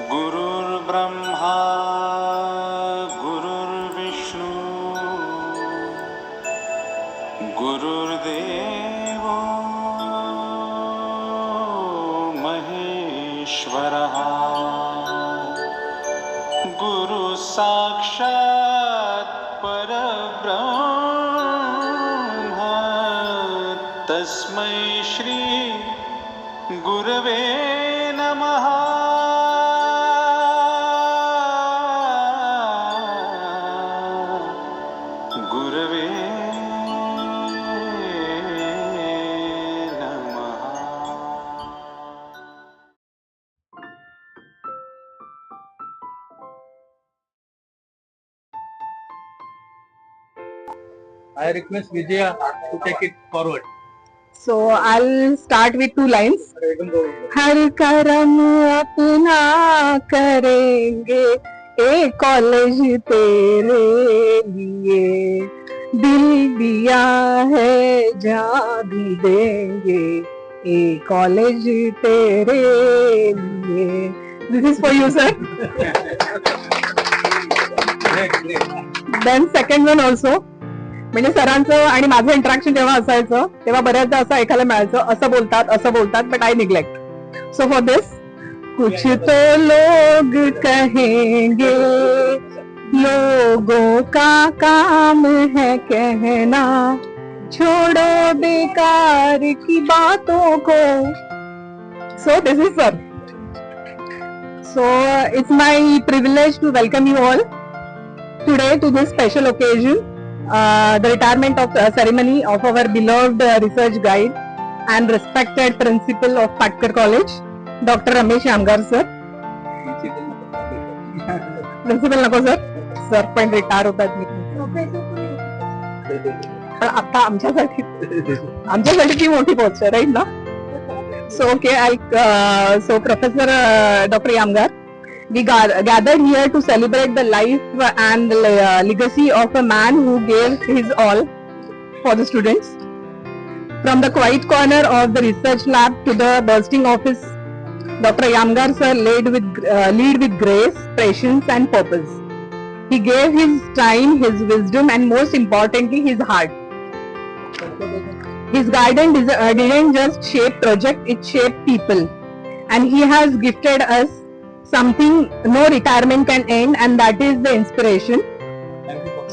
गुरुर्ब्रह्मा गुरुर्विष्णू गुरुर्देवो महेश्वरः गुरु साक्षात् परब्रह्म तस्मै श्री गुरवे नमः. गुरवे नमः. I request Vijaya to take it forward. So I'll start with 2 lines. हर करम अपना करेंगे ए कॉलेज तेरे लिए दिल दिया है जहाँ भी देंगे ए कॉलेज तेरे लिए. This is for you, sir. Great. Then second one also. म्हणजे सरांचं आणि माझं इंटरॅक्शन जेव्हा असायचं तेव्हा बऱ्याचदा असं ऐकायला मिळायचं असं बोलतात but I neglect. So for this कुछ तो लोग कहेंगे लोगों का काम है कहना छोड़ो बेकार की बातों को. So this is sir. So it's my privilege to welcome you all today to this special occasion. The retirement of ceremony of our beloved research guide and respected principal of Patkar College, Dr. Ramesh Yamgar sir. Principal नको sir. Sir पण retire होतात मी. पण आता आमच्यासाठी ती मोठी post आहे, right ना? So okay, so Professor Dr. Yamgar, we gathered here to celebrate the life and legacy of a man who gave his all for the students. From the quiet corner of the research lab to the bursting office, Dr. Yamgar sir lead with grace, patience and purpose. He gave his time, his wisdom and most importantly his heart. His guidance didn't just shape project, it shaped people. And he has gifted us something no retirement can end, and that is the inspiration.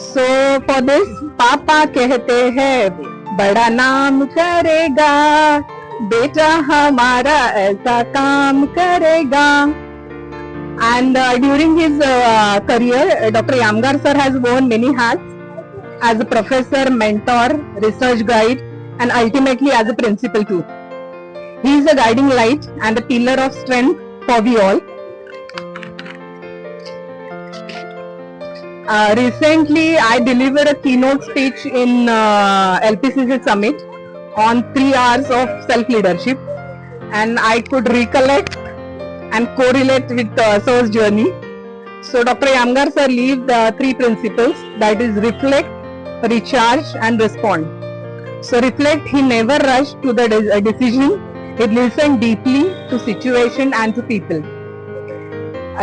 So for this, पापा कहते हैं बड़ा नाम करेगा बेटा हमारा ऐसा काम करेगा. And during his career, Dr. Yamgar sir has worn many hats as a professor, mentor, research guide, and ultimately as a principal too. He is a guiding light and a pillar of strength for we all. Recently, I delivered a keynote speech in LPCC Summit on 3 hours of self-leadership, and I could recollect and correlate with sir's journey. So Dr. Yamgar sir leaves the 3 principles, that is reflect, recharge and respond. So reflect, he never rushed to the decision, he listened deeply to situation and to people.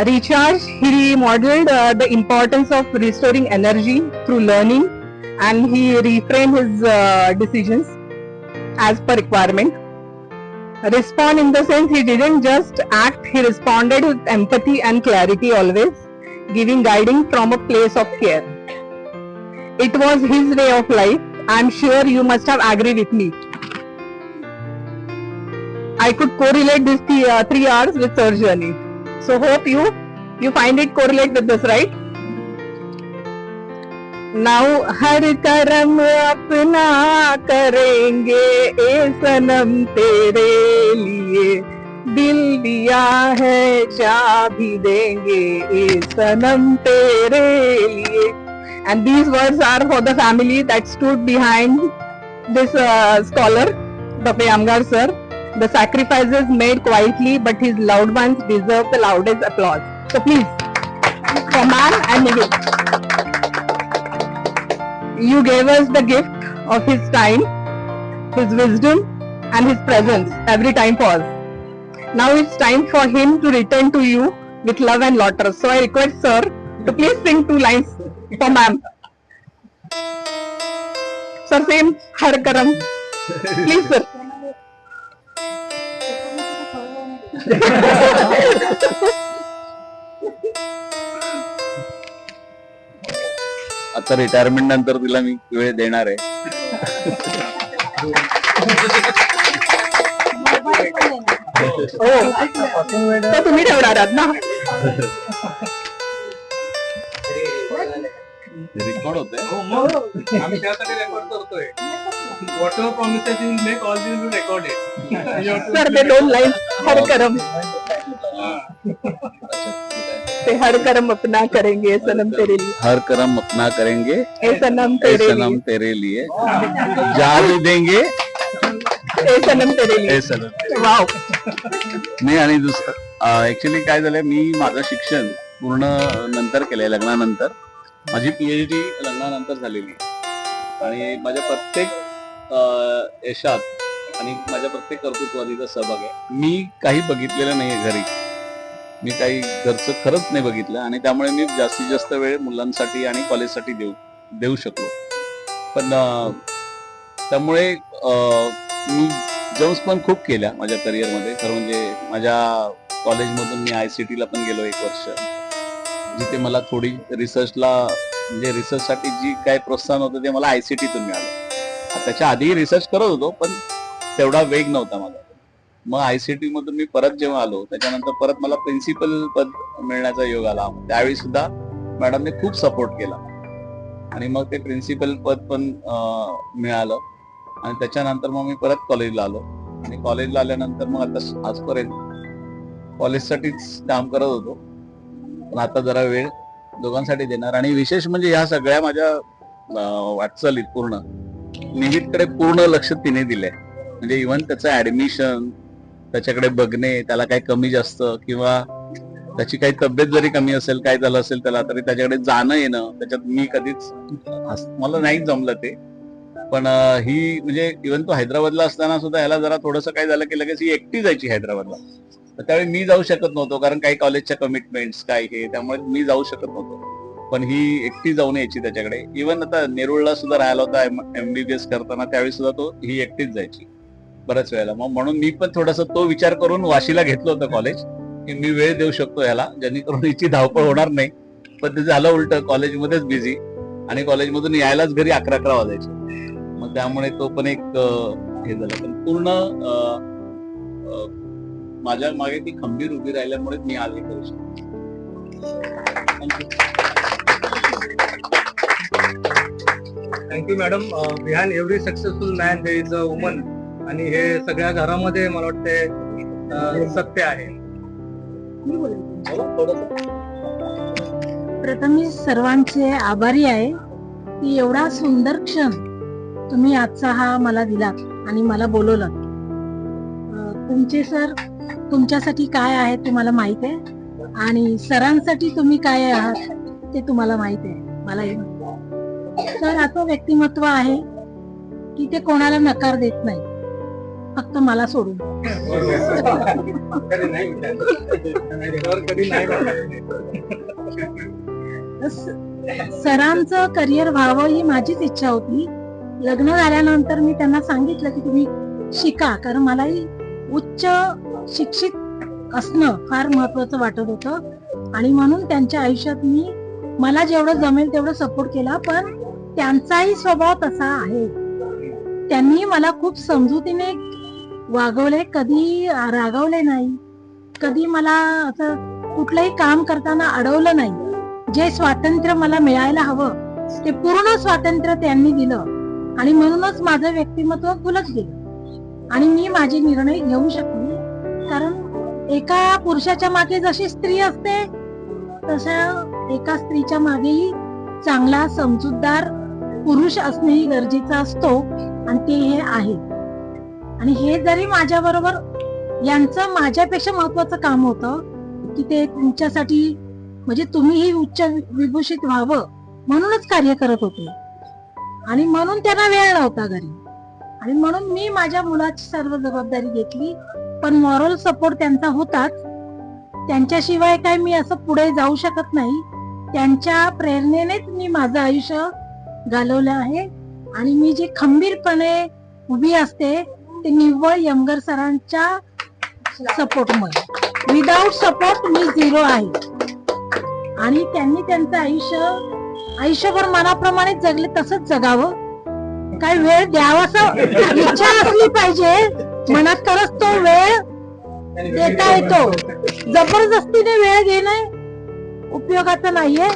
Recharge, he modeled the importance of restoring energy through learning, and he reframed his decisions as per requirement. Respond in the sense he didn't just act, he responded with empathy and clarity always, giving guiding from a place of care. It was his way of life. I'm sure you must have agreed with me. I could correlate this 3 hours with Sir's journey. So hope you find it correlate with this, right? Now हर करम अपना करेंगे ए सनम तेरे लिए दिल दिया है जा भी देंगे ए सनम तेरे लिए. And these words are for the family that stood behind this scholar, Dr. Yamgar sir. The sacrifices made quietly, but his loved ones deserve the loudest applause. So please, for man and Nigel, you gave us the gift of his time, his wisdom and his presence every time for us. Now it's time for him to return to you with love and laughter. So I request sir to please sing 2 lines for ma'am. Sir, same Har Karam. Please sir. आता retirement नंतर तिला मी वेळ देणार आहे. तर तुम्ही ठेवणार आहात ना. रेकॉर्ड होते. आम्ही त्यासाठी रेकॉर्ड करतोय. Whatever promises you will make, all these will be recorded. Sir ते 2 लाईन हर करम ते हर करम अपना करेंगे सनम तेरे लिए, हर करम अपना करेंगे ए सनम ए तेरे सनम लिए, तेरे लिए, जहाँ भी देंगे ए सनम तेरे लिए. ए सनम. वाव. नाही आणि दुसरं ऍक्च्युली काय झालंय, मी माझं शिक्षण पूर्ण नंतर केलंय, लग्नानंतर. माझी PhD लग्नानंतर झालेली आहे आणि माझ्या प्रत्येक यशात आणि माझ्या प्रत्येक कर्तृत्वादीचा सहभाग आहे. मी काही बघितलेलं नाहीये घरी, मी काही घरचं खरंच नाही बघितलं आणि त्यामुळे मी जास्तीत जास्त वेळ मुलांसाठी आणि कॉलेजसाठी देऊ शकलो. पण त्यामुळे मी जम्स पण खूप केल्या माझ्या करिअरमध्ये. खरं म्हणजे माझ्या कॉलेजमधून मी ICT ला पण गेलो 1 वर्ष, जिथे मला थोडी रिसर्चला म्हणजे रिसर्चसाठी जी काय प्रोत्साहन होतं ते मला ICT तून मिळालं. त्याच्या आधी रिसर्च करत होतो पण तेवढा वेग नव्हता माझा. मग ICT मधून मी परत जेव्हा आलो त्याच्यानंतर परत मला प्रिन्सिपल पद मिळण्याचा योग आला. त्यावेळी सुद्धा मॅडमने खूप सपोर्ट केला आणि मग ते प्रिन्सिपल पद पण मिळालं आणि त्याच्यानंतर मग मी परत कॉलेजला आलो आणि कॉलेजला आल्यानंतर मग आता आजपर्यंत कॉलेजसाठीच काम करत होतो. पण आता जरा वेळ दोघांसाठी देणार आणि विशेष म्हणजे ह्या सगळ्या माझ्या वाटचालीत पूर्ण निहितकडे पूर्ण लक्ष तिने दिलंय. म्हणजे इव्हन त्याचं ऍडमिशन, त्याच्याकडे बघणे, त्याला काही कमी जास्त किंवा त्याची काही तब्येत जरी कमी असेल, काय झालं असेल त्याला, तरी त्याच्याकडे जाणं येणं, त्याच्यात मी कधीच मला नाही जमलं ते. पण ही म्हणजे इव्हन तो हैदराबादला असताना सुद्धा ह्याला जरा थोडंसं काय झालं की लगेच ही एकटी जायची हैदराबादला. तर त्यावेळी मी जाऊ शकत नव्हतो कारण काही कॉलेजच्या कमिटमेंट्स काय हे, त्यामुळे मी जाऊ शकत नव्हतो. पण ही एकटी जाऊन यायची त्याच्याकडे. इव्हन आता नेरुळला सुद्धा राहिला होता MBBS करताना, त्यावेळी सुद्धा तो ही एकटीच जायची बऱ्याच वेळेला. मग म्हणून मी पण थोडासा तो विचार करून वाशीला घेतलं होतं कॉलेज, की मी वेळ देऊ शकतो ह्याला, जेणेकरून हिची धावपळ होणार नाही. पण ते झालं उलट, कॉलेजमध्येच बिझी आणि कॉलेजमधून यायलाच घरी 11 वाजायचे. मग त्यामुळे तो पण एक हे झालं. पण पूर्ण माझ्या मागे ती खंबीर उभी राहिल्यामुळे मी आज हे करू शकतो. Thank you madam. Behind every successful man there is a woman. आणि हे सगळ्या घरामध्ये मला वाटते सत्य आहे. प्रथम मी सर्वांचे आभारी आहे की एवढा सुंदर क्षण तुम्ही आजचा हा मला दिलात आणि मला बोलवलं. तुमचे सर तुमच्यासाठी काय आहे तुम्हाला माहित आहे आणि सरांसाठी तुम्ही काय आहात ते तुम्हाला माहित आहे. मलाही सर असं व्यक्तिमत्व आहे की ते कोणाला नकार देत नाही, फक्त मला सोडून. सरांचं करिअर व्हावं ही माझीच इच्छा होती. लग्न झाल्यानंतर मी त्यांना सांगितलं की तुम्ही शिका, कारण मलाही उच्च शिक्षित असणं फार महत्वाचं वाटत होतं आणि म्हणून त्यांच्या आयुष्यात मी मला जेवढं जमेल तेवढं सपोर्ट केला. पण त्यांचाही स्वभाव तसा आहे. त्यांनी मला खूप समजुतीने वागवले, कधी रागवले नाही, कधी मला असं कुठलंही काम करताना अडवलं नाही. जे स्वातंत्र्य मला मिळायला हवं ते पूर्ण स्वातंत्र्य त्यांनी दिलं आणि म्हणूनच माझं व्यक्तिमत्व खुलत गेलं आणि मी माझे निर्णय घेऊ शकले. कारण एका पुरुषाच्या मागे जशी स्त्री असते तशा एका स्त्रीच्या मागेही चांगला समजूतदार पुरुष असणेही गरजेचा असतो आणि ते हे आहे. आणि हे जरी माझ्या बरोबर यांचं माझ्यापेक्षा महत्वाचं काम होतं की ते तुमच्यासाठी म्हणजे तुम्हीही उच्च विभूषित व्हावं म्हणूनच कार्य करत होते आणि म्हणून त्यांना वेळ नव्हता घरी आणि म्हणून मी माझ्या मुलाची सर्व जबाबदारी घेतली. पण मॉरल सपोर्ट त्यांचा होताच, त्यांच्याशिवाय काय मी असं पुढे जाऊ शकत नाही. त्यांच्या प्रेरणेनेच मी माझं आयुष्य घालवलं आहे आणि मी जी खंबीरपणे उभी असते ते निव्वळ यमगर सरांच्या सपोर्टमुळे. विदाऊट सपोर्ट मी झिरो आहे. आणि त्यांनी त्यांचं आयुष्यभर मनाप्रमाणे जगले तसंच जगावं. काय वेळ द्यावासा इच्छा असली पाहिजे मनात, खरंच तो वेळ देता येतो. जबरदस्तीने वेळ घेणं उपयोगाचं नाहीये.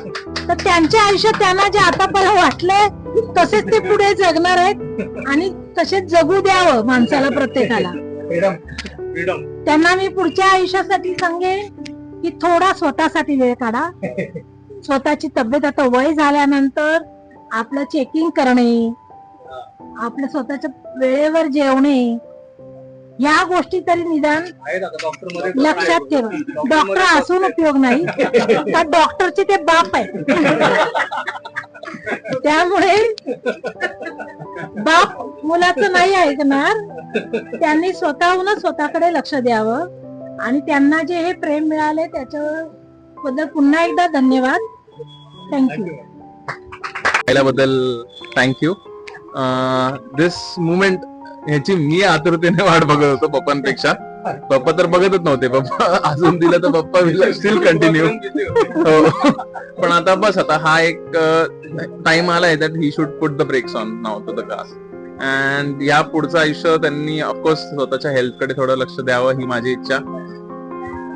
तर त्यांच्या आयुष्यात त्यांना जे आतापर्यंत वाटलंय तसेच ते पुढे जगणार आहेत आणि तसेच जगू द्यावं माणसाला, प्रत्येकाला. त्यांना मी पुढच्या आयुष्यासाठी सांगेन की थोडा स्वतःसाठी वेळ काढा. स्वतःची तब्येत, आता वय झाल्यानंतर आपलं चेकिंग करणे, आपल्या स्वतःच्या वेळेवर जेवणे, या गोष्टी तरी निदान लक्षात ठेवा. डॉक्टर असून उपयोग नाही, तर डॉक्टरचे ते बाप आहे. त्यामुळे बाप मुलाचं नाही ऐकणार. त्यांनी स्वतःहूनच स्वतःकडे लक्ष द्यावं आणि त्यांना जे हे प्रेम मिळाले त्याच्याबद्दल पुन्हा एकदा धन्यवाद. थँक्यू. पहिल्याबद्दल थँक्यू. दिस मुमेंट ह्याची मी आतुरतेने वाट बघत होतो पप्पांपेक्षा. पप्पा तर बघतच नव्हते. पप्पा अजून दिलं तर पप्पा विल स्टील कंटिन्यू. पण आता बस, आता हा एक टाइम आलाय that he should put the brakes on now to the car. And या पुढचं आयुष्य त्यांनी ऑफकोर्स स्वतःच्या हेल्थकडे थोडं लक्ष द्यावं ही माझी इच्छा.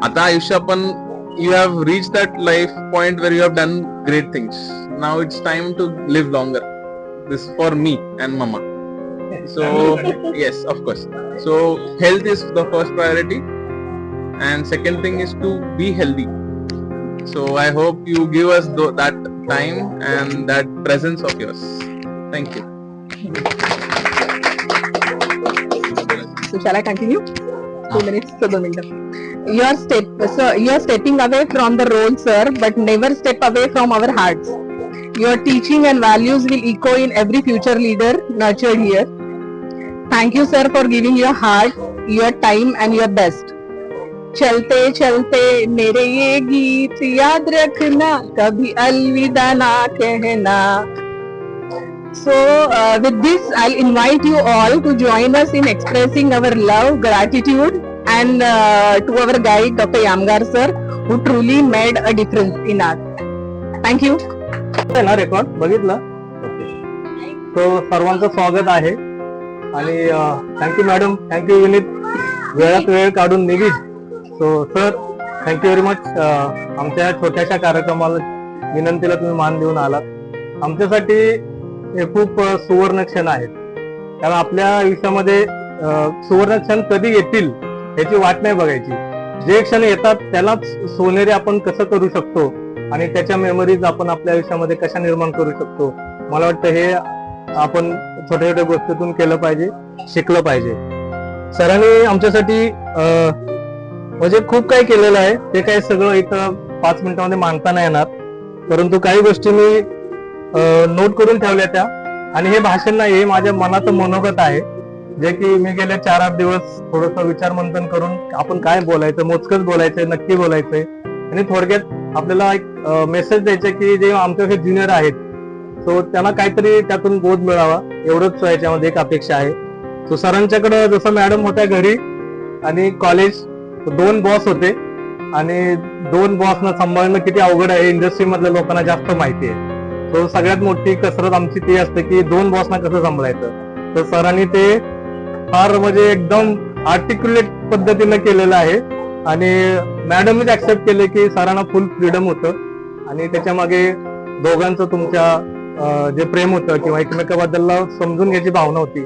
आता आयुष्य आपण you have reached that life point where you have done great things. Now it's time to live longer. This for me and mama. So yes, of course. So health is the first priority and second thing is to be healthy. So I hope you give us that time and that presence of yours. Thank you. So shall I continue? 2 minutes, so 2 minutes. You are stepping away from the road, sir, but never step away from our hearts. Your teaching and values will echo in every future leader nurtured here. Thank you, sir, for giving your heart, your time, and your best. चलते चलते मेरे ये गीत याद रखना, कभी अलविदा ना कहना. So with this, I'll invite you all to join us in expressing our love, gratitude, and to our guide Dr. Yamgar sir, who truly made a difference in us. Thank you. ना record बघितलं. तो सर्वांचं स्वागत आहे आणि thank you madam, thank you Vineet, वेळात वेळ काढून निघित. So sir, thank you very much. आमच्या छोट्याशा कार्यक्रमाला विनंतीला तुम्ही मान देऊन आलात. आमच्यासाठी हे खूप सुवर्ण क्षण आहेत, कारण आपल्या आयुष्यामध्ये सुवर्ण क्षण कधी येतील याची वाट नाही बघायची. जे क्षण येतात त्यालाच सोनेरी आपण कसं करू शकतो आणि त्याच्या मेमरीज आपण आपल्या आयुष्यामध्ये कशा निर्माण करू शकतो. मला वाटतं हे आपण छोट्या छोट्या गोष्टीतून केलं पाहिजे, शिकलं पाहिजे. सरांनी आमच्यासाठी म्हणजे खूप काही केलेलं आहे. ते काय सगळं इथं 5 मिनिटांमध्ये मांडता नाही येणार, परंतु काही गोष्टी मी नोट करून ठेवल्या त्या. आणि हे भाषण नाही, हे माझ्या मनाचं मनोगत आहे, जे की मी गेले 4-8 दिवस थोडस विचारमंथन करून आपण काय बोलायचं, मोजकच बोलायचंय, नक्की बोलायचंय आणि थोडक्यात आपल्याला एक मेसेज द्यायचा की जे आमच्याकडे ज्युनियर आहेत सो त्यांना काहीतरी त्यातून बोध मिळावा, एवढंच याच्यामध्ये एक अपेक्षा आहे. सो सरांच्याकडे जसं मॅडम होत्या घरी आणि कॉलेज, 2 बॉस होते आणि 2 बॉसना सांभाळणं किती अवघड आहे इंडस्ट्री मधल्या लोकांना जास्त माहिती आहे. सो सगळ्यात मोठी कसरत आमची ती असते की 2 बॉसना कसं सांभाळायचं. तर सरांनी ते फार म्हणजे एकदम आर्टिक्युलेट पद्धतीने केलेलं आहे आणि मॅडमनीच ऍक्सेप्ट केले की सरांना फुल फ्रीडम होतं आणि त्याच्या मागे दोघांचं तुमच्या जे प्रेम होतं किंवा एकमेकाबद्दल समजून घ्यायची भावना होती,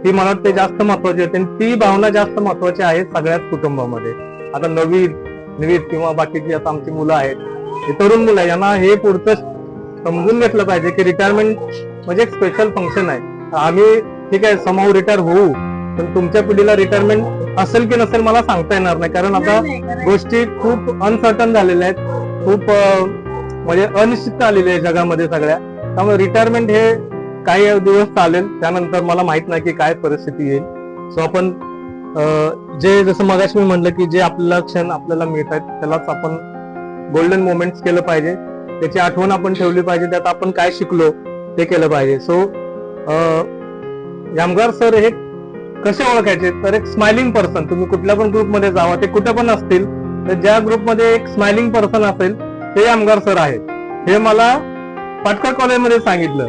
ती मला वाटते जास्त महत्वाची होती आणि ती भावना जास्त महत्वाची आहे सगळ्याच कुटुंबामध्ये. आता नवीन किंवा बाकीची आता आमची मुलं आहेत, हे तरुण मुलं आहे, यांना हे पुढचं समजून घेतलं पाहिजे की रिटायरमेंट म्हणजे एक स्पेशल फंक्शन आहे. आम्ही ठीक आहे समाव रिटायर होऊ, पण तुमच्या पिढीला रिटायरमेंट असेल की नसेल मला सांगता येणार नाही, कारण आता गोष्टी खूप अनसर्टन झालेल्या आहेत, खूप म्हणजे अनिश्चितता आलेली आहे जगामध्ये सगळ्या. त्यामुळे रिटायरमेंट हे काही दिवस चालेल, त्यानंतर मला माहित नाही की काय परिस्थिती येईल. सो आपण जे जसं मगाशी मी म्हटलं की जे आपल्याला क्षण आपल्याला मिळत आहेत त्यालाच आपण गोल्डन मोमेंट्स केलं पाहिजे, त्याची आठवण आपण ठेवली पाहिजे, त्यात आपण काय शिकलो ते केलं पाहिजे. सो यामगार सर हे कसे ओळखायचे, तर एक स्माइलिंग पर्सन, तुम्ही कुठल्या पण ग्रुपमध्ये जावा, ते कुठे पण असतील तर ज्या ग्रुपमध्ये एक स्माइलिंग पर्सन असेल ते यामगार सर आहेत. हे मला पाटकर कॉलेजमध्ये सांगितलं.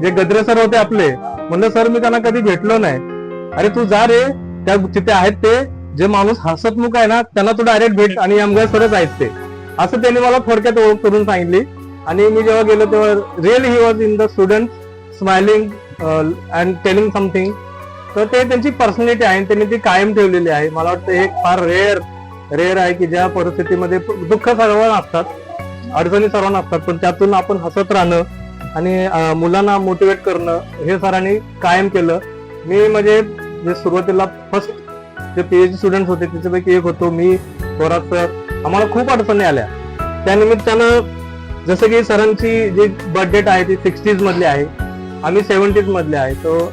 जे गद्रे सर होते आपले, म्हणलं सर मी त्यांना कधी भेटलो नाही. अरे तू जा रे, त्या तिथे आहेत ते, जे माणूस हसतमुख आहे ना त्यांना तू डायरेक्ट भेट, आणि यामगार सरच आहेत ते, असं त्यांनी मला थोडक्यात ओळख करून सांगितली. आणि मी जेव्हा गेलो तेव्हा really he was in the student smiling and telling something. तर ते त्यांची पर्सनॅलिटी आहे, त्यांनी ती कायम ठेवलेली आहे. मला वाटतं हे फार रेअर आहे की ज्या परिस्थितीमध्ये दुःख सर्वांना असतात, अडचणी सर्वांना असतात, पण त्यातून आपण हसत राहणं आणि मुलांना मोटिवेट करणं हे सरांनी कायम केलं. मी म्हणजे जे सुरुवातीला फर्स्ट जे PhD स्टुडंट होते त्याच्यापैकी एक होतो मी, थोरात सर. आम्हाला खूप अडचणी आल्या, त्यानिमित्तानं जसं की सरांची जी बर्थ डेट आहे ती 60s मधली आहे, आम्ही 70s मधले आहे. तो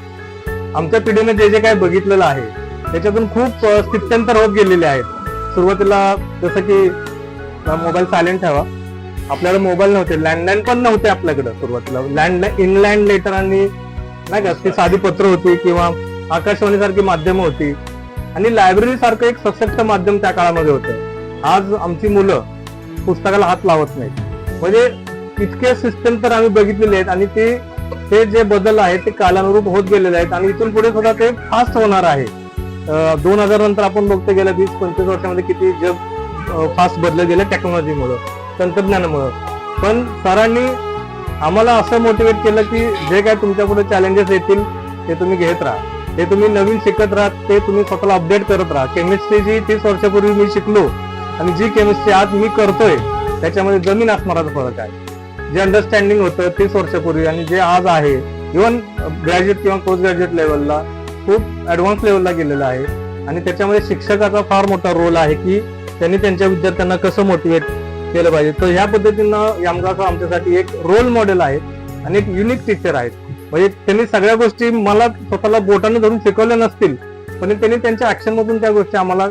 आमच्या पिढीने जे जे काय बघितलेलं आहे त्याच्यातून खूप स्थित्यंतर होत गेलेले आहेत. सुरुवातीला जसं की मोबाईल सायलेंट ठेवा, आपल्याला मोबाईल नव्हते, लँडलाईन पण नव्हते आपल्याकडे सुरुवातीला. इनलँड लेटर आणि नाही का ती साधी पत्र होती किंवा आकाशवाणी सारखी माध्यम होती, आणि लायब्ररी सारखं एक सशक्त माध्यम त्या काळामध्ये होतं. आज आमची मुलं पुस्तकाला हात लावत नाहीत. म्हणजे इतके सिस्टम तर आम्ही बघितलेले आहेत, आणि ते जे बदल आहेत ते कालानुरूप होत गेलेले आहेत, आणि इथून पुढे सुद्धा ते फास्ट होणार आहे. 2000 नंतर आपण बघतो गेल्या 20-25 वर्षामध्ये किती जग फास्ट बदलत गेलं टेक्नॉलॉजीमुळे, तंत्रज्ञानामुळे. पण सरांनी आम्हाला असं मोटिवेट केलं की जे काय तुमच्या पुढे चॅलेंजेस येतील ते तुम्ही घेत राहा, ते तुम्ही नवीन शिकत राहा, ते तुम्ही स्वतःला अपडेट करत राहा. केमिस्ट्री जी 30 वर्षापूर्वी मी शिकलो आणि जी केमिस्ट्री आज मी करतोय त्याच्यामध्ये जमीन आसमानाचा फरक आहे. जे अंडरस्टँडिंग होतं 30 वर्षापूर्वी आणि जे आज आहे, इव्हन ग्रॅज्युएट किंवा पोस्ट ग्रॅज्युएट लेवलला खूप ऍडव्हान्स लेवलला गेलेलं आहे. आणि त्याच्यामध्ये शिक्षकाचा फार मोठा रोल आहे की त्यांनी त्यांच्या विद्यार्थ्यांना कसं मोटिवेट केलं पाहिजे. तर ह्या पद्धतीनं यामगार सर आमच्यासाठी एक रोल मॉडेल आहेत आणि एक युनिक टीचर आहेत. म्हणजे त्यांनी सगळ्या गोष्टी मला स्वतःला बोटाने धरून शिकवल्या नसतील, पण त्यांनी त्यांच्या ऍक्शन मधून त्या गोष्टी आम्हाला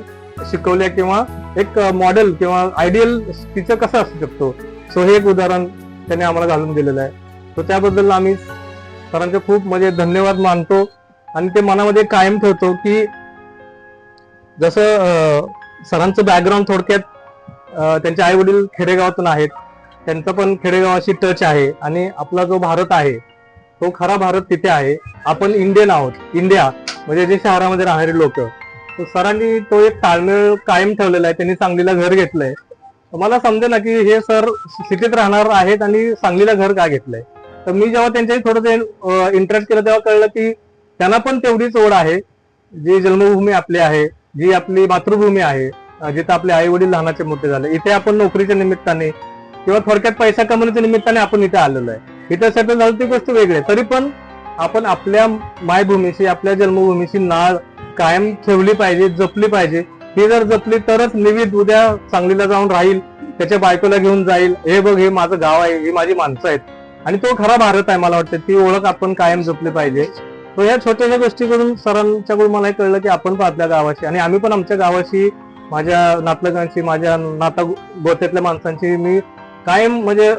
शिकवल्या, किंवा एक मॉडेल किंवा आयडियल टीचर कसं असू शकतो. सो हे एक उदाहरण त्यांनी आम्हाला घालून दिलेलं आहे. तर त्याबद्दल आम्ही सरांचे खूप म्हणजे धन्यवाद मानतो, आणि ते मनामध्ये कायम ठेवतो की जसं सरांचं बॅकग्राऊंड थोडक्यात त्यांचे आई वडील खेडेगावातून आहेत, त्यांचा पण खेडेगावाशी टच आहे, आणि आपला जो भारत आहे तो खरा भारत तिथे आहे. आपण इंडियन आहोत, इंडिया म्हणजे जे शहरामध्ये राहणारे लोक. तर सरांनी तो एक ताळमेळ कायम ठेवलेला आहे. त्यांनी सांगलीला घर घेतलंय. मला समजे ना की हे सर सिटीत राहणार आहेत आणि सांगलीला घर का घेतलंय. तर मी जेव्हा त्यांच्याशी थोडं इंटरेस्ट केलं तेव्हा कळलं की त्यांना पण तेवढीच ओढ आहे, जी जन्मभूमी आपली आहे, जी आपली मातृभूमी आहे, जिथे आपले आई वडील लहानाचे मोठे झाले. इथे आपण नोकरीच्या निमित्ताने किंवा थोडक्यात पैसा कमवण्याच्या निमित्ताने आपण इथे आलेलो आहे. इथे सेटल झालं ती गोष्ट वेगळी आहे, तरी पण आपण आपल्या मायभूमीशी, आपल्या जन्मभूमीशी नाळ कायम ठेवली पाहिजे, जपली पाहिजे. ही जर जपली तरच निविद उद्या सांगलीला जाऊन राहील, त्याच्या बायकोला घेऊन जाईल, हे बघ हे माझं गाव आहे, ही माझी माणसं आहेत, आणि तो खरा भारत आहे. मला वाटतं ती ओळख आपण कायम जपली पाहिजे. तो या छोट्याशा गोष्टीकडून सरांच्याकडून मला कळलं की आपण पण आपल्या गावाशी, आणि आम्ही पण आमच्या गावाशी, माझ्या नातलगांशी, माझ्या नाता गोत्यातल्या माणसांशी मी कायम म्हणजे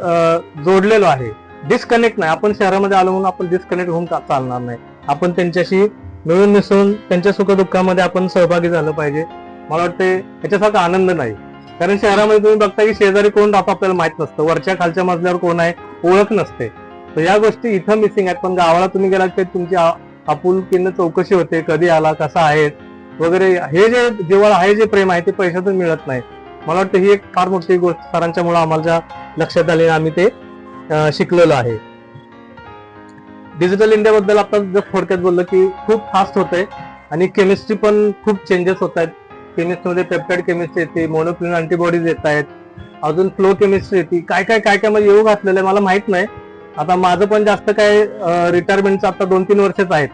जोडलेलो आहे. डिस्कनेक्ट नाही. आपण शहरामध्ये आलो म्हणून आपण डिस्कनेक्ट होऊन चालणार नाही. आपण त्यांच्याशी मिळून मिसळून त्यांच्या सुखदुःखामध्ये आपण सहभागी झालं पाहिजे. मला वाटते याच्यासारखा आनंद नाही, कारण शहरामध्ये तुम्ही बघता की शेजारी कोण राहतो आपल्याला माहित नसतं, वरच्या खालच्या मजल्यावर कोण आहे ओळख नसते. तर या गोष्टी इथं मिसिंग आहेत. पण गावाला तुम्ही गेलात की तुमची आपुलकीनं चौकशी होते, कधी आला, कसा आहे वगैरे. हे जे जिव्हाळा आहे, जे प्रेम आहे ते पैशातून मिळत नाही. मला वाटतं ही एक फार मोठी गोष्ट सरांच्या मुळे आम्हाला लक्षात आली, आम्ही ते शिकलेलो आहे. डिजिटल इंडिया बद्दल आपण जर थोडक्यात बोललं की खूप फास्ट होत आहे, आणि केमिस्ट्री पण खूप चेंजेस होत आहेत. केमिस्ट्रीमध्ये पेप्टाइड केमिस्ट्री येते, मोनोक्लोनल अँटीबॉडीज येत आहेत, अजून फ्लो केमिस्ट्री येते, काय काय मध्ये येऊ घातलेलं आहे मला माहित नाही. आता माझं पण जास्त काय रिटायरमेंटचं आता 2-3 वर्षच आहेत.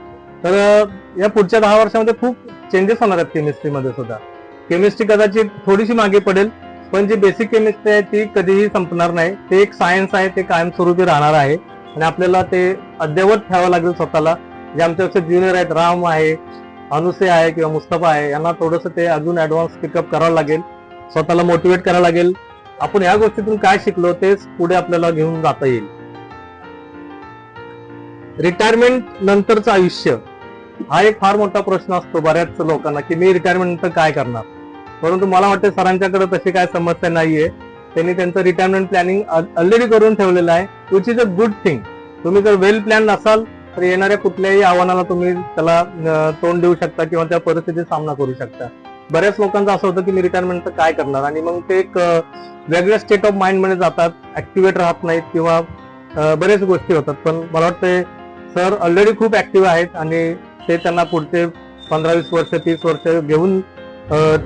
तर या पुढच्या 10 वर्षामध्ये खूप चेंजेस होणार आहेत केमिस्ट्रीमध्ये सुद्धा. केमिस्ट्री कदाचित थोडीशी मागे पडेल, पण जी बेसिक केमिस्ट्री आहे ती कधीही संपणार नाही. ते एक सायन्स आहे, ते कायमस्वरूपी राहणार आहे, आणि आपल्याला ते अद्ययावत ठेवावं लागेल स्वतःला. जे आमच्यापेक्षा ज्युनियर आहेत, राम आहे, अनुसे आहे किंवा मुस्तफा आहे यांना थोडंसं ते अजून ऍडव्हान्स पिकअप करावं लागेल, स्वतःला मोटिवेट करावं लागेल. आपण ह्या गोष्टीतून काय शिकलो तेच पुढे आपल्याला घेऊन जाता येईल. रिटायरमेंट नंतरचं आयुष्य हा एक फार मोठा प्रश्न असतो बऱ्याच लोकांना की मी रिटायरमेंट नंतर काय करणार. परंतु मला वाटतं सरांच्याकडे तशी काय समस्या नाहीये. त्यांनी त्यांचं रिटायरमेंट प्लॅनिंग ऑलरेडी करून ठेवलेलं आहे, which is a good thing. तुम्ही जर वेल प्लॅन नसाल तर येणाऱ्या कुठल्याही आव्हानाला तुम्ही त्याला तोंड देऊ शकता किंवा त्या परिस्थितीचा सामना करू शकता. बऱ्याच लोकांचं असं होतं की मी रिटायरमेंट काय करणार आणि मग ते एक वेगळ्या स्टेट ऑफ माइंड मध्ये जातात, ऍक्टिव्हेट राहत नाहीत किंवा बरेच गोष्टी होतात. पण मला वाटतं सर ऑलरेडी खूप ऍक्टिव्ह आहेत आणि ते त्यांना पुढचे 15-20 वर्ष 30 वर्ष घेऊन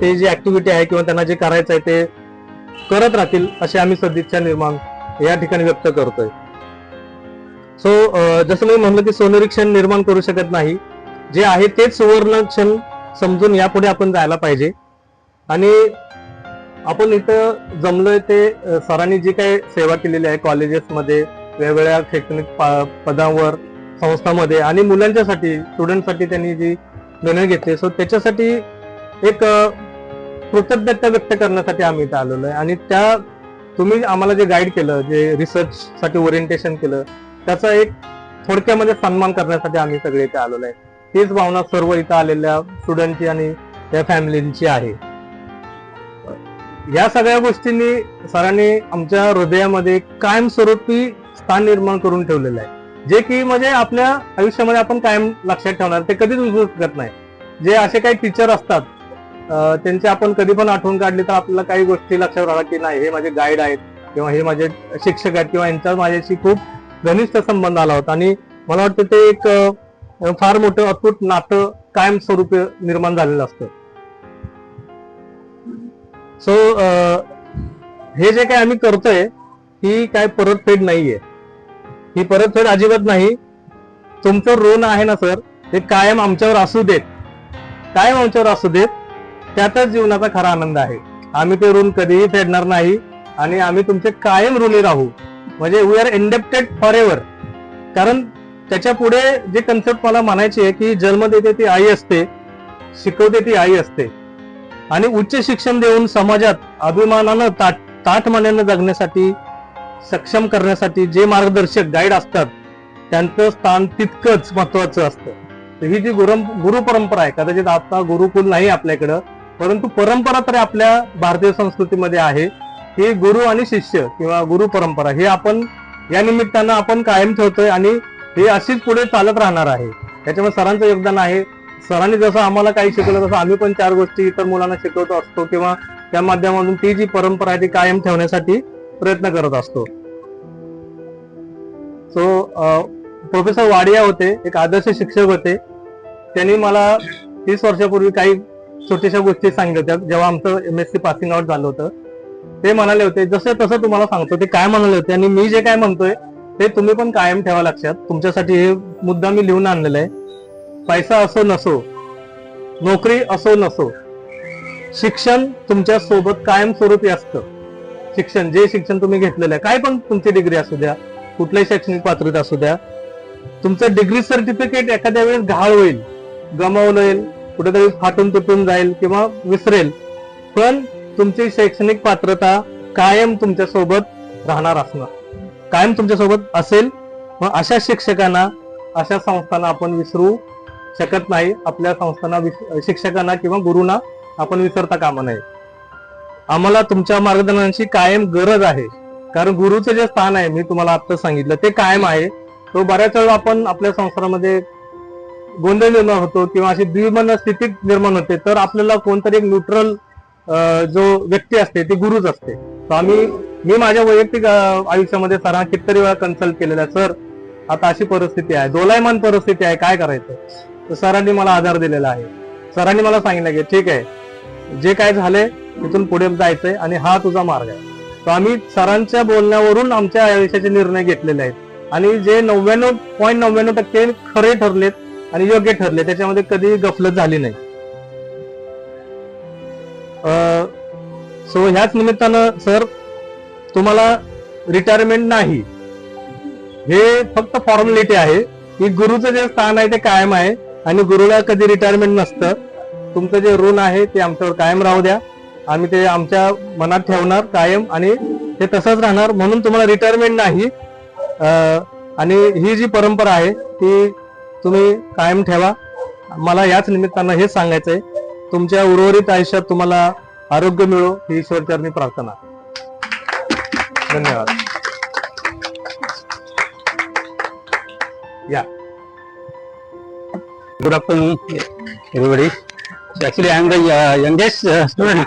ते जी ऍक्टिव्हिटी आहे किंवा त्यांना जे करायचं आहे ते करत राहतील अशी आम्ही सदिच्छा निर्माण या ठिकाणी व्यक्त करतोय. सो जसं मी म्हणलं की सोनेरी क्षण निर्माण करू शकत नाही, जे आहे तेच सुवर्ण क्षण समजून यापुढे आपण जायला पाहिजे. आणि आपण इथं जमलोय ते सरांनी जी काही सेवा केलेली आहे कॉलेजेसमध्ये, वेगवेगळ्या शैक्षणिक पदांवर, संस्थांमध्ये आणि मुलांच्यासाठी, स्टुडंटसाठी त्यांनी जी निर्णय घेतले, सो त्याच्यासाठी एक कृतज्ञता व्यक्त करण्यासाठी आम्ही इथं आलेलो आहे. आणि त्या तुम्ही आम्हाला जे गाईड केलं, जे रिसर्च साठी ओरिएंटेशन केलं, त्याचा एक थोडक्यामध्ये सन्मान करण्यासाठी आम्ही सगळे इथे आलेलो आहे. तीच भावना सर्व इथं आलेल्या स्टुडंटची आणि त्या फॅमिलींची आहे. या सगळ्या गोष्टींनी सरांनी आमच्या हृदयामध्ये कायमस्वरूपी स्थान निर्माण करून ठेवलेलं आहे, जे की म्हणजे आपल्या आयुष्यामध्ये आपण कायम लक्षात ठेवणार, ते कधीच विसरू शकत नाही. जे असे काही टीचर असतात त्यांचे आपण कधी पण आठवण काढली तर आपल्याला काही गोष्टी लक्षात राहतात की नाही हे माझे गाईड आहेत किंवा हे माझे शिक्षक आहेत किंवा यांचा माझ्याशी खूप घनिष्ठ संबंध आला होता. आणि मला वाटतं ते एक फार मोठं अतूट नातं कायमस्वरूपी निर्माण झालेलं असतं. सो हे जे काही आम्ही करतोय ही काय परतफेड नाहीये, ही परतफेड अजिबात नाही. तुमचं ऋण आहे ना सर, ते कायम आमच्यावर असू देत, कायम आमच्यावर असू देत, त्यातच जीवनाचा खरा आनंद आहे. आम्ही ते ऋण कधीही फेडणार नाही आणि आम्ही तुमचे कायम ऋणी राहू. म्हणजे we are indebted for ever. कारण त्याच्या पुढे जे कन्सेप्ट मला म्हणायची आहे की जन्म देते ती आई असते, शिकवते ती आई असते, आणि उच्च शिक्षण देऊन समाजात अभिमानानं ताठमानेनं जगण्यासाठी, सक्षम करण्यासाठी जे मार्गदर्शक गाईड असतात त्यांचं स्थान तितकंच महत्वाचं असतं. ही जी गुरु परंपरा आहे, कदाचित आता गुरुकुल नाही आपल्याकडं, परंतु परंपरा तर आपल्या भारतीय संस्कृतीमध्ये आहे. ही गुरु आणि शिष्य किंवा गुरु परंपरा हे आपण या निमित्तानं आपण कायम ठेवतोय आणि हे अशीच पुढे चालत राहणार आहे. त्याच्यामुळे सरांचं योगदान आहे. सरांनी जसं आम्हाला काही शिकवलं तसं आम्ही पण 4 गोष्टी इतर मुलांना शिकवतो असतो किंवा त्या माध्यमातून ती जी परंपरा आहे ती कायम ठेवण्यासाठी प्रयत्न करत असतो. सो प्रोफेसर वाडिया होते, एक आदर्श शिक्षक होते. त्यांनी मला 30 वर्षापूर्वी काही छोट्याशा गोष्टी सांगितल्या होत्या जेव्हा आमचं MSc पासिंग आउट झालं होतं. ते म्हणाले होते, जसं तसं तुम्हाला सांगतो, ते काय म्हणाले होते आणि मी जे काय म्हणतोय ते तुम्ही पण कायम ठेवा लक्षात. तुमच्यासाठी हे मुद्दा मी लिहून आणलेला आहे. पैसा असो नसो, नोकरी असो नसो, शिक्षण तुमच्या सोबत कायमस्वरूपी असतं. शिक्षण, जे शिक्षण तुम्ही घेतलेलं आहे, काय पण तुमची डिग्री असू द्या, कुठल्याही शैक्षणिक पात्रता असू द्या, तुमचं डिग्री सर्टिफिकेट एखाद्या वेळेस गहाळ होईल, गमावलं येईल, कुठेतरी फाटून तुटून जाईल किंवा विसरेल, पण तुमची शैक्षणिक पात्रता कायम तुमच्या सोबत राहणार असणार, कायम तुमच्या सोबत असेल. मग अशा शिक्षकांना, अशा संस्थांना आपण विसरू शकत नाही. आपल्या संस्थांना, शिक्षकांना किंवा गुरुंना आपण विसरता कामा नये. आम्हाला तुमच्या मार्गदर्शनाची कायम गरज आहे, कारण गुरुचं जे स्थान आहे, मी तुम्हाला आता सांगितलं, ते कायम आहे. तो बऱ्याच वेळा आपण आपल्या संसारामध्ये गोंधळ निर्माण होतो किंवा अशी द्विमन स्थिती निर्माण होते, तर आपल्याला कोणतरी एक न्यूट्रल जो व्यक्ती असते ती गुरुच असते. मी माझ्या वैयक्तिक आयुष्यामध्ये सरांना कितीतरी वेळा कन्सल्ट केलेला आहे, सर आता अशी परिस्थिती आहे, दोलायमान परिस्थिती आहे, काय करायचं. तर सरांनी मला आधार दिलेला आहे. सरांनी मला सांगितलं की ठीक आहे, जे काय झालंय तिथून पुढे जायचंय आणि हा तुझा मार्ग आहे. तर आम्ही सरांच्या बोलण्यावरून आमच्या आयुष्याचे निर्णय घेतलेले आहेत आणि जे 99.99% खरे ठरलेत आणि योग्य ठरले, त्याच्यामध्ये कधी गफलत झाली नाही. सो ह्याच निमित्तानं सर, तुम्हाला रिटायरमेंट नाही, हे फक्त फॉर्मॅलिटी आहे. की गुरुचं जे स्थान आहे ते कायम आहे आणि गुरुला कधी रिटायरमेंट नसतं. तुमचं जे ऋण आहे ते आमच्यावर कायम राहू द्या. आम्ही ते आमच्या मनात ठेवणार कायम आणि ते तसंच राहणार, म्हणून तुम्हाला रिटायरमेंट नाही. आणि ही जी परंपरा आहे ती तुम्ही कायम ठेवा. मला याच निमित्तानं हेच सांगायचंय. तुमच्या उर्वरित आयुष्यात तुम्हाला आरोग्य मिळो ही ईश्वरचरणी प्रार्थना. धन्यवाद. या. Good afternoon, everybody. So actually, I am the youngest student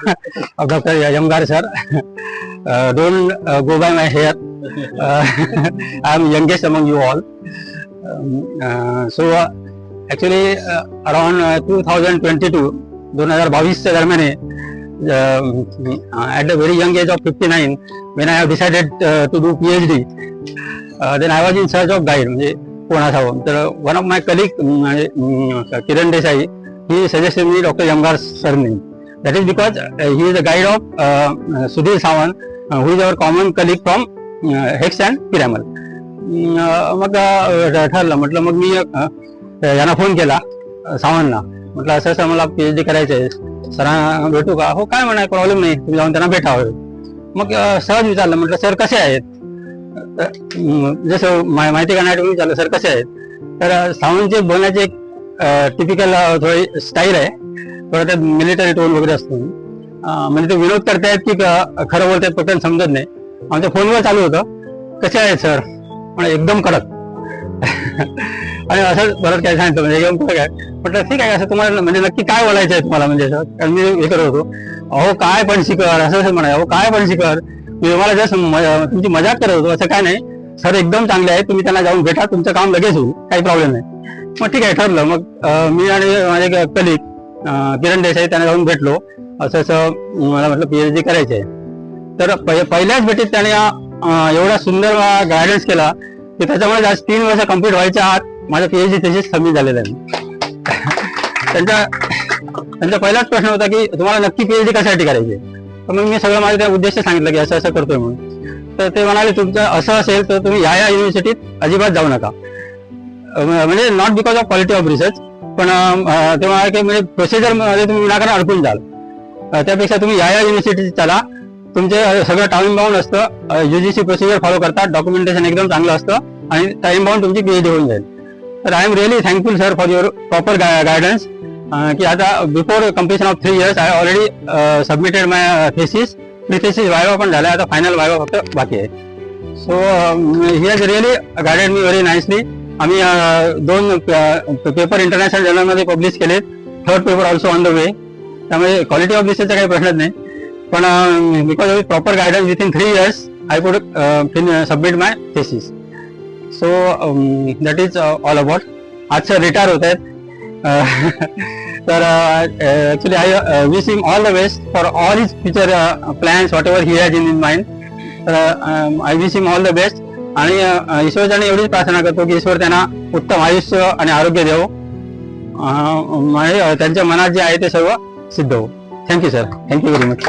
of Dr. Yamgar sir. Don't go by my hair. I am youngest among you all. So actually, around 2022, 2022 दरम्यान at the very young age of 59, when I have decided to do PhD, then I was in search of guide. म्हणजे कोण असावं. तर one of my colleague Kiran Desai he suggested me doctor Yamgar sir name. That is because he is the guide of Sudhir Sawant who is our common colleague from Hex and Piramal. मग ठरलं, म्हटलं मग मी यांना phone केला सावंतला. म्हटलं असं असं मला PhD करायचं आहे, सरांना भेटू का? हो काय म्हणा, प्रॉब्लेम नाही, तुम्ही जाऊन त्यांना भेटावं. मग सहज विचारलं, म्हटलं सर कसे आहेत? जसं माहिती का नाही तुम्ही विचारलं सर कसे आहेत. तर सावंतचे बोलण्याचे एक टिपिकल थोडी स्टाईल आहे, थोडं त्यात मिलिटरी टोन वगैरे असतो. म्हणजे ते विनोद करतायत की खरं बोलतायत पटकन समजत नाही. आमच्या फोनवर चालू होतं, कसे आहेत सर? म्हणजे एकदम कडक. आणि असं बरंच काय सांगितलं, म्हणजे एकदम कडक आहे. म्हटलं ठीक आहे, असं तुम्हाला म्हणजे नक्की काय बोलायचं आहे तुम्हाला? म्हणजे असं कारण मी हे करत होतो, अहो काय पण शिकर, असं म्हणा, अहो काय पण शिकर. मी तुम्हाला जस्ट तुमची मजाक करत होतो, असं काय नाही. सर एकदम चांगले आहे, तुम्ही त्यांना जाऊन भेटा, तुमचं काम लगेच होईल, काही प्रॉब्लेम नाही. मग ठीक आहे, ठरलं. मग मी आणि माझे कलिग किरण देसाई त्यांना जाऊन भेटलो. असं मला म्हटलं PhD करायचं आहे. तर पहिल्याच भेटीत त्याने एवढा सुंदर गायडन्स केला की त्याच्यामुळे आज 3 वर्ष कंप्लीट व्हायच्या आत माझं PhD thesis सबमिट झालेलं आहे. त्यांचा पहिलाच प्रश्न होता की तुम्हाला नक्की PhD कशासाठी करायची? तर मग मी सगळं माझं त्या उद्देश सांगितलं की असं असं करतोय म्हणून. तर ते म्हणाले तुमचं असं असेल तर तुम्ही या युनिव्हर्सिटीत अजिबात जाऊ नका. म्हणजे not because of quality of research, पण ते म्हणाले की म्हणजे प्रोसिजर मध्ये तुम्ही विनाकारण अडकून जाल. त्यापेक्षा तुम्ही या युनिव्हर्सिटीत चला, तुमचे सगळं टाइम बाउंड असतं, UGC प्रोसिजर फॉलो करतात, डॉक्युमेंटेशन एकदम चांगलं असतं आणि टाइम बाउंड तुमची PhD होऊन जाईल. तर I am really thankful sir for your proper guidance. की आता before completion of 3 years I already submitted my thesis. Thesis viva पण झाला, आता फायनल वायवा फक्त बाकी आहे. So he has really guided me very nicely. आम्ही 2 पेपर इंटरनॅशनल जर्नलमध्ये पब्लिश केले, 3rd paper also on the way. त्यामुळे क्वालिटी ऑफ रिसर्चचा काही प्रश्नच नाही. पण because of proper guidance within 3 years I could submit my thesis. So that is all about. आज sir retire होत आहेत. तर actually I wish him all the best for all his future plans whatever he has in mind. तर I wish him all the best. आणि ईश्वरच्याने एवढीच प्रार्थना करतो की ईश्वर त्यांना उत्तम आयुष्य आणि आरोग्य देवो, म्हणजे त्यांच्या मनात जे आहे ते सर्व सिद्ध हो. Thank you sir, thank you very much.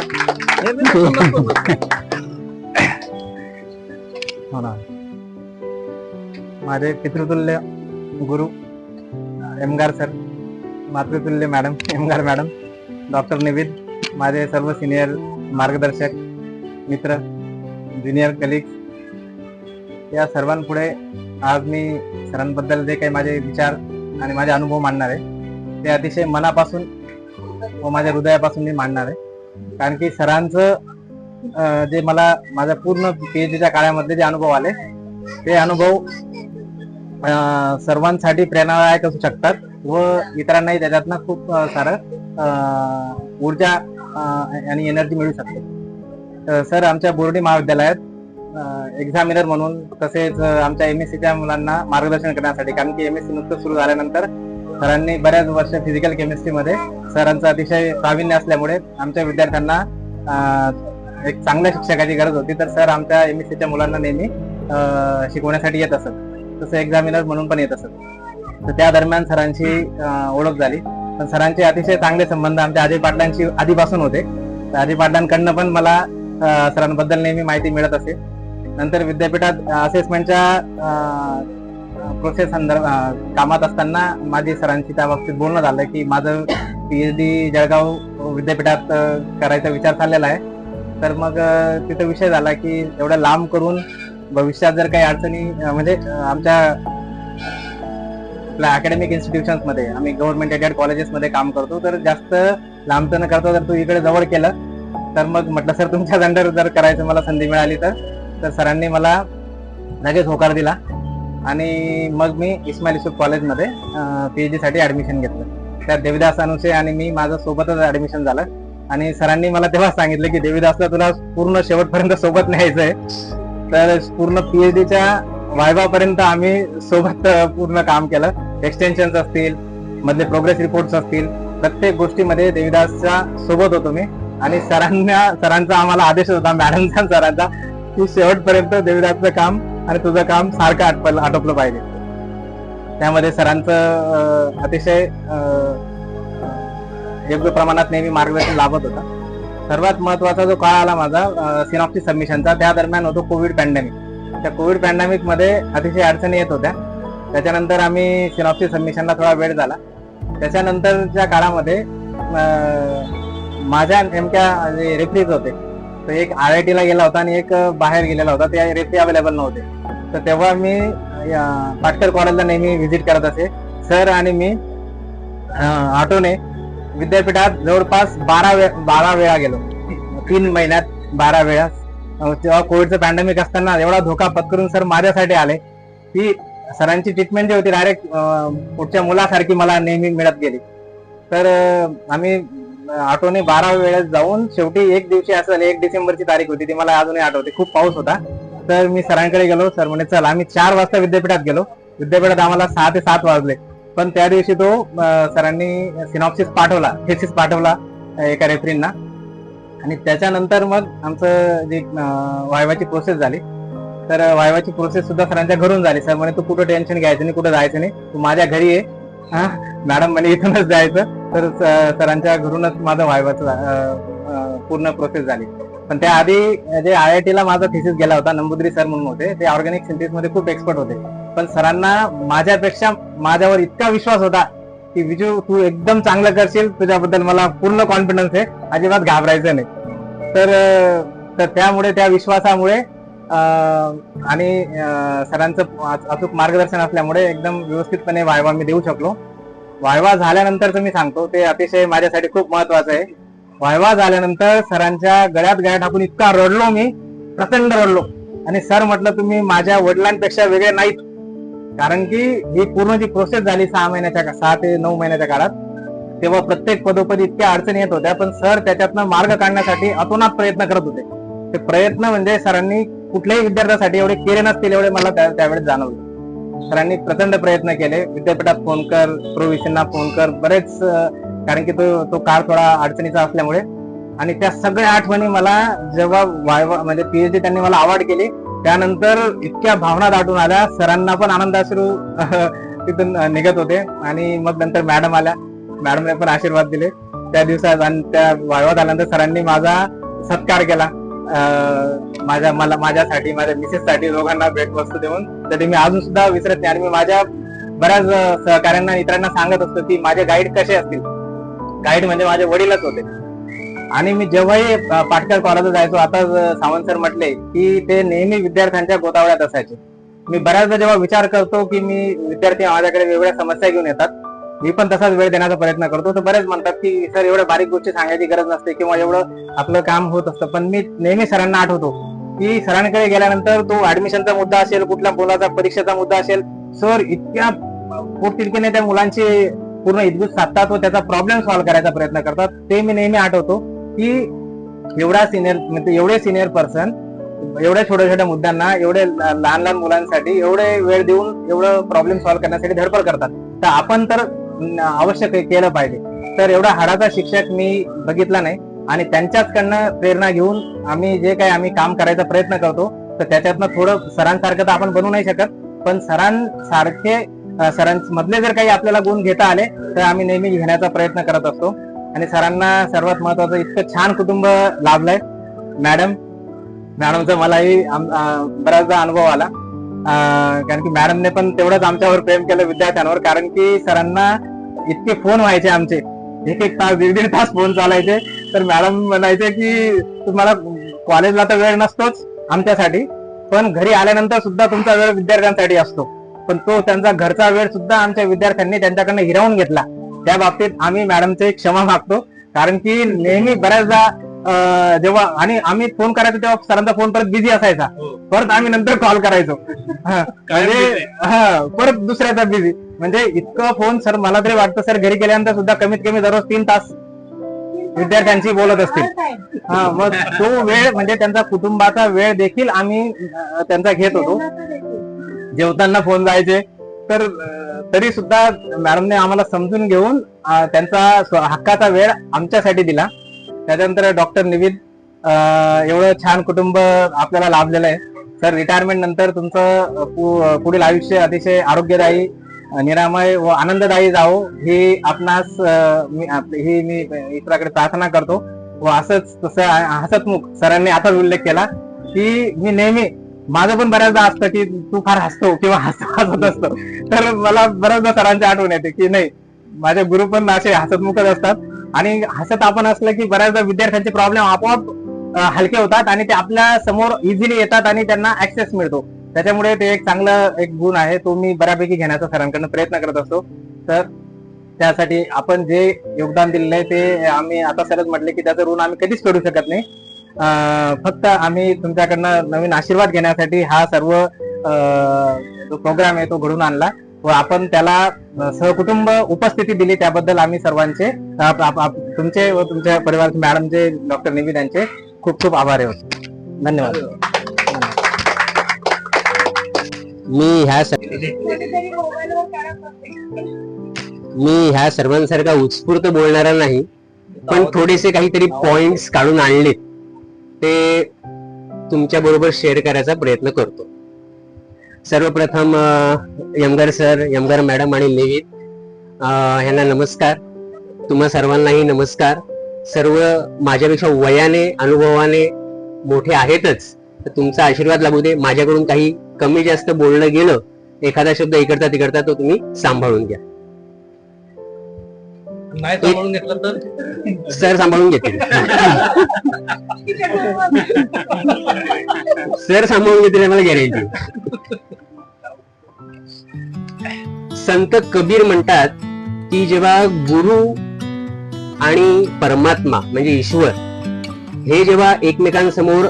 माझे पितृतुल्य गुरु यमगार सर, मातृतुल्य मॅडम यमगार मॅडम, डॉक्टर निविद, माझे सर्व सिनियर मार्गदर्शक मित्र, ज्युनियर कलिग्स, या सर्वांपुढे आज मी सरांबद्दल जे काही माझे विचार आणि माझे अनुभव मांडणार आहे ते अतिशय मनापासून व माझ्या हृदयापासून मी मांडणार आहे. कारण की सरांचं जे मला माझ्या पूर्ण PhDच्या काळामधले जे अनुभव आले ते अनुभव सर्वांसाठी प्रेरणादायक असू शकतात व इतरांनाही त्याच्यातनं खूप सारं ऊर्जा आणि एनर्जी मिळू शकते. सर आमच्या बोर्डी महाविद्यालयात एक्झामिनर म्हणून, तसेच आमच्या MSCच्या मुलांना मार्गदर्शन करण्यासाठी, कारण की MSC नुकतं सुरू झाल्यानंतर सरांनी बऱ्याच वर्ष फिजिकल केमिस्ट्रीमध्ये सरांचं अतिशय प्रावीण्य असल्यामुळे आमच्या विद्यार्थ्यांना एक चांगल्या शिक्षकाची गरज होती. तर सर आमच्या MSCच्या मुलांना नेहमी शिकवण्यासाठी येत असत, तसं एक्झामिनर म्हणून पण येत असत. तर त्या दरम्यान सरांची ओळख झाली. पण सरांचे अतिशय चांगले संबंध आमच्या अजय पाटलांशी आधीपासून होते. तर अजय पाटलांकडनं पण मला सरांबद्दल नेहमी माहिती मिळत असे. नंतर विद्यापीठात असेसमेंटच्या प्रोसेस कामात असताना माझी सरांशी त्या बाबतीत बोलणं झालं की माझं PhD जळगाव विद्यापीठात करायचा विचार चाललेला आहे. तर मग तिथं विषय झाला की एवढं लांब करून भविष्यात जर काही अडचणी म्हणजे आमच्या आपल्या अकॅडमिक इन्स्टिट्यूशन्स मध्ये आम्ही गव्हर्नमेंट एडेड कॉलेजेसमध्ये काम करतो, तर जास्त लांबचं न करता जर तू इकडे जवळ केलं तर मग म्हटलं सर तुमच्याच अंडर जर करायचं मला संधी मिळाली तर सरांनी मला लगेच होकार दिला आणि मग मी इस्माईल युसूफ कॉलेजमध्ये PhD साठी ऍडमिशन घेतलं. त्यात देविदास अनुसे आणि मी माझं सोबतच ऍडमिशन झालं आणि सरांनी मला तेव्हाच सांगितलं की देविदासला तुला पूर्ण शेवटपर्यंत सोबत न्यायचंय. तर पूर्ण PhDच्या वायवापर्यंत आम्ही सोबत पूर्ण काम केलं. एक्सटेन्शन्स असतील, मधले प्रोग्रेस रिपोर्ट्स असतील, प्रत्येक गोष्टीमध्ये देविदासच्या सोबत होतो मी. आणि सरांचा आम्हाला आदेश होता, मॅडमचा सरांचा, की शेवटपर्यंत देविदासचं काम आणि तुझं काम सारखं आटोपलं पाहिजे. त्यामध्ये सरांचं अतिशय योग्य प्रमाणात नेहमी मार्गदर्शन लाभत होता. सर्वात महत्वाचा जो काळ आला माझा सिनॉप्सिस सबमिशनचा, त्या दरम्यान होतो कोविड पॅन्डेमिक. त्या कोविड पॅन्डेमिक मध्ये अतिशय अडचणी येत होत्या. त्याच्यानंतर आम्ही सिनॉप्सिस सबमिशनला थोडा वेळ झाला. त्याच्यानंतरच्या काळामध्ये माझ्या नेमक्या जे रेफरीज होते, तर एक IIT ला गेला होता आणि एक बाहेर गेलेला होता, ते रेफरी अवेलेबल नव्हते. तर तेव्हा मी पाटकर कॉलेजला नेहमी व्हिजिट करत असे. सर आणि मी ऑटोने विद्यापीठात जवळपास 12 वेळा गेलो, 3 महिन्यात 12 वेळा. तेव्हा कोविडचं पॅन्डेमिक असताना एवढा धोका पत्करून सर माझ्यासाठी आले की सरांची ट्रीटमेंट जी होती डायरेक्ट पुढच्या मुलासारखी मला नेहमी मिळत गेली. तर आम्ही ऑटोने 12 वेळेस जाऊन शेवटी एक दिवशी असं 1 डिसेंबरची तारीख होती, ती मला अजूनही आठवते. खूप पाऊस होता. तर मी सरांकडे गेलो. सर म्हणे चल. आम्ही 4 वाजता विद्यापीठात गेलो. विद्यापीठात आम्हाला 6 ते 7 वाजले. पण त्या दिवशी तो सरांनी सिनॉप्सिस पाठवला, थेसिस पाठवला एका रेफरींना. आणि त्याच्यानंतर मग आमचं जी वायवाची प्रोसेस झाली, तर वायवाची प्रोसेस सुद्धा सरांच्या घरून झाली. सर म्हणे तू कुठं टेन्शन घ्यायचं नाही, कुठं जायचं नाही, तू माझ्या घरी ये. मॅडम म्हणे इथूनच जायचं. तर सरांच्या घरूनच माझं वायवाचं पूर्ण प्रोसेस झाली. पण त्याआधी जे IIT ला माझा थिसिस गेला होता, नंबुद्री सर म्हणून होते, ते ऑर्गॅनिक सिंथेसिस मध्ये खूप एक्सपर्ट होते. पण सरांना माझ्यापेक्षा माझ्यावर इतका विश्वास होता की विजू तू एकदम चांगलं करशील, तुझ्याबद्दल मला पूर्ण कॉन्फिडन्स आहे, अजिबात घाबरायचं नाही. तर त्यामुळे, त्या विश्वासामुळे आणि सरांचं अचूक मार्गदर्शन असल्यामुळे एकदम व्यवस्थितपणे वायवा मी देऊ शकलो. वायवा झाल्यानंतरचं मी सांगतो ते अतिशय माझ्यासाठी खूप महत्वाचं आहे. वायवा झाल्यानंतर सरांच्या गळ्यात गळ्या टाकून इतका रडलो मी, प्रचंड रडलो. आणि सर म्हटलं तुम्ही माझ्या वडिलांपेक्षा वेगळे नाहीत. कारण की ही पूर्ण जी प्रोसेस झाली 6 ते 9 महिन्याच्या काळात, तेव्हा प्रत्येक पदोपदी इतक्या अडचणी येत होत्या, पण सर त्याच्यातनं मार्ग काढण्यासाठी अतोनात प्रयत्न करत होते. ते प्रयत्न म्हणजे सरांनी कुठल्याही विद्यार्थ्यासाठी एवढे केले नसतील एवढे मला त्यावेळेस जाणवले. सरांनी प्रचंड प्रयत्न केले. विद्यापीठात फोन कर, प्रोविशनना फोन कर, बरेच, कारण की तो काळ थोडा अडचणीचा असल्यामुळे. आणि त्या सगळ्या आठवणी मला जेव्हा वायवा म्हणजे PhD त्यांनी मला अवॉर्ड केली, त्यानंतर इतक्या भावना दाटून आल्या. सरांना पण आनंदाश्रू तिथून निघत होते. आणि मग नंतर मॅडम आल्या, मॅडमने पण आशीर्वाद दिले त्या दिवसात. आणि त्या वायवा झाल्यानंतर सरांनी माझा सत्कार केला, माझ्यासाठी, माझ्या मिसेस साठी दोघांना भेटवस्तू देऊन. तरी मी अजून सुद्धा विसरत नाही. आणि मी माझ्या बऱ्याच सहकाऱ्यांना, इतरांना सांगत असतो की माझे गाईड कसे असतील. गाईड म्हणजे माझे वडीलच होते. आणि मी जेव्हाही पाटकर कॉलेजला जायचो, आता सावंत सर म्हटले की ते नेहमी विद्यार्थ्यांच्या गोतावळ्यात असायचे. मी बऱ्याचदा जेव्हा विचार करतो की मी विद्यार्थी माझ्याकडे वेगवेगळ्या समस्या घेऊन येतात, मी पण तसाच वेळ देण्याचा प्रयत्न करतो. तर बरेच म्हणतात की सर एवढ्या बारीक गोष्टी सांगायची गरज नसते किंवा एवढं आपलं काम होत असतं. पण मी नेहमी सरांना आठवतो की सरांकडे गेल्यानंतर तो ऍडमिशनचा मुद्दा असेल, कुठल्या मुलाचा परीक्षेचा मुद्दा असेल, सर इतक्या पोटतिडकीने त्या मुलांची पूर्ण इद्गुत साधतात व त्याचा प्रॉब्लेम सॉल्व्ह करायचा प्रयत्न करतात. ते मी नेहमी आठवतो की एवढे सिनियर पर्सन एवढ्या छोट्या छोट्या मुद्द्यांना, एवढे लहान लहान मुलांसाठी एवढे वेळ देऊन एवढं प्रॉब्लेम सॉल्व्ह करण्यासाठी धडपड करतात. तर आपण तर अवश्य केलं पाहिजे. तर एवढा हाडाचा शिक्षक मी बघितला नाही. आणि त्यांच्याचकडनं प्रेरणा घेऊन आम्ही काम करायचा प्रयत्न करतो. तर त्याच्यातनं थोडं सरांसारखं तर आपण बनवू नाही शकत, पण सरांमधले जर काही आपल्याला गुण घेता आले तर आम्ही नेहमी घेण्याचा प्रयत्न करत असतो. आणि सरांना सर्वात महत्वाचं इतकं छान कुटुंब लाभलंय. मॅडमचा मलाही बराचदा अनुभव आला. कारण की मॅडमने पण तेवढंच आमच्यावर प्रेम केलं विद्यार्थ्यांवर, कारण की सरांना इतके फोन व्हायचे आमचे, एक तास 1.5 तास फोन चालायचे. तर मॅडम म्हणायचे की तुम्हाला कॉलेजला तर वेळ नसतोच आमच्यासाठी, पण घरी आल्यानंतर सुद्धा तुमचा वेळ विद्यार्थ्यांसाठी असतो. पण तो त्यांचा घरचा वेळ सुद्धा आमच्या विद्यार्थ्यांनी त्यांच्याकडनं हिरावून घेतला. त्या बाबतीत आम्ही मॅडमचे क्षमा मागतो, कारण की नेहमी बऱ्याचदा जेव्हा आणि आम्ही फोन करायचो तेव्हा सरांचा फोन परत बिझी असायचा, परत आम्ही नंतर कॉल करायचो. म्हणजे परत दुसऱ्याचा बिझी, म्हणजे इतकं फोन सर, मला तरी वाटतं सर घरी गेल्यानंतर सुद्धा कमीत कमी दररोज 3 तास विद्यार्थ्यांशी बोलत असतील. मग तो वेळ म्हणजे त्यांचा कुटुंबाचा वेळ देखील आम्ही त्यांचा घेत होतो. जेवताना फोन जायचे, तर तरी सुद्धा मॅडमने आम्हाला समजून घेऊन त्यांचा हक्काचा वेळ आमच्यासाठी दिला. त्याच्यानंतर डॉक्टर निविद, एवढं छान कुटुंब आपल्याला लाभलेलं आहे. सर रिटायरमेंट नंतर तुमचं पुढील आयुष्य अतिशय आरोग्यदायी, निरामय व आनंददायी जावो ही आपणास मी ईश्वराकडे प्रार्थना करतो. व असंच तसं हसतमुख सरांनी आताच उल्लेख केला की मी नेहमी, माझं पण बऱ्याचदा असतं की तू फार हसतो किंवा हसत असतो, तर मला बऱ्याचदा सरांची आठवण येते की नाही, माझे गुरु पण असे हसतमुखच असतात. आणि हसत आपण असलं की बऱ्याचदा विद्यार्थ्यांचे प्रॉब्लेम आपोआप हलके होतात आणि ते आपल्या समोर इझिली येतात आणि त्यांना ऍक्सेस मिळतो. त्याच्यामुळे ते एक चांगलं एक गुण आहे, तो मी बऱ्यापैकी घेण्याचा सरांकडनं प्रयत्न करत असतो. तर त्यासाठी आपण जे योगदान दिलेलं आहे ते आम्ही आता सरच म्हटले की त्याचं ऋण आम्ही कधीच फेडू शकत नाही. फक्त आम्ही तुमच्याकडनं नवीन आशीर्वाद घेण्यासाठी हा सर्व जो प्रोग्राम आहे तो घडून आणला व आपण त्याला सहकुटुंब उपस्थिती दिली, त्याबद्दल आम्ही सर्वांचे तुमचे व तुमच्या परिवाराचे, मॅडमचे, डॉक्टर निविद यांचे खूप खूप आभारी होतो. धन्यवाद. मी ह्या सर्वांसारखा उत्स्फूर्त बोलणारा नाही, पण थोडेसे काहीतरी पॉइंट्स काढून आणले ते तुमच्या बरोबर शेअर करायचा प्रयत्न करतो. सर्वप्रथम यमगर सर, यमगर मॅडम आणि निविद यांना नमस्कार. तुम्हा सर्वांनाही नमस्कार. सर्व माझ्यापेक्षा वयाने, अनुभवाने मोठे आहेतच, तर तुमचा आशीर्वाद लाभू दे. माझ्याकडून काही कमी जास्त बोलणं गेलं, एखादा शब्द इकडता तिकडता, तो तुम्ही सांभाळून घ्या. नाही सांभाळून घेतलं तर सर सांभाळून घेतील. सर सांभाळून घेतील मला गॅरंटी. संत कबीर म्हणतात की जेव्हा गुरु आणि परमात्मा म्हणजे ईश्वर हे जेव्हा एकमेकांसमोर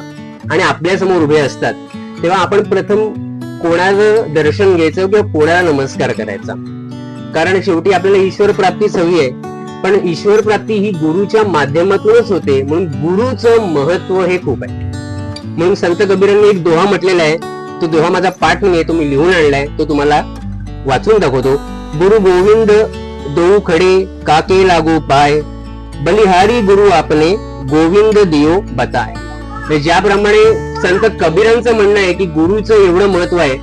आणि आपल्या समोर उभे असतात, तेव्हा आपण प्रथम कोणाचं दर्शन घ्यायचं किंवा कोणाला नमस्कार करायचा. कारण शेवटी आपल्याला ईश्वर प्राप्तीच हवी आहे, पण ईश्वर प्राप्ती ही गुरुच्या माध्यमातूनच होते, म्हणून गुरुचं महत्व हे खूप आहे. म्हणून संत कबीरांनी एक दोहा म्हटलेला आहे, तो दोहा माझा पाठ नाही, तो मी लिहून आणलाय, तो तुम्हाला वाचून दाखवतो. गुरु गोविंद दो खडे काके लागू पाय, बलिहारी गुरु आपले गोविंद दियो बताय. ज्याप्रमाणे संत कबीरांचं म्हणणं आहे की गुरुचं एवढं महत्व आहे,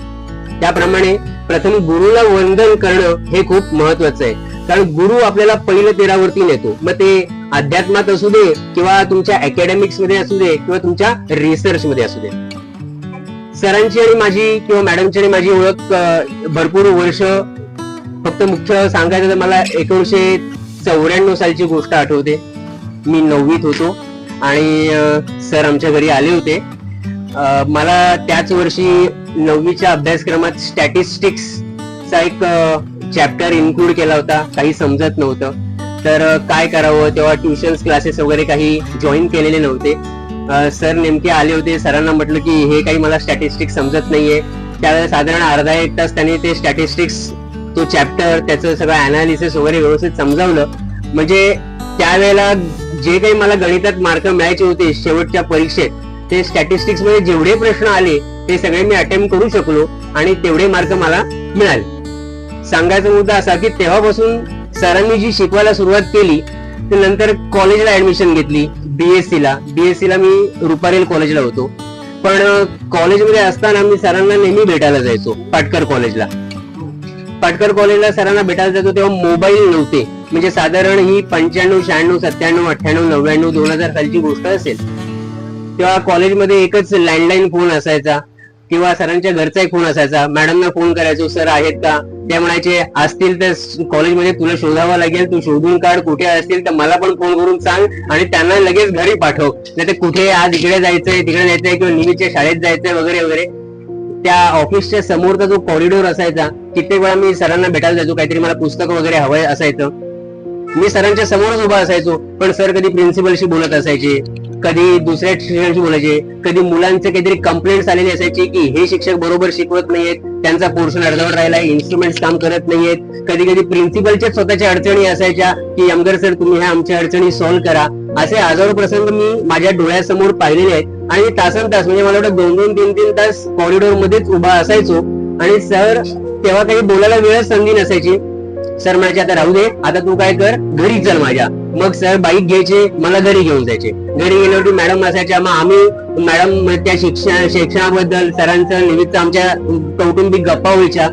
त्याप्रमाणे प्रथम गुरुला वंदन करणं हे खूप महत्वाचं आहे. कारण गुरु आपल्याला पहिलं तेरावरती नेतो, मग ते अध्यात्मात असू दे किंवा तुमच्या अकॅडमिक्स मध्ये असू दे किंवा तुमच्या रिसर्च मध्ये असू दे. सरांची आणि माझी किंवा मॅडमची आणि माझी ओळख भरपूर वर्ष, फक्त मुख्य सांगायचं तर मला 1994 सालची गोष्ट आठवते. मी 9वीत होतो आणि सर आमच्या घरी आले होते. मला त्याच वर्षी 9वीच्या अभ्यासक्रमात स्टॅटिस्टिक्सचा एक चॅप्टर इन्क्लूड केला होता. काही समजत नव्हतं, तर काय करावं, तेव्हा ट्युशन्स क्लासेस वगैरे काही जॉईन केलेले नव्हते. सर नेमके आले होते. सरांना म्हटलं की हे काही मला स्टॅटिस्टिक्स समजत नाहीये. त्यावेळेला साधारण अर्धा एक तास त्यांनी ते स्टॅटिस्टिक्स, तो चॅप्टर, त्याचं सगळं अनालिसिस वगैरे व्यवस्थित समजावलं. म्हणजे त्यावेळेला जे काही मला गणितात मार्क मिळायचे होते शेवटच्या परीक्षेत, ते स्टॅटिस्टिक्स मध्ये जेवढे प्रश्न आले ते सगळे मी अटेम्प्ट करू शकलो आणि तेवढे मार्क मला मिळाले. सांगायचा मुद्दा असा की तेव्हापासून सरांनी जी शिकवायला सुरुवात केली, ते नंतर कॉलेजला ऍडमिशन घेतली. बीएससी ला मी रुपारेल कॉलेजला होतो, पण कॉलेजमध्ये असताना मी सरांना नेहमी भेटायला जायचो. पाटकर कॉलेजला सरांना भेटायला जायचो. तेव्हा मोबाईल नव्हते, म्हणजे साधारण ही 95, 96, 97, 98, 99, 2000 सालची गोष्ट असेल. तेव्हा कॉलेजमध्ये एकच लँडलाईन फोन असायचा किंवा सरांच्या घरचा एक फोन असायचा, मॅडमना फोन करायचो, सर आहेत का, ते म्हणायचे असतील तर कॉलेजमध्ये तुला शोधावं लागेल, तू शोधून काढ, कुठे असतील तर मला पण फोन करून सांग आणि त्यांना लगेच घरी पाठव, नाही तर कुठे आज इकडे जायचंय तिकडे जायचंय किंवा निवीच्या शाळेत जायचंय वगैरे वगैरे. त्या ऑफिसच्या समोरचा जो कॉरिडोर असायचा, कित्येक वेळा मी सरांना भेटायला जायचो, काहीतरी मला पुस्तक वगैरे हवं असायचं, मी सरांच्या समोरच उभा असायचो, पण सर कधी प्रिन्सिपलशी बोलत असायचे, कधी दुसऱ्या शिक्षकांशी बोलायचे, कधी मुलांचे काहीतरी कंप्लेंट्स आलेले असायचे की हे शिक्षक बरोबर शिकवत नाहीयेत, त्यांचा पोर्शन अर्धवट राहिलाय, इन्स्ट्रुमेंट्स काम करत नाहीयेत. कधी कधी प्रिन्सिपलच्या स्वतःच्या अडचणी असायच्या की यमगर सर तुम्ही ह्या आमच्या अडचणी सॉल्व्ह करा. असे हजारो प्रसंग मी माझ्या डोळ्यासमोर पाहिलेले आहेत आणि तासन तास म्हणजे मला वाटतं 2-2, 3-3 तास कॉरिडोर मध्येच उभा असायचो आणि सर तेव्हा काही बोलायला वेळच संधी नसायची. सर म्हणायचे आता राहू दे, आता तू काय कर घरी चल माझ्या. मग सर बाईक घ्यायचे, मला घरी घेऊन जायचे. घरी गेल्यावरती मॅडम असायच्या, मग आम्ही मॅडम त्या शिक्षणाबद्दल सरांचं निमित्त आमच्या कौटुंबिक गप्पा व्हायच्या.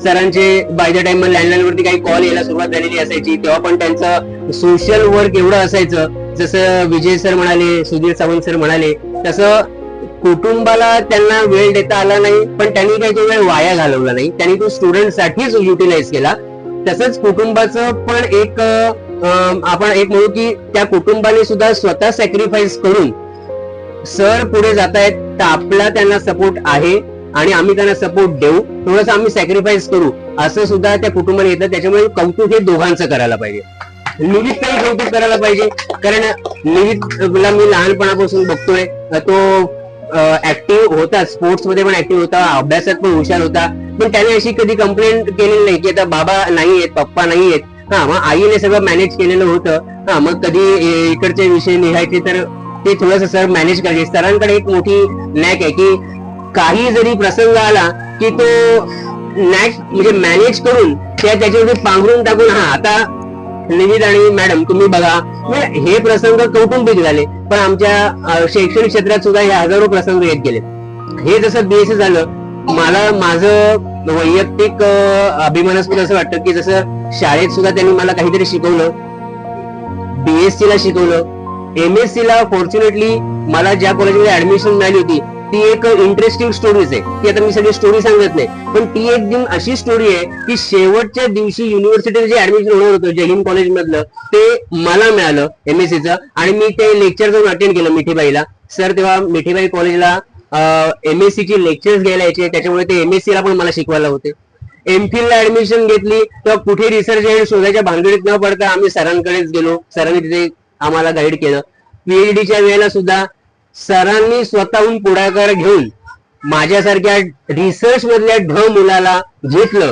सरांचे बाय द टाइम लँडलाईन वरती काही कॉल यायला सुरुवात झालेली असायची, तेव्हा पण त्यांचं सोशल वर्क एवढं असायचं. जसं विजय सर म्हणाले, सुधीर सावंत सर म्हणाले, तसं कुटुंबाला त्यांना वेळ देता आला नाही, पण त्यांनी काही तो वेळ वाया घालवला नाही, त्यांनी तो स्टुडंट साठीच युटिलाइज केला. तसंच कुटुंबाचं पण एक आपण एक म्हणू की त्या कुटुंबाने सुद्धा स्वतः सॅक्रिफाईस करून सर पुढे जातायत तर आपला त्यांना सपोर्ट आहे आणि आम्ही त्यांना सपोर्ट देऊ, थोडंसं आम्ही सॅक्रिफाईस करू असं सुद्धा त्या कुटुंबाने येतं. त्याच्यामुळे कौतुक हे दोघांचं करायला पाहिजे. निवितही कौतुक करायला पाहिजे, कारण निवितला मी लहानपणापासून बघतोय, तो ऍक्टिव्ह होता, स्पोर्ट्स मध्ये पण ऍक्टिव्ह होता, अभ्यासात पण हुशार होता, पण त्याने अशी कधी कंप्लेंट केलेली नाही की आता बाबा नाहीयेत, पप्पा नाहीयेत. हा, मग आईने सगळं मॅनेज केलेलं होतं. हा, मग कधी इकडचे विषय निघायचे तर ते थोडंसं सर मॅनेज करायचे. सरांकडे एक मोठी नॅक आहे की काही जरी प्रसंग आला की तो नॅक म्हणजे मॅनेज करून त्याच्यावरती पांघरून टाकून हा आता निविद आणि मॅडम तुम्ही बघा. हे प्रसंग कौटुंबिक झाले, पण आमच्या शैक्षणिक क्षेत्रात सुद्धा हे हजारो प्रसंग येत गेले. हे जसं बीएससी झालं, मला माझं वैयक्तिक अभिमानास्पद असं वाटतं की जसं शाळेत सुद्धा त्यांनी मला काहीतरी शिकवलं, बीएससी ला शिकवलं, एमएससी ला फॉर्च्युनेटली मला ज्या कॉलेजमध्ये ऍडमिशन मिळाली होती ती एक इंटरेस्टिंग स्टोरीज आहे. ती आता मी सगळी स्टोरी सांगत नाही, पण ती एकदम अशी स्टोरी आहे की शेवटच्या दिवशी युनिव्हर्सिटीचं जे ऍडमिशन होणार होतं जय हिंद कॉलेज मधलं ते मला मिळालं एमएससीचं, आणि मी ते लेक्चर जाऊन अटेंड केलं मिठीबाईला. सर तेव्हा मिठीबाई कॉलेजला एमएससी ची लेक्चर्स घ्यायला यायचे, त्याच्यामुळे ते एमएससी ला पण मला शिकवायला होते. एमफिल ला ऍडमिशन घेतली तेव्हा कुठे रिसर्च एड शोधायच्या भानगडीत न पडता आम्ही सरांकडेच गेलो, सरांनी तिथे आम्हाला गाईड केलं. पीएचडीच्या वेळेला सुद्धा सरांनी स्वतःहून पुढाकार घेऊन माझ्यासारख्या रिसर्च मधल्या मुलाला घेतलं.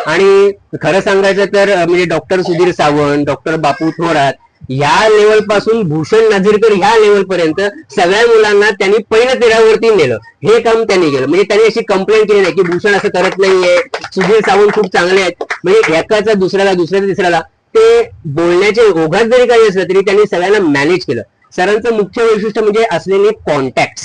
आणि खरं सांगायचं तर म्हणजे डॉक्टर सुधीर सावंत, डॉक्टर बापू थोरात ह्या लेवल पासून भूषण नाझीरकर ह्या लेवल पर्यंत सगळ्या मुलांना त्यांनी पहिल्या तेरावरती नेलं. हे काम त्यांनी केलं. म्हणजे त्यांनी अशी कंप्लेंट केली नाही की भूषण असं करत नाहीये, सुधीर सावंत खूप चांगले आहेत. म्हणजे एकाचा दुसऱ्याला दुसऱ्याचा तिसऱ्याला ते बोलण्याचे ओघात जरी काही असलं तरी त्यांनी सगळ्यांना मॅनेज केलं. सरांचं मुख्य वैशिष्ट्य म्हणजे असलेले कॉन्टॅक्ट.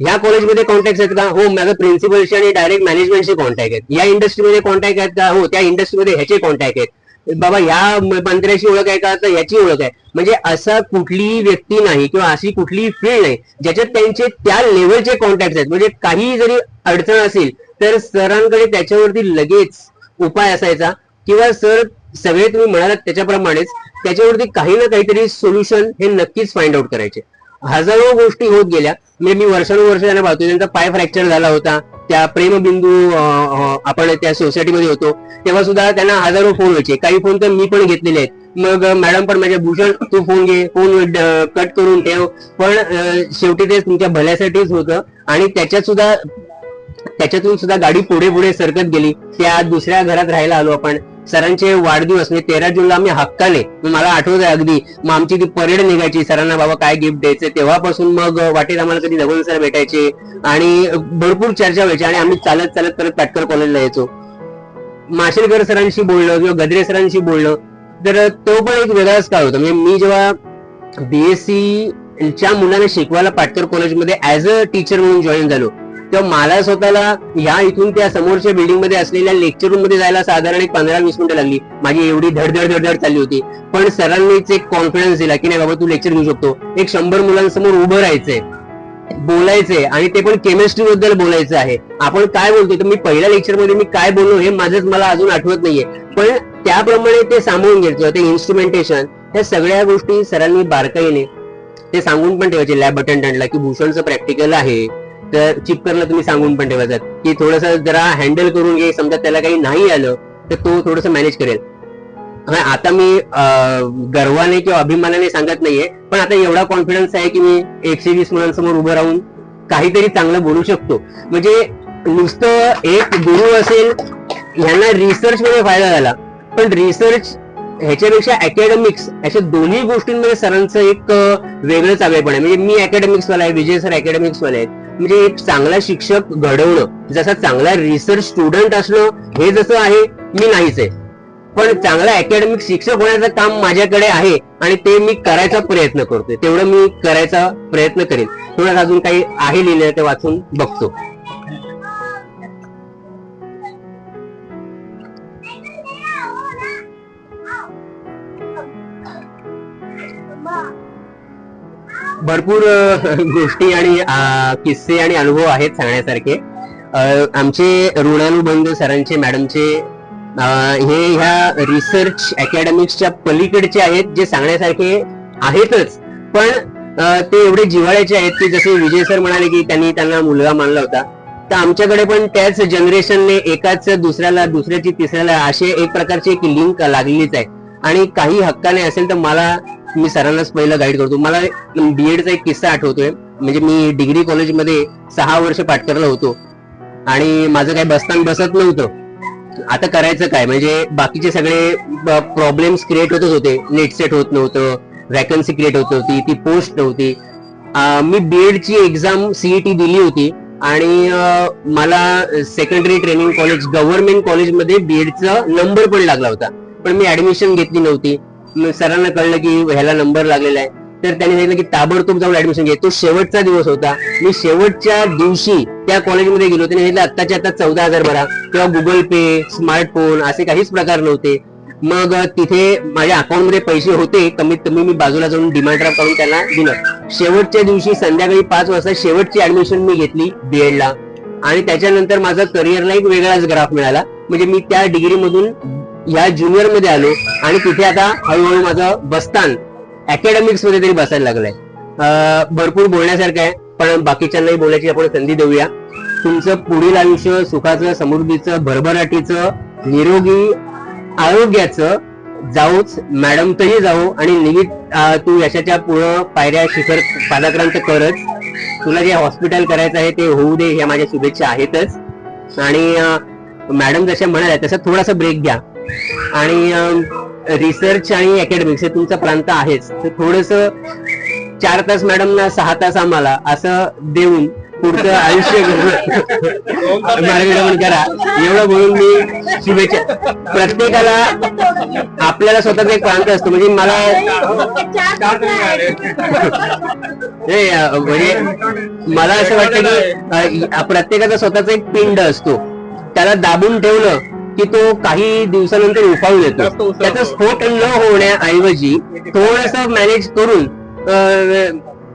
ह्या कॉलेजमध्ये कॉन्टॅक्ट आहेत का? हो, माझं प्रिन्सिपलशी आणि डायरेक्ट मॅनेजमेंटशी कॉन्टॅक्ट आहेत. या इंडस्ट्रीमध्ये कॉन्टॅक्ट आहेत का? हो, त्या इंडस्ट्रीमध्ये ह्याचे कॉन्टॅक्ट आहेत. बाबा ह्या मंत्र्याची ओळख आहे का? तर ह्याची ओळख आहे. म्हणजे असा कुठलीही व्यक्ती नाही किंवा अशी कुठलीही फील्ड नाही ज्याच्यात त्यांचे त्या लेवलचे कॉन्टॅक्ट आहेत. म्हणजे काही जरी अडचण असेल तर सरांकडे त्याच्यावरती लगेच उपाय असायचा, किंवा सर सगळे तुम्ही म्हणालात त्याच्याप्रमाणेच त्याच्यावरती काही ना काहीतरी सोल्युशन हे नक्कीच फाइंड आउट करायचे. हजारो गोष्टी होत गेल्या. म्हणजे मी वर्षानुवर्ष त्यांना पाहतो. त्यांचा पाय फ्रॅक्चर झाला होता, त्या प्रेमबिंदू आपण त्या सोसायटीमध्ये होतो तेव्हा सुद्धा त्यांना हजारो फोन व्हायचे. काही फोन तर मी पण घेतलेले आहेत. मग मॅडम पण माझ्या भूषण तू फोन घे, फोन कट करून ठेव, पण शेवटी ते तुमच्या भल्यासाठीच होतं. आणि त्याच्यातून सुद्धा गाडी पुढे पुढे सरकत गेली. त्या दुसऱ्या घरात राहायला आलो आपण. सरांचे वाढदिवस म्हणजे 13 जूनला आम्ही हक्काने, मला आठवत आहे अगदी, मग आमची ती परेड निघायची, सरांना बाबा काय गिफ्ट द्यायचं. तेव्हापासून मग वाटेत आम्हाला कधी लगून सर भेटायचे आणि भरपूर चर्चा व्हायची आणि आम्ही चालत चालत परत पाटकर कॉलेजला यायचो. माशेलकर सरांशी बोलणं किंवा गद्रे सरांशी बोलणं तर तो पण एक वेगळाच काळ होता. म्हणजे मी जेव्हा बीएससी च्या मुलांना शिकवायला पाटकर कॉलेजमध्ये ऍज अ टीचर म्हणून जॉईन झालो तेव्हा मला स्वतःला ह्या इथून त्या समोरच्या बिल्डिंग मध्ये असलेल्या लेक्चर रूम मध्ये जायला साधारण एक 15-20 मिनिटं लागली. माझी एवढी धडधड चालली होती, पण सरांनीच एक कॉन्फिडन्स दिला की नाही बाबा तू लेक्चर घेऊ शकतो. एक 100 मुलांसमोर उभं राहायचंय बोलायचंय आणि ते पण केमिस्ट्री बद्दल बोलायचं आहे. आपण काय बोलतोय तर मी पहिल्या लेक्चर मध्ये मी काय बोललो हे माझंच मला अजून आठवत नाहीये, पण त्याप्रमाणे ते सांगून घ्यायचं. ते इन्स्ट्रुमेंटेशन ह्या सगळ्या गोष्टी सरांनी बारकाईने ते सांगून पण ठेवायचे. लॅब अटेंडंटला की भूषणचं प्रॅक्टिकल आहे तर चिपकरला तुम्ही सांगून पण ठेवायचं की थोडस जरा हँडल करून घे, समजा त्याला काही नाही आलं तर तो थोडस मॅनेज करेल. आता मी गर्वाने किंवा अभिमानाने सांगत नाहीये, पण आता एवढा कॉन्फिडन्स आहे की मी 120 मुलांसमोर उभं राहून काहीतरी चांगलं बोलू शकतो. म्हणजे नुसतं एक गुरु असेल ह्यांना रिसर्च मध्ये फायदा झाला, पण रिसर्च ह्याच्यापेक्षा अकॅडमिक्स अशा दोन्ही गोष्टींमध्ये सरांचं एक वेगळंच आवेपण आहे. म्हणजे मी अकॅडमिक्स वाला आहे, विजय सर अकॅडमिक्स वाले आहेत. म्हणजे एक चांगला शिक्षक घडवणं, जसा चांगला रिसर्च स्टुडंट असणं हे जसं आहे मी नाहीच आहे, पण चांगला अकॅडमिक शिक्षक होण्याचं काम माझ्याकडे आहे आणि ते मी करायचा प्रयत्न करतोय. तेवढं मी करायचा प्रयत्न करेन. थोडं अजून काही आहे लिहिलं ते वाचून बघतो. भरपूर गोष्टी आणि किस्से आणि अनुभव आहेत सांगण्यासारखे. आमचे ऋणानुबंध सरांचे मॅडमचे हे ह्या रिसर्च अकॅडमिक्सच्या पलीकडचे आहेत, जे सांगण्यासारखे आहेतच, पण ते एवढे जिव्हाळ्याचे आहेत की जसे विजय सर म्हणाले की त्यांना मुलगा मानला होता, तर आमच्याकडे पण त्याच जनरेशनने एकाच दुसऱ्याला, दुसऱ्याची तिसऱ्याला असे एक प्रकारची एक लिंक लागलेलीच आहे. आणि काही हक्काने असेल तर मला, मी सरांनाच पहिलं गाईड करतो. मला बीएडचा एक किस्सा आठवतोय. म्हणजे मी डिग्री कॉलेजमध्ये 6 वर्ष पाठकरला होतो आणि माझं काही बसताना बसत नव्हतं. आता करायचं काय, म्हणजे बाकीचे सगळे प्रॉब्लेम्स क्रिएट होतच होते. नेट सेट होत नव्हतं, वॅकन्सी क्रिएट होत होती, ती पोस्ट नव्हती. मी बीएडची एक्झाम सीईटी दिली होती आणि मला सेकंडरी ट्रेनिंग कॉलेज गव्हर्नमेंट कॉलेजमध्ये बीएडचा नंबर पण लागला होता, पण मी ऍडमिशन घेतली नव्हती. सरांना कळलं की ह्याला नंबर लागलेला आहे, तर त्यांनी सांगितलं की ताबडतोब जाऊन ऍडमिशन घे. तो शेवटचा दिवस होता. मी शेवटच्या दिवशी त्या कॉलेजमध्ये गेलो. त्यांनी सांगितलं आत्ताच्या आता 14,000 भरा. तेव्हा गुगल पे, स्मार्टफोन असे काहीच प्रकार नव्हते. मग तिथे माझ्या अकाउंटमध्ये पैसे होते, कमीत कमी मी बाजूला जाऊन डिमांड ड्राफ्ट करून त्यांना दिलं. शेवटच्या दिवशी संध्याकाळी 5 वाजता शेवटची ऍडमिशन मी घेतली बीएडला आणि त्याच्यानंतर माझा करिअरला एक वेगळाच ग्राफ मिळाला. म्हणजे मी त्या डिग्रीमधून ह्या ज्युनियर मध्ये आलो आणि तिथे आता हळूहळू माझं बसतान अकॅडमिक्स मध्ये तरी बसायला लागलंय. भरपूर बोलण्यासारखं आहे, पण बाकीच्यांनाही बोलायची आपण संधी देऊया. तुमचं पुढील आयुष्य सुखाचं, समृद्धीचं, भरभराटीचं, निरोगी आरोग्याचं जाऊच, मॅडम तरी जाऊ आणि निवित तू यशाच्या पुढं पायऱ्या शिखर पादाक्रांत करच. तुला जे हॉस्पिटल करायचं आहे ते होऊ दे, ह्या माझ्या शुभेच्छा आहेतच. आणि मॅडम जशा म्हणाल्या तसं थोडासा ब्रेक घ्या आणि रिसर्च आणि अकॅडमिक्स हे तुमचा प्रांत आहेच, तर थोडस 4 तास मॅडमना 6 तास आम्हाला असं देऊन पुढचं आयुष्य मार्गक्रमण करा. एवढं बोलून मी शुभेच्छा. प्रत्येकाला आपल्याला स्वतःचा एक प्रांत असतो. म्हणजे मला म्हणजे मला असं वाटतं की प्रत्येकाचा स्वतःचा एक पिंड असतो. त्याला दाबून ठेवलं की तो काही दिवसानंतर उफाळून येतो. त्याचा स्फोट न होण्याऐवजी थोडस मॅनेज करून,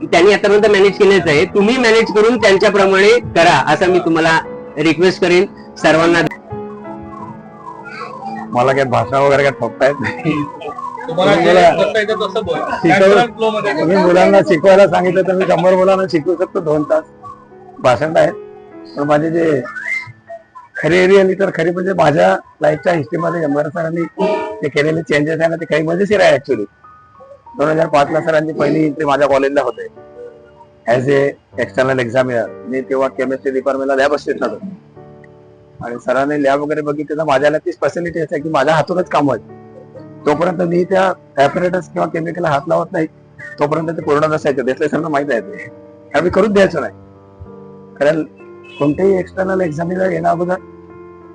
त्यांनी आतापर्यंत मॅनेज केलेच आहे, तुम्ही मॅनेज करून त्यांच्याप्रमाणे करा असं मी तुम्हाला रिक्वेस्ट करेन सर्वांना. मला काय भाषा वगैरे काय ठोकता येत नाही. तुम्ही मुलांना शिकवायला सांगितलं तर मी 100 मुलांना शिकवू शकतो 2 तास. भाषण आहेत, पण माझे जे खरी रिअली तर खरी म्हणजे माझ्या लाईफच्या हिस्ट्रीमध्ये एमआर सरांनी ते केलेले चेंजेस आहे ना, ते काही मजेशीर आहे ऍक्च्युली. 2005 ला सरांची पहिली एंट्री माझ्या कॉलेजला होते ऍज ए एक्सटर्नल एक्झामिनर. मी तेव्हा केमिस्ट्री डिपार्टमेंटला लॅब असिस्टंट होतो आणि सरांनी लॅब वगैरे बघितली तर माझ्या लॅबची स्पेशालिटी असते की माझ्या हातूनच काम व्हायचं. तोपर्यंत मी त्या ऍपरेटस किंवा केमिकलला हात लावत नाही तोपर्यंत ते पूर्ण नसायचं. देसले सरांना माहित आहे ते, आम्ही करूच द्यायचो नाही. कारण कोणतेही एक्सटर्नल एक्झामिनर येण्या अगोदर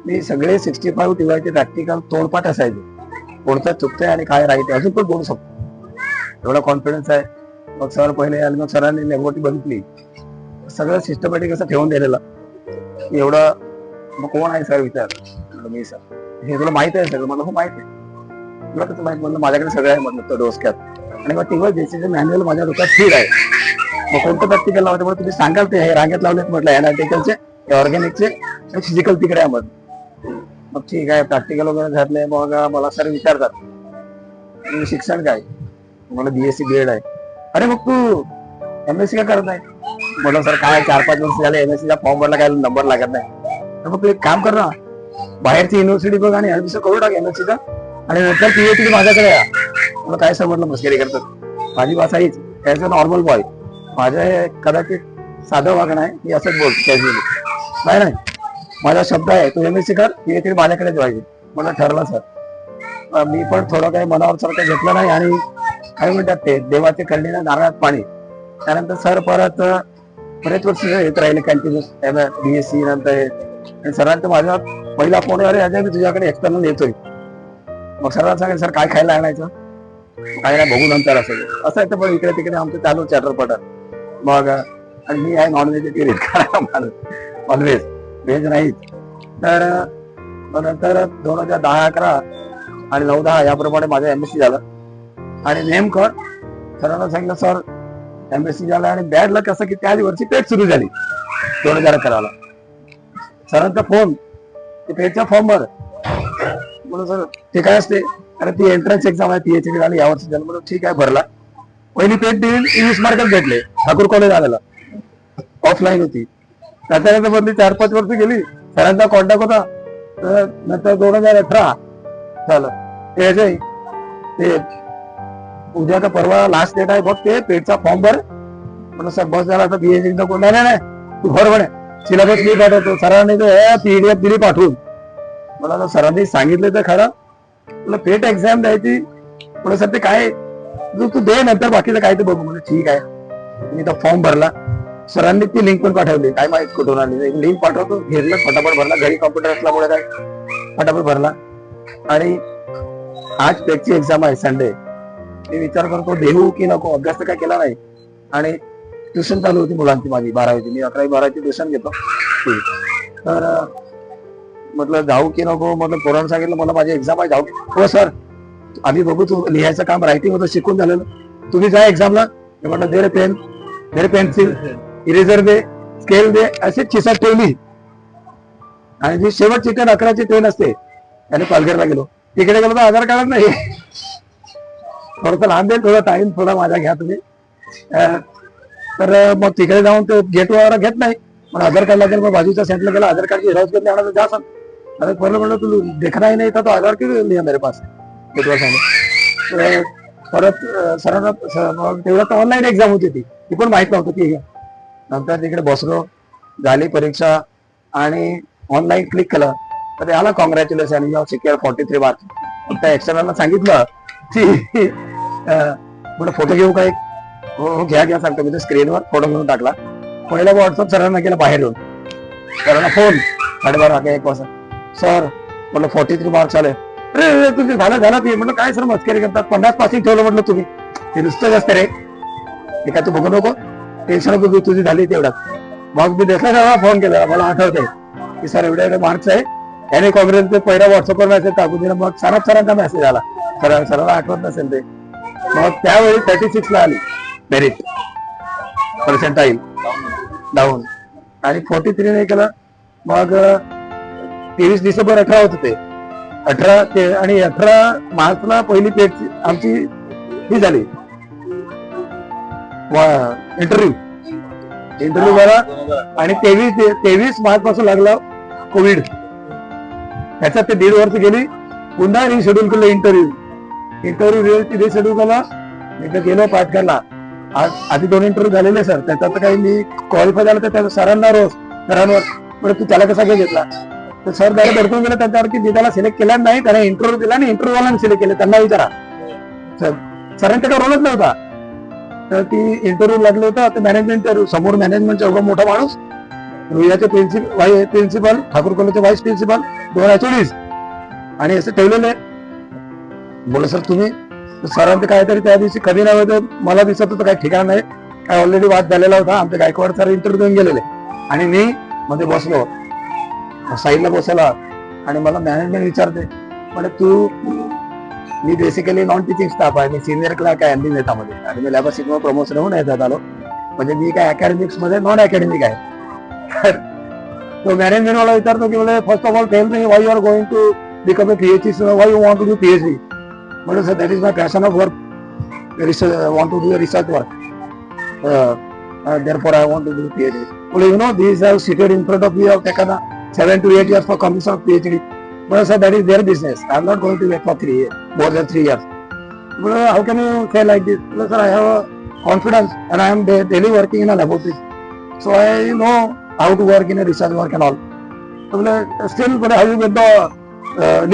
मी सगळे 65 टीवायचे प्रॅक्टिकल तोंडपाठ असायचे. कोणतं चुकतंय आणि काय राईट अजून पण बोलू शकतो, एवढा कॉन्फिडन्स आहे. मग सर पहिले आले, मग सरांनी लॅबोरेटरी बघितली, सगळं सिस्टमॅटिक असं ठेवून दिलेलं. एवढं मग कोण आहे सर विचार, मी सर हे तुला माहित आहे सगळं. मला हो माहित आहे. तुला कसं माहित? म्हणलं माझ्याकडे सगळं आहे म्हटलं तो डोसक्यात. आणि मग तेव्हा डिसिजन मॅन्युअल माझ्या डोक्यात स्थिर आहे. मग कोणतं प्रॅक्टिकल लावायचं त्यामुळे तुम्ही सांगाल ते हे रांगेत लावलेत म्हटलं एनालिटिकलचे ऑर्गॅनिकचे फिजिकल तिकडे आहे मग ठीक आहे प्रॅक्टिकल वगैरे घातले मग मला सर विचारतात "तुझं शिक्षण काय मला बीएससी बीएड आहे अरे मग तू एमएससी का करत नाही म्हटलं सर काय 4-5 वर्ष झाले एमएससी चा फॉर्म भरला काय नंबर लागत नाही तर मग तू एक काम कर ना बाहेरची युनिव्हर्सिटी बघ आणि ऍडमिशन करू टाक एमएससी चा आणि नंतर पीएचडी माझ्याकडे या मला काय समजलं मस्करी करतात माझी भाषा हीच ॲज अ नॉर्मल बॉय माझं हे कदाचित साधं वागणं आहे मी असंच बोलतो कॅज्युअली नाही माझा शब्द आहे तू एमएससी कर पीएचडी माझ्याकडेच व्हायची मला ठरलं सर मी पण थोडं काही मनावर सारखं घेतलं नाही आणि काय म्हणतात ते देवाचे कळलेल्या नारळात पाणी त्यानंतर सर परत बरेच वर्ष येत राहिले कंटिन्युअस बीएससी नंतर आणि सरांचं माझा पहिला फोन अरे अजय मी तुझ्याकडे एक्सटर्नल येतोय मग सरांना सांगेल सर काय खायला आणायचं काय नाही बघू नंतर असं आहे तर मग इकडे तिकडे आमचं चालू चॅटरपटर मग आणि मी आहे नॉन व्हेजिटेरियन ऑलवेज व्हेज नाहीच तर नंतर 2010-11 आणि 9-10 याप्रमाणे माझं एमएससी झालं आणि नेमकं सरांना सांगितलं सर एमएससी झालं आणि बॅड लक असं की त्याच वर्षी पेट सुरू झाली 2011ला सरांचा फोन ते पेटचा फॉर्म भर म्हणून सर ते काय असते अरे ती एंट्रन्स एक्झाम आहे पीएचडी झाली यावर्षी झालं म्हणून ठीक आहे भरला पहिली पेट 20 मार्कच भेटले ठाकूर कॉलेज आलेला ऑफलाईन होती त्याच्यानंतर बदली 4-5 वर्ष गेली सरांचा कॉन्टॅक्ट होता नंतर 2018 झालं ते उद्या का परवा लास्ट डेट आहे बघ ते पेटचा फॉर्म भर म्हणून सर बस झाला आता पीएचडीचा कोण नाही तू भर म्हणे सिलेबस मी पाठवतो सरांनी पीडीएफ दिली पाठवून मला तर सरांनी सांगितलं तर खरं तुला पेट एक्झाम द्यायची म्हणून सर ते काय तू दे नंतर बाकीचं काय ते बघू म्हणजे ठीक आहे मी तो फॉर्म भरला सरांनी ती लिंक पण पाठवली काय माहित कुठून आली लिंक पाठवतो घेतलं फटाफट भरला घरी कॉम्प्युटर असल्यामुळे काय फटाफट भरला आणि आज पेटची एक्झाम आहे संडे मी विचार करतो देऊ की नको अभ्यास तर काय केला नाही आणि ट्युशन चालू होती मुलांची माझी 12वीची मी 11वी-12वीची ट्युशन घेतो तर म्हटलं जाऊ की नको म्हटलं पोरांना सांगितलं मला माझी एक्झाम आहे जाऊ हो सर आम्ही बघू तू लिहायचं काम रायटिंग होतं शिकून झालेलं तुम्ही जा एक्झामला म्हटलं दे रे पेन दे रे पेन्सिल इरेझर दे स्केल दे असे खिसात ठेवली आणि जी शेवटची ट्रेन 11ची ट्रेन असते त्याने पालघरला गेलो तिकडे गेलो तर आधार कार्ड नाही थोडंसं लहान देईल थोडा टाइम थोडा माझा घ्या तुम्ही तर मग तिकडे जाऊन ते गेट वगैरे घेत नाही पण आधार कार्ड लागेल मग बाजूच्या सेंटरला गेला आधार कार्डची हिरावत करणे आणायचं जा सांग अरे पहिलं म्हणलं तू देखना ही नाही था तो आधार क्यों लिया मेरे पास गेटवर सांगितलं परत सरांना तेवढं तर ऑनलाईन एक्झाम होती ती पण माहित नव्हतं की नंतर तिकडे बसलो झाली परीक्षा आणि ऑनलाईन क्लिक केलं तर आला congratulation you have secured 43 marks त्या एक्सटर्नलला सांगितलं की म्हटलं फोटो घेऊ का एक हो घ्या सांगतो मी स्क्रीनवर फोटो घेऊन टाकला पहिला व्हॉट्सअप सरांना केला बाहेर येऊन सरांना फोन 12:30-1 वाजता सर म्हटलं 43 मार्क्स आले अरे तुझे झालं ते म्हटलं काय सर मस्करी करतात 50 पासिंग ठेवलं म्हटलं तुम्ही ते नुसतंच असते रे ते काय तू बघू नको टेन्शन तुझी झाली तेवढ्यात मग मी देखला फोन केला मला आठवतंय की सर एवढे मार्क्स आहे याने काँग्रेसचे पहिला व्हॉट्सअपवर मेसेज टाकून दिला मग सरांचा मेसेज आला सरांना आठवत नसेल ते मग त्यावेळी 36 ला आली मेरिट पर्सेंटाईल डाऊन आणि 43 नाही केलं मग 23 डिसेंबर 18 होत ते 18 ते आणि 18 मार्चला पहिली पेज आमची ही झाली इंटरव्ह्यू झाला आणि 23 मार्च पासून लागला कोविड त्याच्यात ते 1.5 वर्ष गेली पुन्हा रिशेड्यूल केलं इंटरव्ह्यू रिशेड्यूल केला मी तर गेलो पाठ करला आधी 2 इंटरव्ह्यू झालेले सर त्याच्यात काही मी क्वालिफाय झालं तर त्या सरांवर तू त्याला कसा घेतला तर सर त्याला भडकून गेलं त्याच्यावर की त्याला सिलेक्ट केला नाही त्याने इंटरव्ह्यू दिला आणि इंटरव्ह्यूला सिलेक्ट केले त्यांना विचारा सरांचा काही रोलच नव्हता तर ती इंटरव्ह्यू लागलं होतं ते मॅनेजमेंट इंटरव्ह्यू समोर मॅनेजमेंटचा एवढा मोठा माणूस रुईयाचे प्रिन्सिपल ठाकूर कॉलेजचे व्हाईस प्रिन्सिपल 2 HODs आणि असं ठेवलेलं आहे बोला सर तुम्ही सरांचं काहीतरी त्या दिवशी कधी नाही होतं मला दिसत होतं काही ठिकाण नाही काय ऑलरेडी वाद झालेला होता आमचे गायकवाड सर इंटरव्ह्यू देऊन गेलेले आणि मी मध्ये बसलो साईडला बसला आणि मला मॅनेजमेंट विचारते म्हणजे तू मी बेसिकली नॉन टीचिंग स्टाफ आहे मी सिनियर क्लर्क आहे एमबी नेतामध्ये आणि मी लॅबा शिकवून प्रमोशन होऊन येतात आलो म्हणजे मी काय अकॅडमिक्स मध्ये नॉन अकॅडमिक आहे. तर तो मॅनेजमेंट वाला विचारतो की बोले first of all tell me why you are going to become a PhD, why you want to do PhD. म्हणजे sir that is my passion of work, research, I want to do a research work. Therefore, I want to do PhD. Well, you know, these have seated in front of me, have taken 7 to 8 years for commission of PhD. But sir, that is their business. I am not going to wait for 3 years, more than 3 years. But how can you say like this? Well, sir, I have a confidence and I am daily working in a laboratory. So I know how to work in a research work and all. But still, but how you get the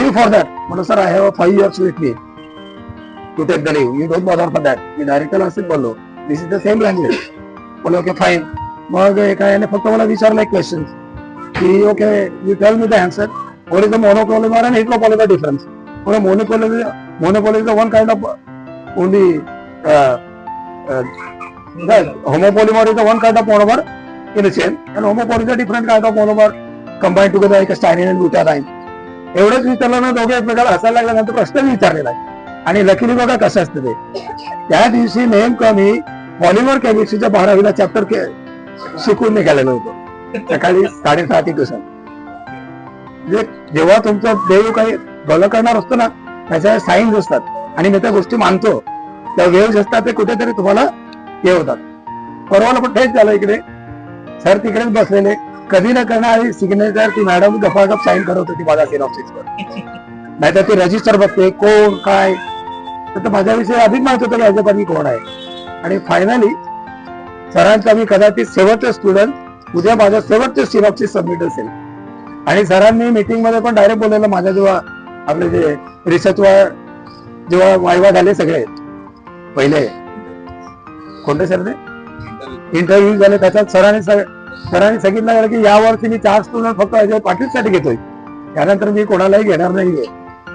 leave for that? But sir, I have 5 years with me. To take the leave, you don't bother for that. मी डायरेक्टरला असंच बोललो, this is the same language. बोललो okay fine. मग एका याने फक्त मला विचारलं एक क्वेश्चन की okay you tell me the answer, what is the monopolymer and heteropolymer difference. म्हणजे monopolymer is the one kind of only, homopolymer is the one kind of monomer in a chain and homopol is a different kind of monomer combine together एक styrene and ब्युटाडाइन. एवढंच विचारलं ना, दोघे एकमेकाला हसायला लागल्यानंतर प्रश्न विचारलेला आहे. आणि लकीली बघा कसं असतं ते, त्या दिवशी नेमकं मी पॉलिमर केमिस्ट्रीच्या 12वीला चॅप्टर शिकून निघालेलो होतो सकाळी 6:30 ते ट्युशन. म्हणजे जेव्हा तुमचं देव काही भलं करणार असतो ना, त्याच्या साईन्स असतात आणि मी त्या गोष्टी मानतो. त्या वेव्स असतात ते कुठेतरी तुम्हाला हे होतात. परवाला पण तेच झालं, इकडे सर तिकडेच बसलेले, कधी न करणारी सिग्नेचर ती मॅडम गपागप साईन करत होती माझ्या सिनॉप्सिसवर. नाहीतर ती रजिस्टर बघते कोण काय, तर माझ्याविषयी अधिक माहित होतं की अजय कोण आहे. आणि फायनली सरांचा मी कदाचित शेवटचे स्टुडंट, उद्या माझं शेवटचे सिनॉप्सिस सबमिट असेल. आणि सरांनी मीटिंग मध्ये पण डायरेक्ट बोललेलं, माझ्या जेव्हा आपले जे रिसर्च जेव्हा वायवा झाले सगळे पहिले कोणते सर ते इंटरव्ह्यू झाले, त्याच्यात सरांनी सांगितलं गेलं की यावर्षी मी 4 स्टुडंट फक्त अजय पाटीलसाठी घेतोय, त्यानंतर मी कोणालाही घेणार नाहीये.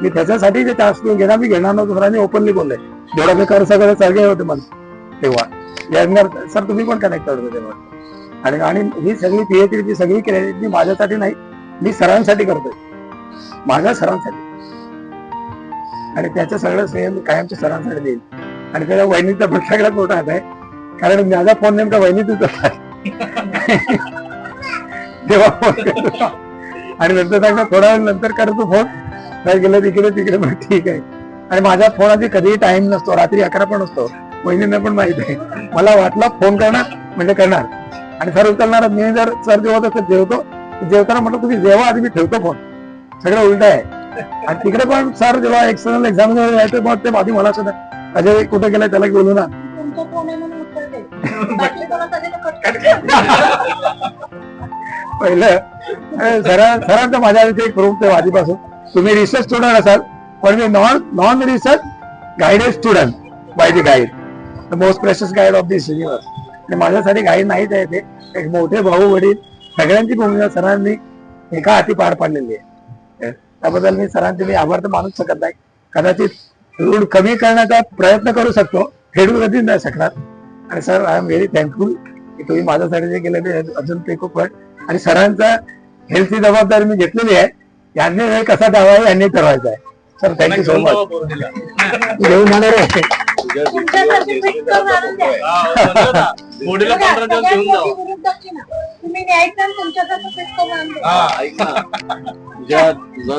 मी त्याच्यासाठी जे 4 स्टुडंट घेणार, मी घेणार नव्हतो. सरांनी ओपनली बोलले, जेवढा मी कर सगळं सगळे होते मला तेव्हा. सर तुम्ही पण कनेक्ट करत होते तेव्हा. आणि ही सगळी PhDची सगळी क्रेडिट मी माझ्यासाठी नाही, मी सरांसाठी करतोय, माझ्या सरांसाठी. आणि त्याचं सगळं श्रेय मी कायमच्या सरांसाठी देईल. आणि त्याच्या वहिनीचा पण सगळ्यात मोठा हात आहे, कारण माझा फोन नेमका वहिनीतच आहे. तेव्हा फोन करतो आणि नंतर सांगतो थोडा वेळ नंतर करतो फोन, काय गेलं तिकडे मग ठीक आहे. आणि माझ्या फोनाची कधीही टाइम नसतो, रात्री 11 पण असतो, वहिनींना पण माहित आहे. मला वाटलं फोन करणार म्हणजे करणार आणि सर उचलणार. मी जर सर जेवत असेल जेवतो, जेवताना म्हटलं तुम्ही जेव्हा आधी मी ठेवतो फोन, सगळं उलट आहे. आणि तिकडे पण सर जेव्हा एक्सटर्नल एक्झाम यायचं मग ते आधी मला सुद्धा अजय कुठे गेलाय त्याला बोलू ना. पहिलं सरांचं माझ्याविषयी एक प्रूफ ते आधीपासून, तुम्ही रिसर्च स्टुडंट असाल पण मी non research guided student by the guide, the most precious guide of this universe. आणि माझ्यासाठी गाईड नाहीच आहे ते, एक मोठे भाऊ वडील सगळ्यांची भूमिका सरांनी एका हाती पार पाडलेली आहे. त्याबद्दल मी सरांचे मी आभार तर मानूच शकत नाही. कदाचित रूढ कमी करण्याचा प्रयत्न करू शकतो, फेडू कधीच नाही शकणार. आणि sir I am very thankful की तुम्ही माझ्यासाठी जे केलं ते अजून ते खूप. आणि सरांचा हेल्थची जबाबदारी मी घेतलेली आहे, यांनी वेळ कसा द्यावा यांनी ठरवायचा आहे. Sir thank you so much. घेऊन जाणार आहे तुझा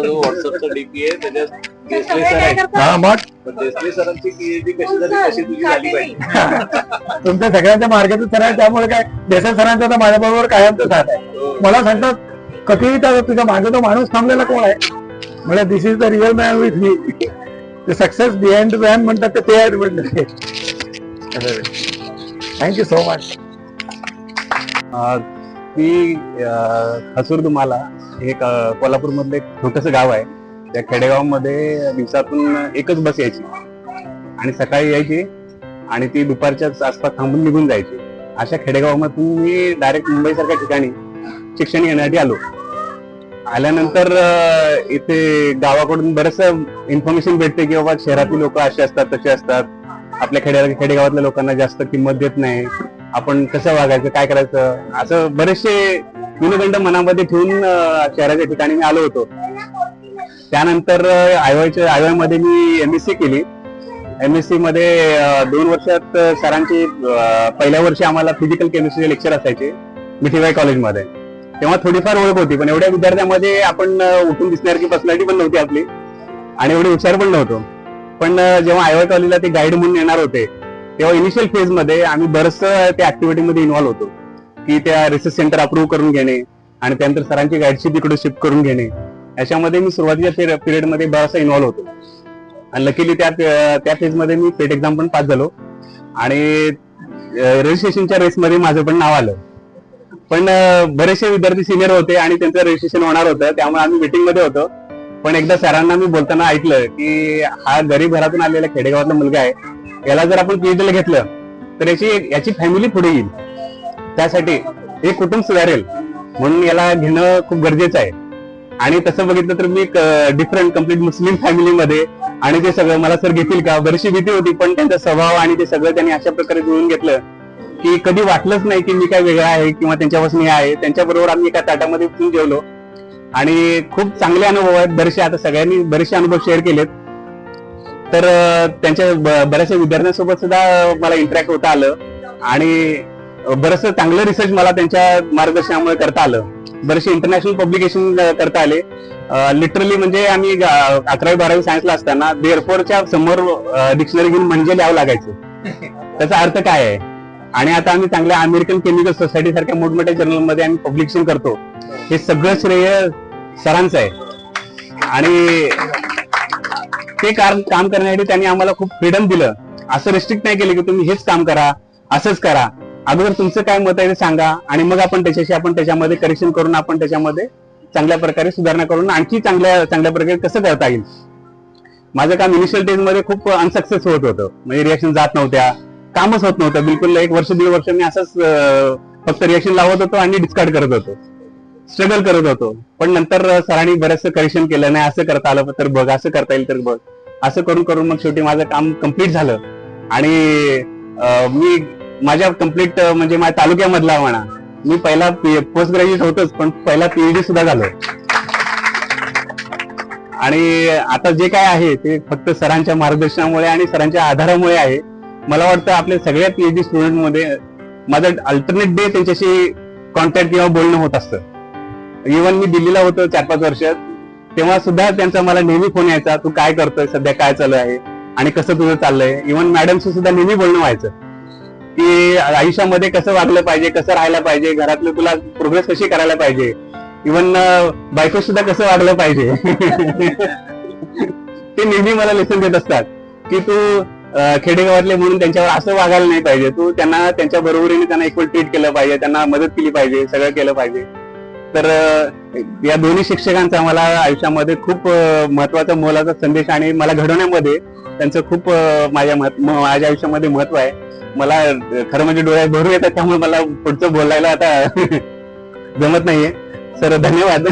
जो व्हॉट्सअपचा डीपी आहे त्याच्यात देसले सर आहे, देसले सरांची PhD कशी झाली तशी तुझी झाली पाहिजे. तुमच्या सगळ्यांच्या मार्गातून सर आहे, त्यामुळे काय देसाई सरांचा तर माझ्या बरोबर कायमच साथ आहे. मला सांगतात कधीही तर तुझ्या मागे तो माणूस थांबलेला कोण आहे, म्हणजे this is the real man with me. Success behind the man म्हणतात ते आहे म्हटलं. Thank you so much. ती हसूर तुम्हाला हे कोल्हापूर मधलं एक छोटस गाव आहे. त्या खेडेगावामध्ये दिवसातून एकच बस यायची आणि सकाळी यायची आणि ती दुपारच्या आसपास थांबून निघून जायची. अशा खेडेगावामधून मी डायरेक्ट मुंबई सारख्या ठिकाणी शिक्षण घेण्यासाठी आलो. आल्यानंतर इथे गावाकडून बरंच इन्फॉर्मेशन भेटते की बाबा शहरातील लोक असे असतात तसे असतात, आपल्या खेडेगावातल्या लोकांना जास्त किंमत देत नाही, आपण कसं वागायचं काय करायचं, असं बरेचसे विनोदंड मनामध्ये ठेवून शहराच्या ठिकाणी मी आलो होतो. त्यानंतर आयवाय मध्ये मी MSc केली MSc मध्ये 2 वर्षात सरांची पहिल्या वर्षी आम्हाला फिजिकल केमिस्ट्रीचे लेक्चर असायचे मिठीबाई कॉलेजमध्ये. तेव्हा थोडीफार ओळख होती, पण एवढ्या विद्यार्थ्यामध्ये आपण उठून दिसण्यासारखी पर्सनॅलिटी पण नव्हती आपली आणि एवढे हुशार पण नव्हतो. पण जेव्हा IY कॉलेजला ते गाईड म्हणून येणार होते तेव्हा इनिशियल फेज मध्ये आम्ही बरंचसं त्या ऍक्टिव्हिटीमध्ये इन्व्हॉल्व होतो, की त्या रिसर्च सेंटर अप्रूव्ह करून घेणे आणि त्यानंतर सरांची गाईडशिप इकडे शिफ्ट करून घेणे. याच्यामध्ये मी सुरुवातीच्या पिरियडमध्ये बराचसा इन्व्हॉल्व होतो आणि लकीली त्या फेजमध्ये मी पेट एक्झाम पण पास झालो आणि रजिस्ट्रेशनच्या रेसमध्ये माझं पण नाव आलं. पण बरेचसे विद्यार्थी सिनियर होते आणि त्यांचं रजिस्ट्रेशन होणार होतं, त्यामुळे आम्ही मीटिंग मध्ये होतो. पण एकदा सरांना मी बोलताना ऐकलं की हा गरीब घरातून आलेला खेडेगावातला मुलगा आहे, याला जर आपण PhD घेतलं तर याची फॅमिली पुढे येईल, त्यासाठी हे कुटुंब सुधारेल, म्हणून याला घेणं खूप गरजेचं आहे. आणि तसं बघितलं तर मी डिफरंट कम्प्लीट मुस्लिम फॅमिलीमध्ये आणि ते सगळं मला सर घेतील का बरीचशी भीती होती, पण त्यांचा स्वभाव आणि ते सगळं त्यांनी अशा प्रकारे जुळून घेतलं की कधी वाटलंच नाही की मी काय वेगळा आहे किंवा त्यांच्यापासून हे आहे. त्यांच्याबरोबर आम्ही एका ताटामध्ये बसून जेवलो आणि खूप चांगले अनुभव आहेत. बरेचसे आता सगळ्यांनी बरेचसे अनुभव शेअर केलेत, तर त्यांच्या बऱ्याचशा विद्यार्थ्यांसोबत सुद्धा मला इंटरॅक्ट होता आलं आणि बरंचसं चांगलं रिसर्च मला त्यांच्या मार्गदर्शनामुळे करता आलं. बरेचसे इंटरनॅशनल पब्लिकेशन करता आले. लिटरली म्हणजे आम्ही 11वी-12वी सायन्सला असताना देअरफॉरच्या समोर डिक्शनरी घेऊन म्हणजे लिहावं लागायचं, त्याचा अर्थ काय आहे. आणि आता आम्ही चांगल्या अमेरिकन केमिकल सोसायटी सारख्या मोठमोठ्या जर्नलमध्ये आम्ही पब्लिकेशन करतो. हे सगळं श्रेय सरांचं आहे आणि ते काम करण्यासाठी त्यांनी आम्हाला खूप फ्रीडम दिलं. असं रिस्ट्रिक्ट नाही केलं की तुम्ही हेच काम करा, असंच करा. अगोदर तुमचं काय मत आहे ते सांगा आणि मग आपण त्याच्यामध्ये करेक्शन करून आपण त्याच्यामध्ये चांगल्या प्रकारे सुधारणा करून आणखी चांगल्या प्रकारे कसं करता येईल. माझं काम इनिशियल डेज मध्ये खूप अनसक्सेस होत होतं, म्हणजे रिएक्शन जात नव्हत्या, कामच होत नव्हतं बिलकुल. 1 वर्ष 1.5 वर्ष मी असंच फक्त रिएक्शन लावत होतो आणि डिस्कार्ड करत होतो, स्ट्रगल करत होतो. पण नंतर सरांनी बरंचसं करेक्शन केलं, नाही असं करता आलं तर बघ, असं करता येईल तर बघ, असं करून करून मग शेवटी माझं काम कम्प्लीट झालं आणि मी माझ्या कम्प्लीट म्हणजे माझ्या तालुक्यामधला म्हणा, मी पहिला पोस्ट ग्रॅज्युएट होतोच पण पहिला PhD सुद्धा झालो. आणि आता जे काय आहे ते फक्त सरांच्या मार्गदर्शनामुळे आणि सरांच्या आधारामुळे आहे. मला वाटतं आपल्या सगळ्या PhD स्टुडंट मध्ये माझं अल्टरनेट डे त्यांच्याशी कॉन्टॅक्ट किंवा बोलणं होत असतं. इव्हन मी दिल्लीला होतो 4-5 वर्ष, तेव्हा सुद्धा त्यांचा मला नेहमी फोन यायचा, तू काय करतोय सध्या, काय चालू आहे आणि कसं तुझं चाललंय. इव्हन मॅडमशी सुद्धा नेहमी बोलणं व्हायचं की आयुष्यामध्ये कसं वागलं पाहिजे, कसं राहायला पाहिजे, घरातलं तुला प्रोग्रेस कशी करायला पाहिजे, इव्हन बायको सुद्धा कसं वागलं पाहिजे. ते नेहमी मला लेसन देत असतात की तू खेडेगावातले म्हणून त्यांच्यावर असं वागायला नाही पाहिजे, तू त्यांना त्यांच्या बरोबरीने त्यांना इक्वल ट्रीट केलं पाहिजे, त्यांना मदत केली पाहिजे, सगळं केलं पाहिजे. तर या दोन्ही शिक्षकांचा मला आयुष्यामध्ये खूप महत्वाचा मोलाचा संदेश आणि मला घडवण्यामध्ये त्यांचं खूप माझ्या आयुष्यामध्ये महत्व आहे. मला खरं म्हणजे डोळ्यात भरून येतात, त्यामुळे मला पुढचं बोलायला आता जमत नाहीये. सर धन्यवाद.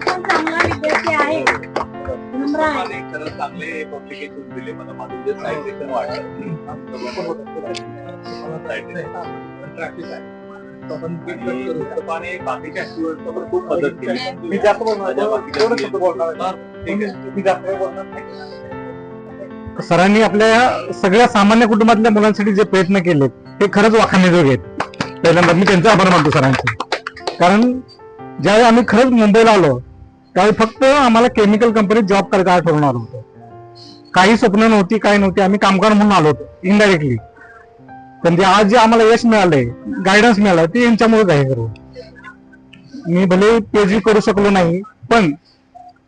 चांगला विद्यार्थी आहे, नम्र आहे. चांगले पब्लिकेशन दिले मला, माझं जे सायन्स वाटलं बाकीच्या स्टुडंटला पण खूप मदत केली. मी जास्त सरांनी आपल्या सगळ्या सामान्य कुटुंबातल्या मुलांसाठी जे प्रयत्न केले ते खरंच वाखाणण्याजोगे आहेत. पहिल्यांदा मी त्यांचा आभार मानतो सरांचे, कारण ज्यावेळी आम्ही खरंच मुंबईला आलो त्यावेळी फक्त आम्हाला केमिकल कंपनीत जॉब करायचं ठरवून आलो होतो. काही स्वप्न नव्हती, काही नव्हती. आम्ही कामगार म्हणून आलो होतो इनडायरेक्टली. पण जे आज जे आम्हाला यश मिळालंय, गायडन्स मिळालं, ते यांच्यामुळेच आहे. खरं मी भले PhD करू शकलो नाही, पण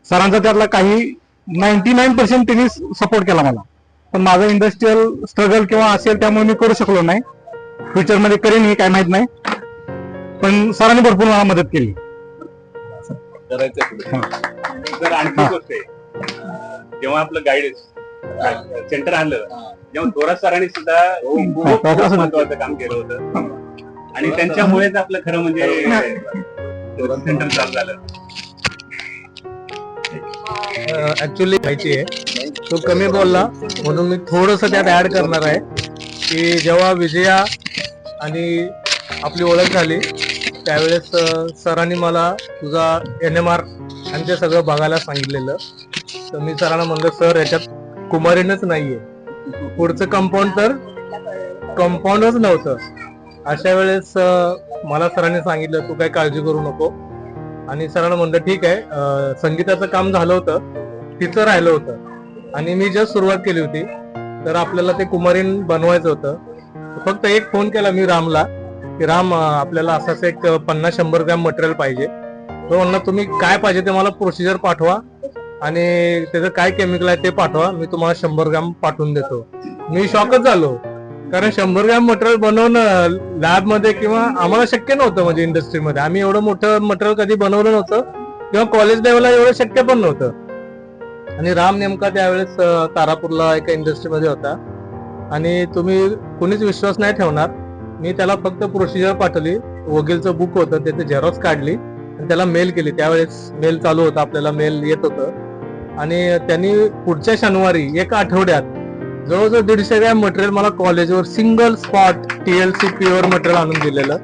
सरांचा त्यातला काही 99% त्यांनी सपोर्ट केला मला. पण माझं इंडस्ट्रियल स्ट्रगल किंवा असेल त्यामुळे मी करू शकलो नाही. फ्युचरमध्ये करेन हे काय माहित नाही, पण सरांनी भरपूर मला मदत केली. तर आणखी गोष्ट आहे, जेव्हा आपलं गायडन्स सेंटर आणलं, जेव्हा थोरात सरांनी सुद्धा खूप महत्वाचं काम केलं होतं आणि त्यांच्यामुळेच आपलं खरं म्हणजे सेंटर चालू झालं. ऍक्च्युअली माहिती आहे तो कमी बोलला म्हणून मी थोडस त्यात ऍड करणार आहे की जेव्हा विजया आणि आपली ओळख झाली त्यावेळेस सरांनी मला तुझा NMR आणि ते सगळं बघायला सांगितलेलं. तर मी सरांना म्हणलं सर याच्यात कुमारीनच नाहीये, पुढचं कंपाऊंड तर कंपाऊंडच नव्हतं. अशा वेळेस मला सरांनी सांगितलं तू काय काळजी करू नको, आणि सरांना म्हणलं ठीक आहे. संगीताचं काम झालं होतं, तिचं राहिलं होतं आणि मी जस्ट सुरुवात केली होती, तर आपल्याला ते कुमारीन बनवायचं होतं. फक्त एक फोन केला मी रामला की राम आपल्याला असं एक 50-100 ग्रॅम मटेरियल पाहिजे. तो म्हणला तुम्ही काय पाहिजे ते मला प्रोसिजर पाठवा आणि त्याचं काय केमिकल आहे ते पाठवा, मी तुम्हाला 100 ग्रॅम पाठवून देतो. मी शॉकच झालो, कारण 100 ग्रॅम मटेरियल बनवणं लॅबमध्ये किंवा आम्हाला शक्य नव्हतं. म्हणजे इंडस्ट्रीमध्ये आम्ही एवढं मोठं मटेरियल कधी बनवलं नव्हतं किंवा कॉलेज लेवलला एवढं शक्य पण नव्हतं. आणि राम नेमका त्यावेळेस तारापूरला एका इंडस्ट्रीमध्ये होता आणि तुम्ही कुणीच विश्वास नाही ठेवणार, मी त्याला फक्त प्रोसिजर पाठवली, वकीलचं बुक होतं त्याचे झेरॉक्स काढली आणि त्याला मेल केली. त्यावेळेस मेल चालू होता, आपल्याला मेल येत होतं. आणि त्यांनी पुढच्या शनिवारी एका आठवड्यात जवळजवळ 150 ग्रॅम मटेरियल मला कॉलेजवर single spot TLC pure material आणून दिलेलं.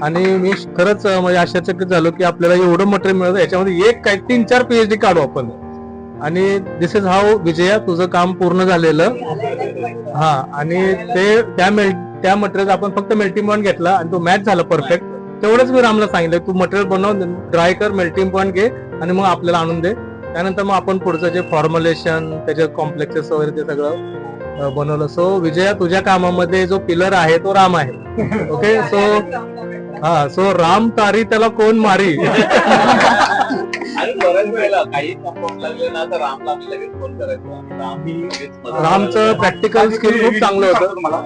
आणि मी खरंच म्हणजे आश्चर्यचकित झालो की आपल्याला एवढं मटेरियल मिळतं, याच्यामध्ये एक काय 3-4 PhD काढू आपण. आणि दिस इज हाऊ विजया तुझं काम पूर्ण झालेलं. हा, आणि ते त्या मटेरियल आपण फक्त मेल्टिंग पॉइंट घेतला आणि तो मॅच झाला परफेक्ट. तेवढंच मी रामला सांगितलं तू मटेरियल बनव, ड्राय कर, मेल्टिंग पॉइंट घे आणि मग आपल्याला आणून दे. त्यानंतर मग आपण पुढचं जे फॉर्म्युलेशन त्याचे कॉम्प्लेक्सेस वगैरे ते सगळं बनवलं. सो विजया तुझ्या कामामध्ये जो पिलर आहे तो राम आहे. ओके, सो राम तारी त्याला कोण मारी. आणि बऱ्याच वेळेला काही कंपाऊंड लागले ना तर रामला आम्ही लगेच फोन करायचो. रामचं प्रॅक्टिकल स्किल खूप चांगलं होतं. मला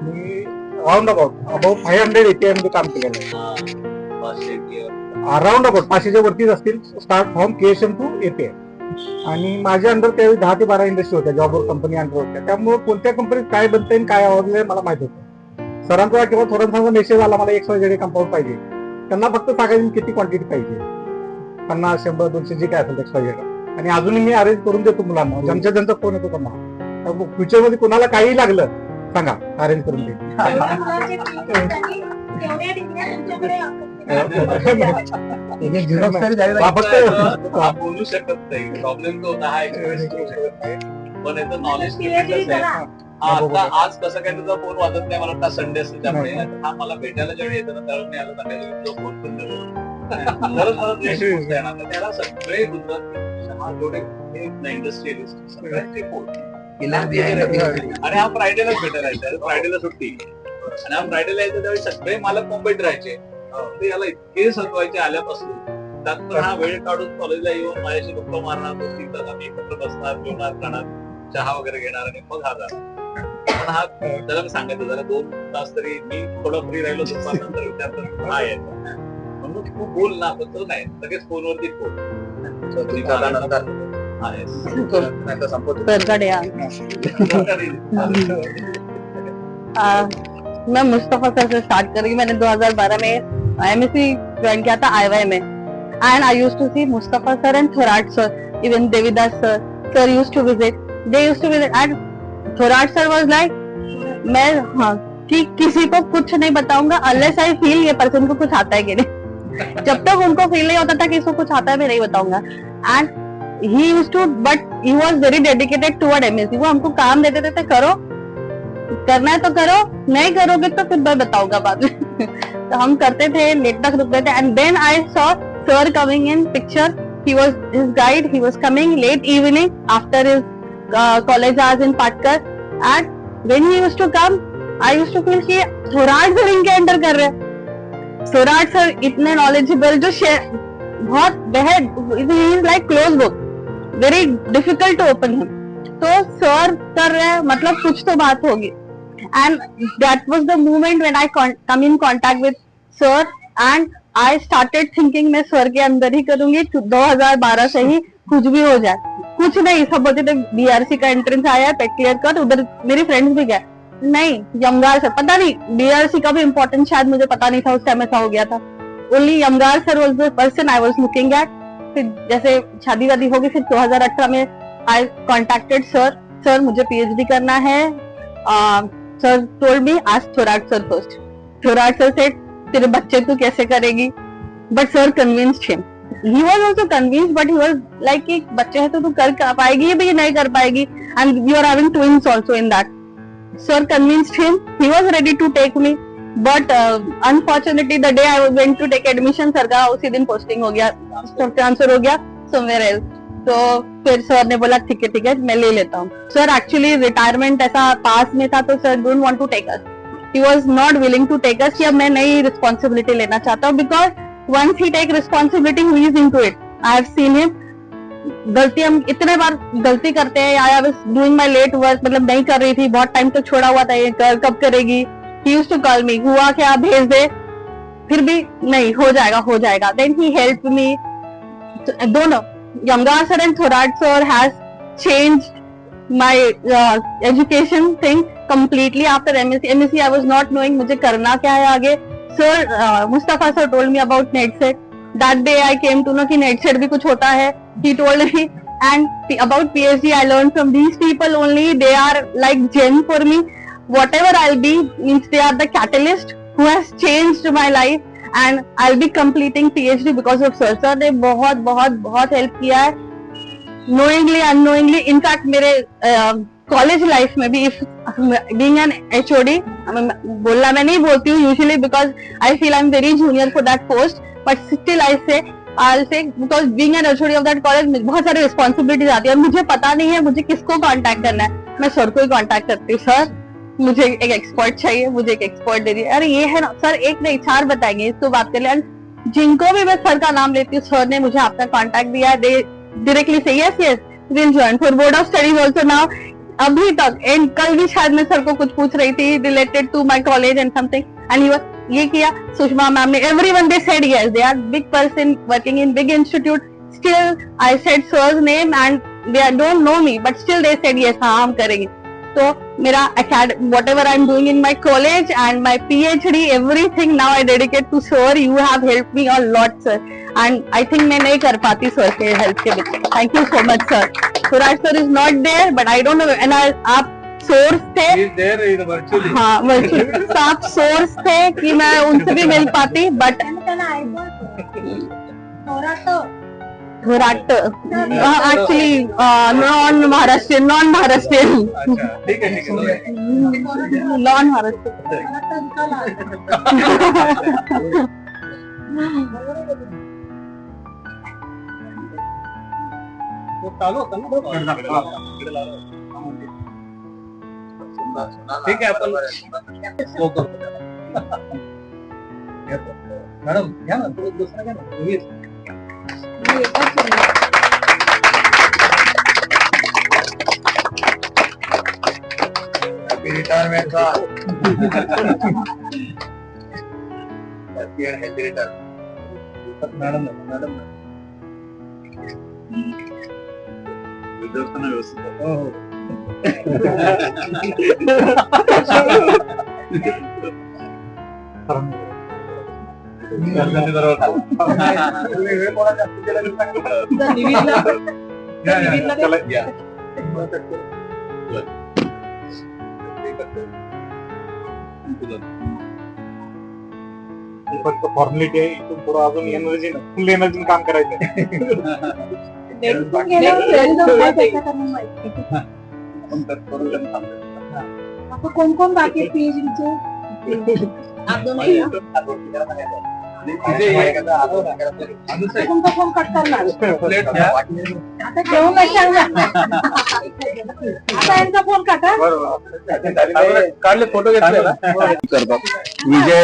मी राऊंड अबाउट 500 API मध्ये काम केलेलं आहे. अराउंड अबाउट 500च्या वरतीच असतील, start from KSM to API. आणि माझ्या अंडर त्यावेळी 10 ते 12 इंडस्ट्री होत्या, जॉबवर कंपनी अंडर होत्या. त्यामुळे कोणत्या कंपनीत काय बनता येईल काय आवडलंय मला माहित होतं. सरांचा किंवा थोरांचा मेसेज आला मला XYZ कंपाऊंड पाहिजे, त्यांना फक्त सांगायचं किती क्वांटिटी पाहिजे, 50, 100, 200 जे काय असेल XYZ. आणि अजूनही मी अरेंज करून देतो मुलांना, ज्यांचा फोन येतो त्यांना. फ्युचर मध्ये कोणाला काही लागलं सांगा, अरेंज करून दे. बोलू शकत नाही, प्रॉब्लेम तो हा पण याचं नॉलेज आता आज कसं काय तुझा फोन वाजत नाही, मला वाटतं संडे असतो त्यामुळे. हा मला भेटायला जेवढे येतं ना त्यावेळेस मी आलो सांगायचं फोन बंद करून त्याला सगळे गुजरात इंडस्ट्रियलिस्ट सगळ्यांचे फोन. आणि हा फ्रायडेलाच भेटायला यायचा, फ्रायडेला सुट्टी. आणि हा फ्रायडेला यायचा त्यावेळी सगळे मालक मुंबईत राहायचे, ते याला इतके सजवायचे आल्यापासून. त्यात पण हा वेळ काढून कॉलेजला येऊन माझ्याशी गप्पा मारणार, 2-3 तास आम्ही एकत्र बसणार, जेवणार, खाणार, चहा वगैरे घेणार आणि मग हा जाणार. पण हा त्याला मी सांगायचं जरा 2 तास तरी मी थोडं फ्री राहिलो नंतर विचारतो हा यायचा, म्हणून तू बोल ना, पण तो नाही लगेच फोनवरती फोन. मैं मुस्तफा सर से स्टार्ट करी. मैंने 2012 में IMSc ज्वाइन किया था IY में, and I used to see Mustafa sir and Thorat sir, even Devidas sir used to visit, they used to visit. And Thorat sir was like मैं हाँ कि किसी को कुछ नहीं बताऊंगा अनलेस आई फील ये पर्सन को कुछ आता है कि नहीं. जब तक उनको फील नहीं होता था कि इसको कुछ आता है मैं नहीं बताऊंगा. End he used to, but he was very dedicated toward MSc. वो हमको काम देते थे करो, करना है तो करो, नहीं करोगे तो फिर मैं बताऊंगा बाद में. तो हम करते थे, लेट तक रुकते थे. End then I saw sir coming in picture. He was his guide. He was coming late evening after his college hours in Patkar. And when he used to come, I used to feel कि Thorat sir इनके under कर रहे हैं. Thorat sir इतने knowledgeable, जो बहुत बेहद, he is like close book, very difficult to open him. तो सर कर रहे हैं मतलब कुछ तो बात होगी. And that was the moment when I come in contact with sir, and I started thinking मैं सर के अंदर ही करूंगी. 2012 से ही कुछ भी हो जाए, कुछ नहीं. सब बोलते थे BRC का एंट्रेंस आया है, पेट क्लियर कर. उधर मेरी फ्रेंड्स भी गए, नहीं यमगार सर, पता नहीं BRC का भी इम्पोर्टेंट शायद मुझे पता नहीं था उस टाइम, ऐसा हो गया था. Only Yamgar sir was the person I was looking at. फिर जैसे शादी वादी होगी, फिर 2018 में आई कॉन्टेक्टेड सर. सर मुझे PhD करना है. Sir told me ask Thorat sir first. Thorat sir said तेरे बच्चे तू कैसे करेगी, but sir convinced him. he was also convinced, but he was like कि बच्चे है तो तू कर पाएगी ये भी नहीं कर पाएगी, and you are having twins also in that. Sir convinced him. He was ready to take me, but unfortunately the day I went to take admission, sir का उसी दिन पोस्टिंग हो गया, ट्रांसफर हो गया somewhere else. तो फिर sir ने बोला ठीक है मैं ले लेता हूँ. सर एक्चुअली रिटायरमेंट ऐसा पास में था तो sir don't want to take us. He was not willing to take us कि अब मैं नई रिस्पॉन्सिबिलिटी लेना चाहता हूँ, because once he take responsibility he is into it. I have seen him. गलती हम इतने बार गलती करते हैं. I was doing my late work, मतलब नहीं कर रही थी, बहुत टाइम तक छोड़ा हुआ था, ये कब करेगी. He used to call me, हुआ क्या भेज दे, फिर भी नहीं हो जाएगा. Then he helped me. दोनों Yamgar sir and Thorat sir has changed my education thing completely after MSc. I was not knowing मुझे करना क्या है आगे. Sir, Mustafa sir told me about NETSET. That day I came to know कि NETSET भी कुछ होता है. He told me, and about PhD I learned from these people only. They are like gem for me. Whatever I'll be, means they are the catalyst who has changed my life, and I'll be completing PhD because of sir. Sir ने बहुत help KIA है. Knowingly, unknowingly, in fact मेरे college life में भी, being an HOD, बोलना मैं नहीं बोलती हूँ usually because I feel I'm very junior for that post, but still I'll say because being an HOD of that college में बहुत सारी रिस्पॉन्सिबिलिटीज आती है और मुझे पता नहीं है मुझे किसको कांटेक्ट करना है. मैं सर को ही कांटेक्ट करती हूँ. सर मुझे एक एक्सपर्ट चाहिए, मुझे एक एक्सपर्ट दे दीजिए. अरे ये है ना सर, एक नहीं 4 बताएंगे, इसको बात कर ले. जिनको भी मैं सर का नाम लेती हूँ, सर ने मुझे आपका कांटेक्ट दिया है. दे directly say yes will join for board of studies also now. अभी तक एंड कल भी शायद मैं सर को कुछ पूछ रही थी related to my college and something, and ये किया. सुषमा मैम ने, everyone they said yes, they are big person working in big institute. Still I said sir's name and they don't know me, but still they said yes, हाँ हम करेंगे. तो मेरा whatever I'm doing in my college and my PhD, everything now I dedicate to sir. You have helped me a lot, sir, and I think मैं नहीं कर पाती sir के help के बिना. Thank you so much, sir. Suraj sir is not there, but I don't know. And आप source थे. He is there virtually. हाँ virtually. तो आप source थे कि मैं उनसे भी मिल पाती, but Thorat actually non-Maharashtrian. ठीक है non-Maharashtrian. ठीक आहे आपण मॅडम घ्या ना, दुसरं घ्या ना. रिटायरमेंट का मॅडम व्यवस्थित हो. फक्त फॉर्मॅलिटी आहे. इथून पुढे अजून एनर्जी काम करायचं. कोण बाकी PhDचे तुमचा फोन कट करणार आता घेऊन आता यांचा फोन कटा काढले फोटो घेतले करतात. विजय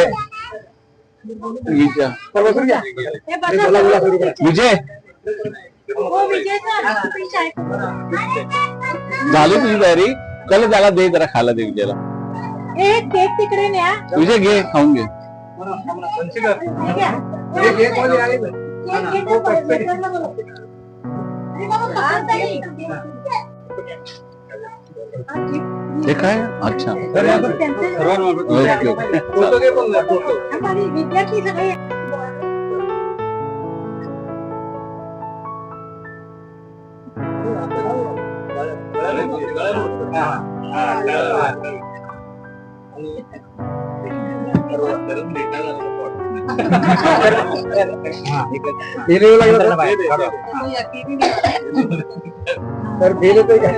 झाली तुझी तयारी. चल त्याला दे, जरा खायला दे विजयला. एक केक तिकडे न्या. विजय घे, खाऊन घे. हे काय? अच्छा विद्यार्थी सगळे तर दिले तो काय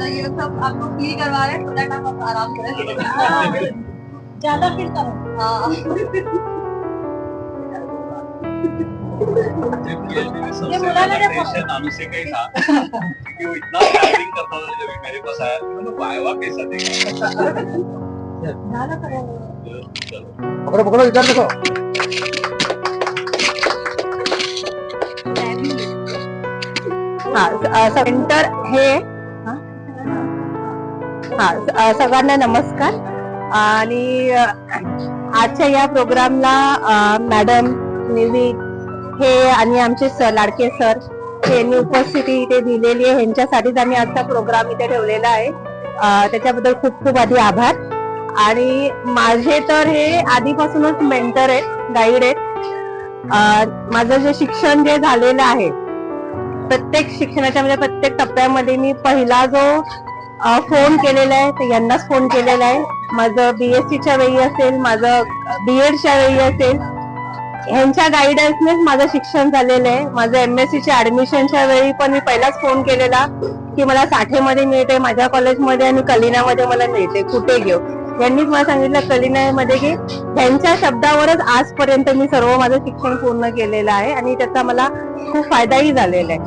ये सब आपको फील करवा रहे हैं so that आप आराम करें। ज्यादा फील करो। सबसे मुलाला ज्यादा देखो। टेंशन अनुसे का ही था कि वो इतना एक्टिंग करता था जब मेरे पास आया तो मैंने वाह वाह कैसा देखा। झालं करो। पकडो पकडो विचार नको सेंटर हे सगळ्यांना नमस्कार आणि आजच्या या प्रोग्रामला मॅडम निविद हे आणि आमचे सर लाडके सर यांनी उपस्थिती इथे दिलेली आहे. ह्यांच्यासाठीच आम्ही आजचा प्रोग्राम इथे ठेवलेला आहे. त्याच्याबद्दल खूप खूप आधी आभार. आणि माझे तर हे आधीपासूनच मेंटर आहेत, गाईड आहेत. माझं जे शिक्षण जे झालेलं आहे प्रत्येक शिक्षणाच्या म्हणजे प्रत्येक टप्प्यामध्ये मी पहिला जो फोन केलेला आहे ते यांनाच फोन केलेला आहे. माझं BSc च्या वेळी असेल, माझं BEdच्या वेळी असेल, ह्यांच्या गायडन्सनेच माझं शिक्षण झालेलं आहे. माझं MSc च्या ऍडमिशनच्या वेळी पण मी पहिलाच फोन केलेला की मला साठेमध्ये मिळते माझ्या कॉलेजमध्ये आणि कलिनामध्ये मला मिळते, कुठे घेऊ. यांनीच मला सांगितलं कलिनामध्ये की त्यांच्या शब्दावरच आजपर्यंत मी सर्व माझं शिक्षण पूर्ण केलेलं आहे आणि त्याचा मला खूप फायदाही झालेला आहे.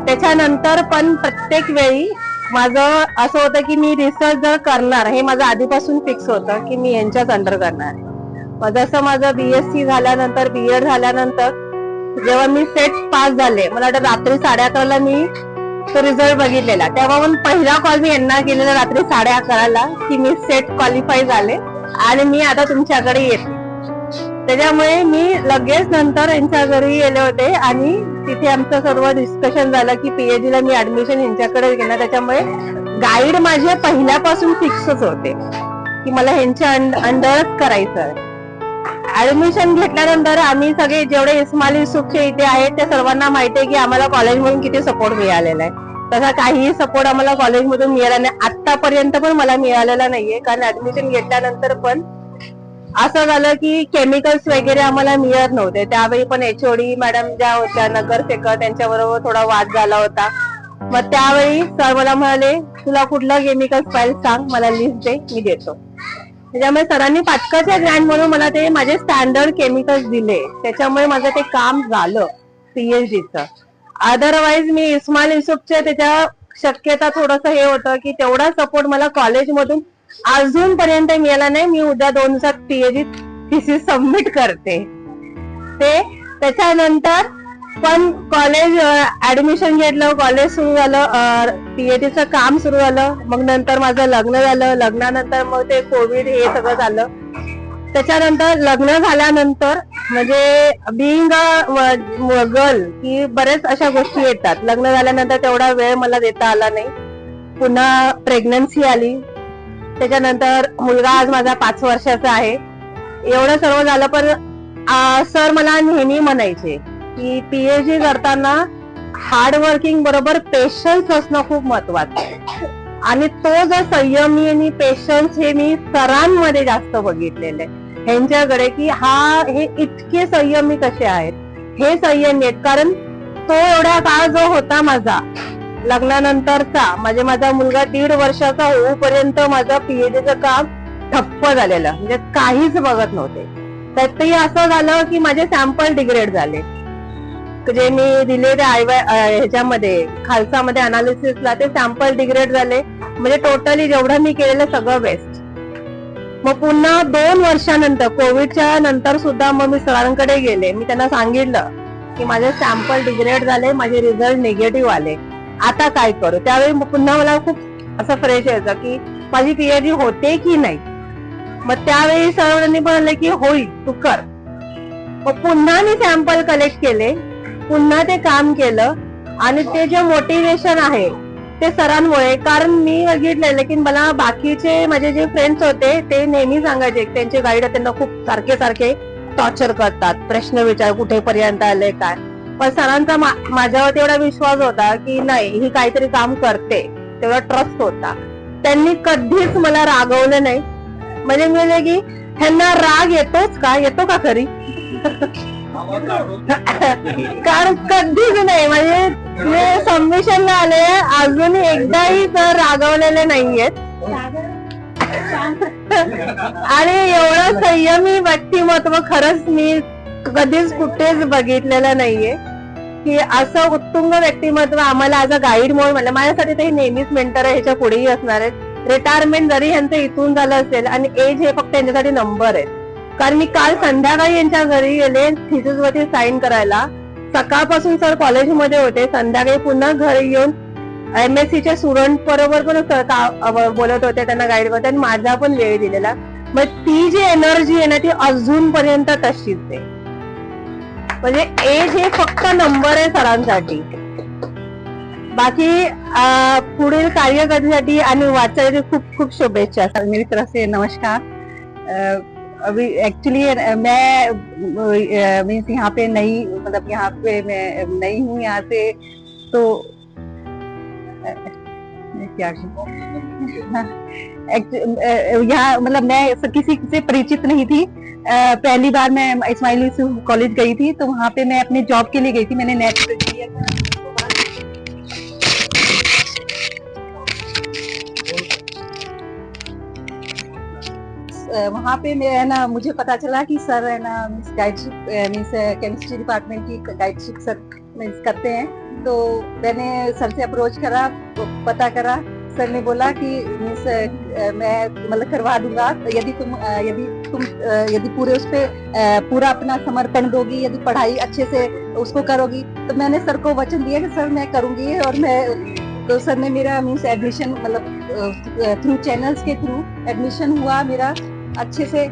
त्याच्यानंतर पण प्रत्येक वेळी माझं असं होतं की मी रिसर्च जर करणार, हे माझं आधीपासून फिक्स होतं की मी यांच्याच अंडर करणार. जसं माझं BSc झाल्यानंतर BEd झाल्यानंतर जेव्हा मी सेट पास झाले, मला वाटतं रात्री 11:30ला मी तो रिझल्ट बघितलेला. तेव्हा पण पहिला कॉल मी यांना केलेला रात्री 11:30ला की मी सेट क्वालिफाय झाले आणि मी आता तुमच्याकडे येते. त्याच्यामुळे मी लगेच नंतर यांच्या घरी गेले होते आणि तिथे आमचं सर्व डिस्कशन झालं की PhD ला मी ऍडमिशन यांच्याकडे घेणार. त्याच्यामुळे गाईड माझे पहिल्यापासून फिक्सच होते की मला ह्यांच्या अंडरच करायचं. ऍडमिशन घेतल्यानंतर आम्ही सगळे जेवढे इस्माइल युसुफचे इथे आहेत त्या सर्वांना माहिती आहे की आम्हाला कॉलेजमधून किती सपोर्ट मिळालेला आहे. तसा काहीही सपोर्ट आम्हाला कॉलेजमधून मिळाला नाही, आतापर्यंत पण मला मिळालेला नाहीये. कारण ऍडमिशन घेतल्यानंतर पण असं झालं की केमिकल्स वगैरे आम्हाला मिळत नव्हते. त्यावेळी पण HOD मॅडम ज्या होत्या नगरसेवक त्यांच्याबरोबर थोडा वाद झाला होता. मग त्यावेळी सर मला म्हणाले तुला कुठलं केमिकल्स पाहिजे सांग, मला लिस्ट दे, मी देतो. त्याच्यामुळे सरांनी पाटकाच्या ग्रँड म्हणून मला ते माझे स्टँडर्ड केमिकल्स दिले. त्याच्यामुळे माझं ते काम झालं PhDचं. अदरवाईज मी इस्माइल युसुफचे त्याच्या शक्यता थोडस हे होतं की तेवढा सपोर्ट मला कॉलेजमधून अजूनपर्यंत मिळाला नाही. मी उद्या 2 दिवसात PhD थिसिस सबमिट करते. ते त्याच्यानंतर पण कॉलेज ऍडमिशन घेतलं, कॉलेज सुरू झालं, PhDचं काम सुरू झालं. मग नंतर माझं लग्न झालं, लग्नानंतर मग ते कोविड हे सगळं झालं. त्याच्यानंतर लग्न झाल्यानंतर म्हणजे बिईंग अ गर्ल की बरेच अशा गोष्टी येतात. लग्न झाल्यानंतर तेवढा वेळ मला देता आला नाही. पुन्हा प्रेग्नन्सी आली, त्याच्यानंतर मुलगा आज माझा 5 वर्षाचा आहे. एवढं सर्व झालं पण सर मला नेहमी म्हणायचे की PhD करताना हार्डवर्किंग बरोबर पेशन्स असणं खूप महत्वाचं आहे. आणि तो जो संयमी आणि पेशन्स हे मी सरांमध्ये जास्त बघितलेलं आहे ह्यांच्याकडे की हे इतके संयमी कसे आहेत. हे संयमी आहेत कारण तो एवढा काळ जो होता माझा लग्नानंतरचा, माझा मुलगा 1.5 वर्षाचा होऊपर्यंत माझं PhDचं काम ठप्प झालेलं, म्हणजे काहीच बघत नव्हते. त्यातही असं झालं की माझे सॅम्पल डिग्रेड झाले. जे मी दिले ते ह्याच्यामध्ये खालसामध्ये अनालिसिसला ते सॅम्पल डिग्रेड झाले. म्हणजे टोटली जेवढं मी केलेलं सगळं वेस्ट. मग पुन्हा 2 वर्षानंतर कोविडच्या नंतर सुद्धा मग मी सरांकडे गेले. मी त्यांना सांगितलं की माझे सॅम्पल डिग्रेड झाले, माझे रिझल्ट निगेटिव्ह आले, आता काय करू. त्यावेळी पुन्हा मला खूप असं फ्रेश यायचं की माझी PhD होते की नाही. मग त्यावेळी सरांनी म्हणाले की होईल, तू कर. मग पुन्हा मी सॅम्पल कलेक्ट केले, पुन्हा ते काम केलं आणि ते जे मोटिवेशन आहे ते सरांमुळे. कारण मी बघितलेलं की मला बाकीचे माझे जे फ्रेंड्स होते ते नेहमी सांगायचे त्यांचे गाईड त्यांना खूप सारखे टॉर्चर करतात, प्रश्न विचार कुठेपर्यंत आले काय. पण सरांचा माझ्यावर तेवढा विश्वास होता की नाही ही काहीतरी काम करते, तेवढा ट्रस्ट होता. त्यांनी कधीच मला रागवलं नाही. म्हणजे मी की ह्यांना राग येतोच का, येतो का खरी? कारण कधीच नाही, म्हणजे ते सबमिशनला आले अजून एकदाही तर रागवलेले नाहीयेत. आणि एवढं संयमी व्यक्तिमत्व खरंच मी कधीच कुठेच बघितलेलं नाहीये की असं उत्तुंग व्यक्तिमत्व आम्हाला ऍज अ गाईड म्हणून म्हणलं. माझ्यासाठी ते नेहमीच मेंटर आहे, ह्याच्या पुढेही असणार आहेत. रिटायरमेंट जरी यांचं इथून झालं असेल आणि एज हे फक्त यांच्यासाठी नंबर आहे. कारण मी काल संध्याकाळी यांच्या घरी गेले थिसिस वरती साईन करायला. सकाळपासून सर कॉलेजमध्ये होते, संध्याकाळी पुन्हा घरी येऊन MSc च्या स्टुडंट बरोबर पण बोलत होते, त्यांना गाईड करते आणि माझा पण वेळ दिलेला. मग ती जी एनर्जी आहे ना ती अजूनपर्यंत तशीच आहे. म्हणजे एज हे फक्त नंबर आहे सरांसाठी. बाकी पुढील कार्यकर्त्यासाठी आणि वाचायला खूप खूप शुभेच्छा. मेरी तरफ से नमस्कार. अभी एक्चुअली मैं मीन्स यहाँ पे नई, मतलब यहाँ पे मैं नई हूँ यहाँ से, तो क्या यहाँ मतलब मैं किसी से परिचित नहीं थी. पहली बार मैं इस्माइली कॉलेज गई थी, तो वहाँ पे मैं अपने जॉब के लिए गई थी. मैंने नेट पे किया था. वहाँ पे मैं है ना, मुझे पता चला कि सर है ना गाइडशिप मीन्स केमिस्ट्री डिपार्टमेंट की गाइडशिप सर मीन्स करते हैं. तो मैंने सर से अप्रोच करा, पता करा. सर ने बोला कि मीन्स मैं मतलब करवा दूंगा यदि पूरे उस पे पूरा अपना समर्पण दोगी, यदि पढ़ाई अच्छे से उसको करोगी. तो मैंने सर को वचन दिया कि सर मैं करूंगी. और मैं तो सर ने मेरा मीन्स एडमिशन मतलब थ्रू चैनल्स के थ्रू एडमिशन हुआ मेरा अच्छे से.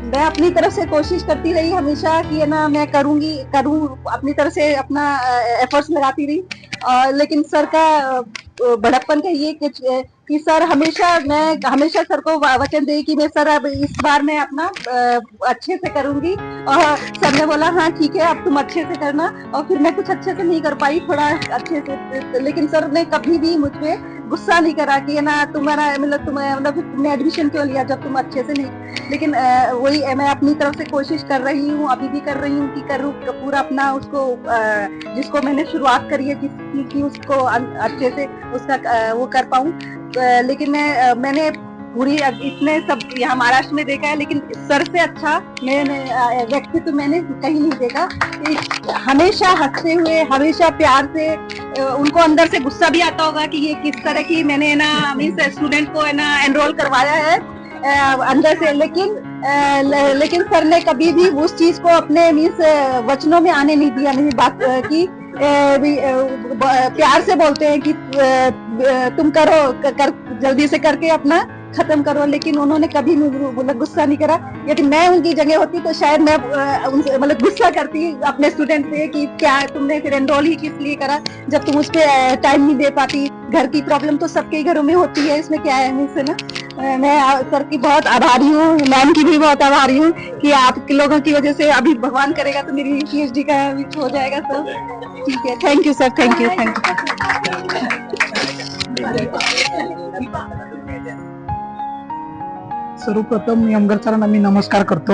मैं अपनी तरफ से कोशिश करती रही हमेशा कि है ना मैं करूं अपनी तरफ से अपना एफर्ट्स लगाती रही. लेकिन सर का बड़प्पन कहिए कि सर मैं हमेशा सर को वचन दी कि मैं सर अब इस बार मैं अपना अच्छे से करूंगी. और सर ने बोला हाँ ठीक है अब तुम अच्छे से करना. और फिर मैं कुछ अच्छे से नहीं कर पाई, थोड़ा अच्छे से. लेकिन सर ने कभी भी मुझ पे गुस्सा नहीं करा कि है ना तुमने एडमिशन क्यों लिया जब तुम अच्छे से नहीं. लेकिन वही मैं अपनी तरफ से कोशिश कर रही हूँ, अभी भी कर रही हूँ कि करूँ पूरा अपना उसको जिसको मैंने शुरुआत करी है कि उसको अच्छे से उसका वो कर पाऊँ. लेकिन मैंने पूरी इतने सब यहाँ महाराष्ट्र में देखा है, लेकिन सर से अच्छा मैंने व्यक्तित्व मैंने कहीं नहीं देखा. हमेशा हंसते हुए, हमेशा प्यार से. उनको अंदर से गुस्सा भी आता होगा कि ये किस तरह की मैंने ना मीन्स स्टूडेंट को है ना एनरोल करवाया है अंदर से. लेकिन सर ने कभी भी उस चीज को अपने मीन्स वचनों में आने नहीं दिया. नहीं बात की प्यार से बोलते हैं कि तुम करो जल्दी से करके अपना खत्म करो. लेकिन उन्होंने कभी मतलब गुस्सा नहीं करा. यदि मैं उनकी जगह होती तो शायद मैं उनसे मतलब गुस्सा करती अपने स्टूडेंट से कि क्या तुमने फिर एनरोल ही किस लिए करा जब तुम उस पर टाइम नहीं दे पाती. घर की प्रॉब्लम तो सबके घरों में होती है, इसमें क्या है मुझसे ना. मैं सर की बहुत आभारी हूँ, मैम की भी बहुत आभारी हूँ कि आप लोगों की वजह से अभी भगवान करेगा तो मेरी PhD का हो जाएगा. तो ठीक है, thank you sir, thank you. सर्वप्रथम यमगर सरांना मी नमस्कार करतो.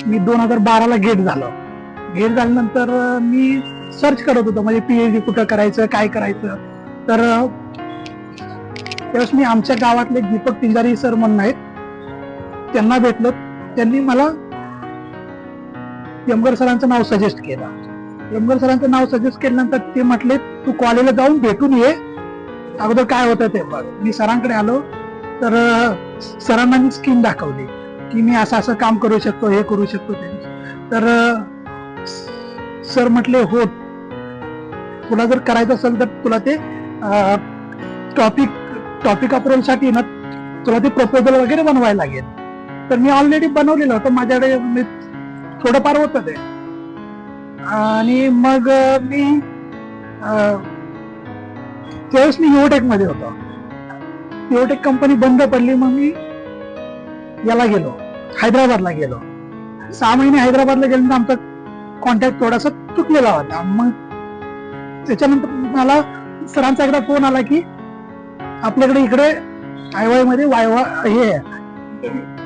मी 2012ला गेट झाल्यानंतर मी सर्च करत होतो म्हणजे PhD कुठं करायचं, काय करायचं. तर त्यावेळेस मी आमच्या गावातले दीपक पिंजारी सर म्हणून आहेत त्यांना भेटलो. त्यांनी मला यमगर सरांचं नाव सजेस्ट केलं. यमगर सरांचं नाव सजेस्ट केल्यानंतर ते म्हटले तू कॉलेजला जाऊन भेटून ये, अगोदर काय होतं ते बघ. मी सरांकडे आलो तर सरांना मी स्कीम दाखवली की मी असं काम करू शकतो, हे करू शकतो. तर सर म्हटले हो तुला जर करायचं असेल तर तुला ते टॉपिक अप्रोल साठी ना तुला ते प्रपोजल वगैरे बनवायला लागेल. तर मी ऑलरेडी बनवलेलं होतं, माझ्याकडे थोडंफार होतं ते. आणि मग मी त्यावेळेस मी युवटेक मध्ये होतो. युवटेक कंपनी बंद पडली, मग मी याला गेलो, हैदराबादला गेलो. 6 महिने हैदराबादला गेल्यानंतर आमचा कॉन्टॅक्ट थोडासा तुटलेला होता. मग त्याच्यानंतर मला सरांचा एकदा फोन आला की आपल्याकडे इकडे IY मध्ये वायवा हे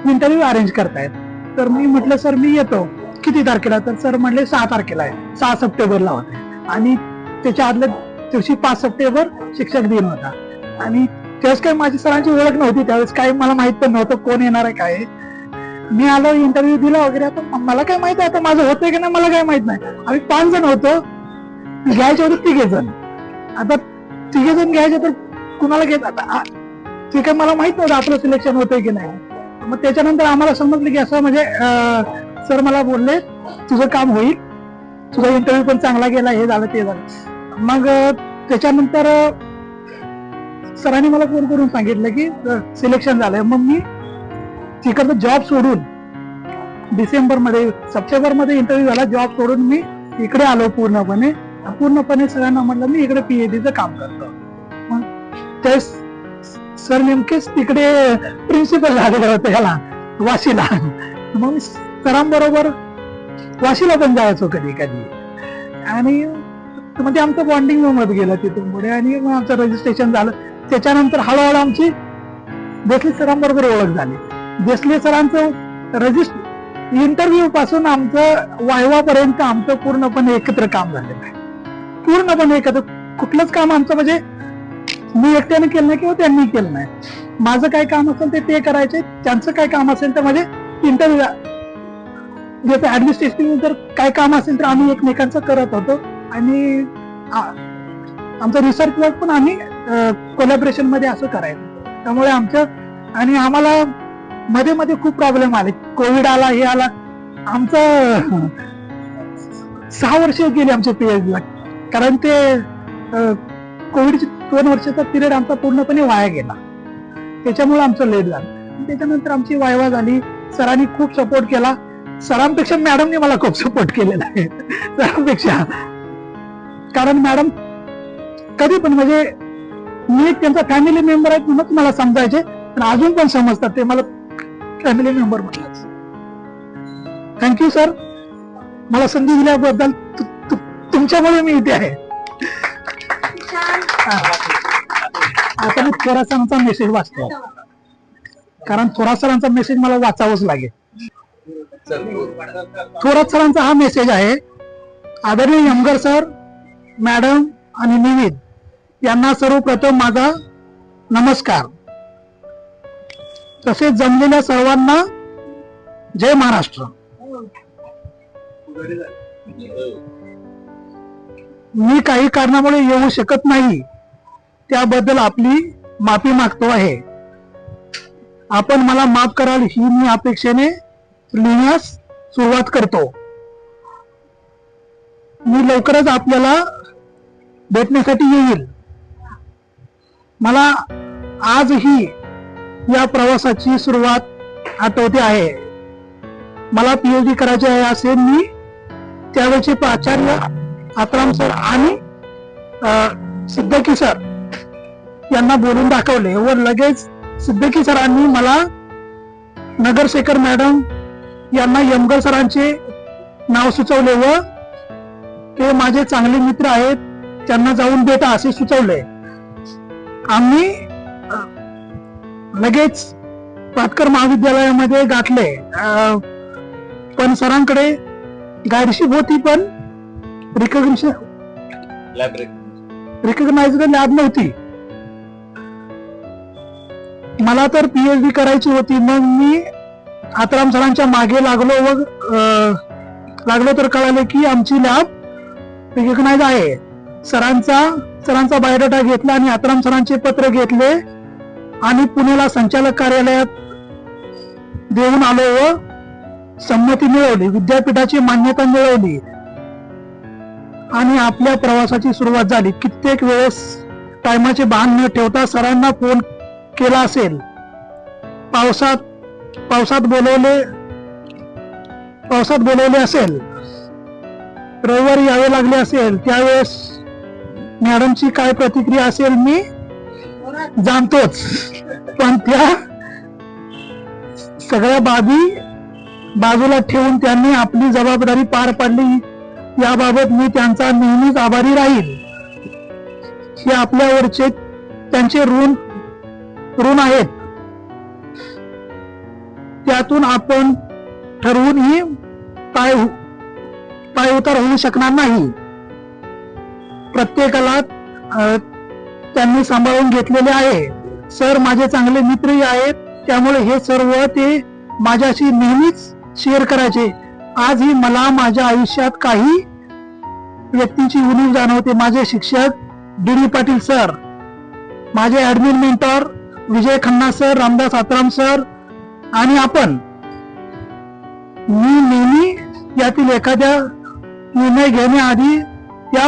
इंटरव्ह्यू अरेंज करतायत. तर मी म्हटलं सर मी येतो, किती तारखेला? तर सर म्हटले 6 तारखेला आहे, 6 सप्टेंबरला होते. आणि त्याच्या आदल्या दिवशी 5 सप्टेंबर शिक्षक दिन होता. आणि त्यावेळेस काही माझी सरांची ओळख नव्हती, त्यावेळेस काही मला माहित पण नव्हतं कोण येणार आहे काय. मी आलो, इंटरव्ह्यू दिला वगैरे. आता मला काय माहित आहे आता माझं होतंय की नाही मला काय माहित नाही. आम्ही 5 जण होतो, घ्यायचे होते 3 जण. आता 3 जण घ्यायचे तर कुणाला घेत? आता ते काय मला माहित नव्हतं आपलं सिलेक्शन होतंय की नाही. मग त्याच्यानंतर आम्हाला समजलं की असं म्हणजे सर मला बोलले तुझं काम होईल, तुझा इंटरव्ह्यू पण चांगला गेला, हे झालं ते झालं. मग त्याच्यानंतर सरांनी मला फोन करून सांगितलं की सिलेक्शन झालंय. मग मी तिकडचं जॉब सोडून सप्टेंबरमध्ये इंटरव्ह्यू झाला, जॉब सोडून मी इकडे आलो पूर्णपणे सगळ्यांना म्हटलं मी इकडे PhDचं काम करतो. मग ते सर नेमकेच तिकडे प्रिन्सिपल झालेले होते ह्याला वाशीला. मग सरांबरोबर वाशीला पण जायचो कधी कधी. आणि म्हणजे आमचं बॉन्डिंग होत गेलं तिथून पुढे. आणि मग आमचं रजिस्ट्रेशन झालं. त्याच्यानंतर हळूहळू आमची देसले सरांबरोबर ओळख झाली. देसले सरांचं इंटरव्ह्यू पासून आमचं वायवा पर्यंत आमचं पूर्णपणे एकत्र काम झालेलं आहे. पूर्णपणे एकत्र. कुठलंच काम आमचं म्हणजे मी एकट्याने केलं नाही किंवा त्यांनी केलं नाही. माझं काय काम असेल ते करायचे, त्यांचं काय काम असेल तर म्हणजे इंटरव्ह्यू जसं ऍडमिनिस्ट्रेटिव्ह जर काय काम असेल तर आम्ही एकमेकांचं करत होतो. आणि आमचं रिसर्च वर्क पण आम्ही कोलॅबरेशन मध्ये असं करायचं. त्यामुळे आणि आम्हाला मध्ये मध्ये खूप प्रॉब्लेम आले, कोविड आला, हे आला. आमचं 6 वर्ष गेली आमच्या PhD ला, कारण ते कोविडची 2 वर्षाचा पिरियड आमचा पूर्णपणे वाया गेला. त्याच्यामुळे आमचं लेट झालं. त्याच्यानंतर आमची वायवा झाली. सरांनी खूप सपोर्ट केला. सरांपेक्षा मॅडमने मला खूप सपोर्ट केलेला आहे सरांपेक्षा. कारण मॅडम कधी पण म्हणजे मी त्यांचा फॅमिली मेंबर आहे म्हणूनच मला समजायचे, पण अजून पण समजतात ते मला फॅमिली मेंबर म्हटलं. थँक्यू सर, मला संधी दिल्याबद्दल. तुमच्यामुळे मी इथे आहे. आता मी थोरा सरांचा मेसेज वाचतो, कारण थोरा सरांचा मेसेज मला वाचावंच लागेल. थोरात सरांचा हा मेसेज आहे. आदरणीय यमगर सर, मॅडम आणि निविद यांना सर्वप्रथम माझा नमस्कार. तसेच जमलेल्या सर्वांना जय महाराष्ट्र. मी काही कारणामुळे येऊ शकत नाही, त्याबद्दल आपली माफी मागतो आहे. आपण मला माफ कराल ही मी अपेक्षेने लिहिण्यास सुरुवात करतो. मी लवकरच आपल्याला भेटण्यासाठी येईल. मला आजही या प्रवासाची सुरुवात आठवते आहे. मला PhD करायचे आहे असे मी त्यावेळेचे प्राचार्य आत्राम सर आणि सिद्दकी सर यांना बोलून दाखवले व लगेच सिद्दकी सरांनी मला नगरशेखर मॅडम यांना यमगर सरांचे नाव सुचवले व ते माझे चांगले मित्र आहेत, त्यांना जाऊन भेटा असे सुचवले. आम्ही लगेच पाटकर महाविद्यालयामध्ये गाठले. पण सरांकडे गाईडशिप होती, पण रिकग्नाइज्ड लॅब नव्हती. मला तर PhD करायची होती. मग मी आत्राम सरांच्या मागे लागलो तर कळाले की आमची लॅब रिकग्नाइज आहे. सरांचा बायोडाटा घेतला आणि आत्राम सरांचे पत्र घेतले आणि पुण्याला संचालक कार्यालयात देऊन आलो व संमती मिळवली, विद्यापीठाची मान्यता मिळवली आणि आपल्या प्रवासाची सुरुवात झाली. कित्येक वेळेस टायमाचे भान न ठेवता सरांना फोन केला असेल, पावसात बोलवले असेल, रविवारी यावे लागले असेल, त्यावेळेस मॅडमची काय प्रतिक्रिया असेल मी जाणतोच. पण त्या सगळ्या बाबी बाजूला ठेवून त्यांनी आपली जबाबदारी पार पाडली, याबाबत मी त्यांचा नेहमीच आभारी राहील. हे आपल्यावरचे त्यांचे ऋण ऋण आहेत त्यातून आपण ठरवूनही पाय उतार होऊ शकणार नाही. प्रत्येकाला त्यांनी सांभाळून घेतलेले आहे. सर माझे चांगले मित्रही आहेत, त्यामुळे हे सर्व ते माझ्याशी नेहमीच शेअर करायचे. आजही मला माझ्या आयुष्यात काही व्यक्तींची उणीव जाणवते. माझे शिक्षक डी पाटील सर, माझे ऍडमिन मेंटॉर विजय खन्ना सर, रामदास आत्राम सर आणि आपण. मी नेहमी यातील एखाद्या निर्णय घेण्याआधी त्या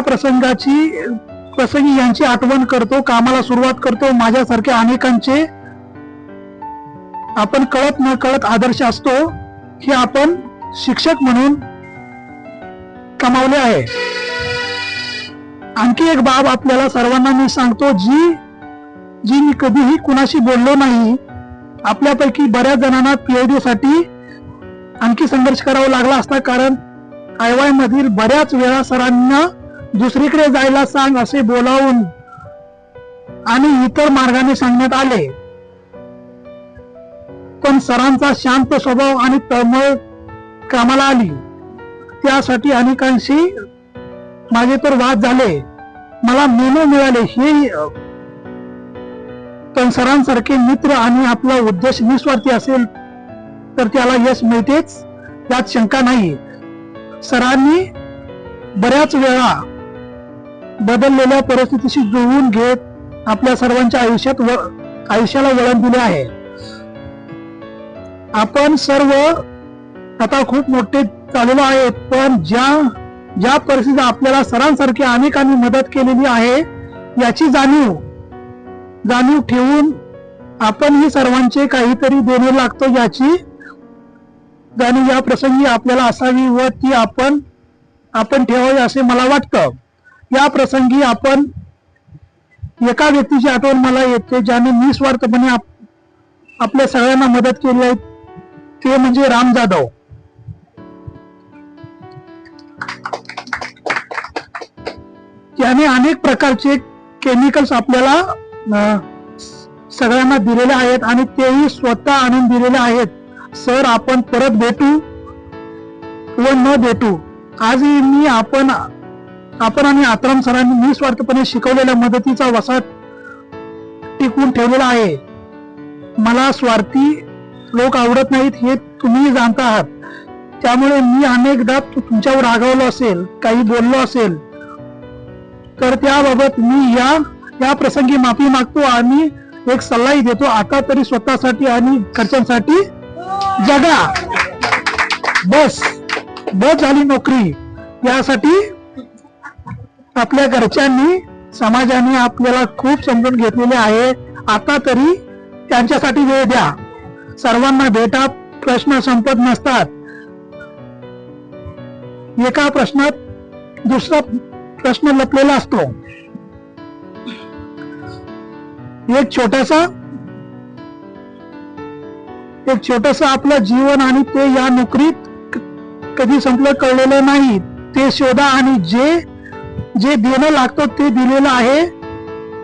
प्रसंगी यांची आठवण करतो, कामाला सुरुवात करतो. माझ्यासारख्या अनेकांचे आपण कळत न कळत आदर्श असतो, हे आपण शिक्षक म्हणून कमावले आहे. आणखी एक बाब आपल्याला सर्वांना मी सांगतो, जी मी कधीही कुणाशी बोललो नाही. आपल्यापैकी बऱ्याच जणांना PhD साठी आणखी संघर्ष करावा लागला असता, कारण IY मधील बऱ्याच वेळा सरांना दुसरीकडे जायला सांग असे बोलावून आणि इतर मार्गाने सांगण्यात आले. पण सरांचा शांत स्वभाव आणि तळमळ कामाला आली. त्यासाठी अनेकांशी माझे तर वाद झाले, मला मेनो मिळाले. हे पण सरांसारखे मित्र आणि आपला उद्देश निस्वार्थी असेल तर त्याला यश मिळतेच, यात शंका नाही. सरांनी बऱ्याच वेळा बदललेल्या परिस्थितीशी जुळवून घेत आपल्या सर्वांच्या आयुष्याला वळण दिले आहे. आपण सर्व आता खूप मोठे झालेलो आहेत, पण ज्या परिस्थितीत आपल्याला सरांसारख्या अनेकांनी मदत केलेली आहे याची जाणीव ठेवून आपण ही सर्वांचे काहीतरी देणे लागतो याची जाणीव या प्रसंगी आपल्याला असावी व ती आपण ठेवावी असे मला वाटतं. या प्रसंगी आपण एका व्यक्तीची आठवण मला येते ज्याने निस्वार्थपणे आपल्या सगळ्यांना मदत केली आहे, ते म्हणजे राम जाधव. त्याने अनेक प्रकारचे केमिकल्स आपल्याला सगळ्यांना दिलेले आहेत आणि तेही स्वतः आणून दिलेले आहेत. सर आपण परत भेटू व न भेटू, आजही मी आपण आणि आत्राम सरांनी निस्वार्थपणे शिकवलेल्या मदतीचा वसा टिकवून ठेवलेला आहे. मला स्वार्थी लोक आवडत नाहीत हे तुम्ही जाणता आहात. त्यामुळे मी अनेकदा तुमच्यावर रागावलो असेल, काही बोललो असेल तर त्याबाबत मी या प्रसंगी माफी मागतो आणि एक सल्लाही देतो. आता तरी स्वतःसाठी आणि घरच्यांसाठी जगा. बस झाली नोकरी. यासाठी आपल्या घरच्यांनी समाजाने आपल्याला खूप समजून घेतलेले आहे. आता तरी त्यांच्यासाठी वेळ द्या. सर्वांना भेटा. प्रश्न संपत नसतात. एका प्रश्नात दुसरा प्रश्न लपलेला असतो. एक छोटासा आपलं जीवन आणि ते या नोकरीत कधी संपलं कळलेलं नाही. ते शोधा आणि जे देणं लागतं ते दिलेलं आहे.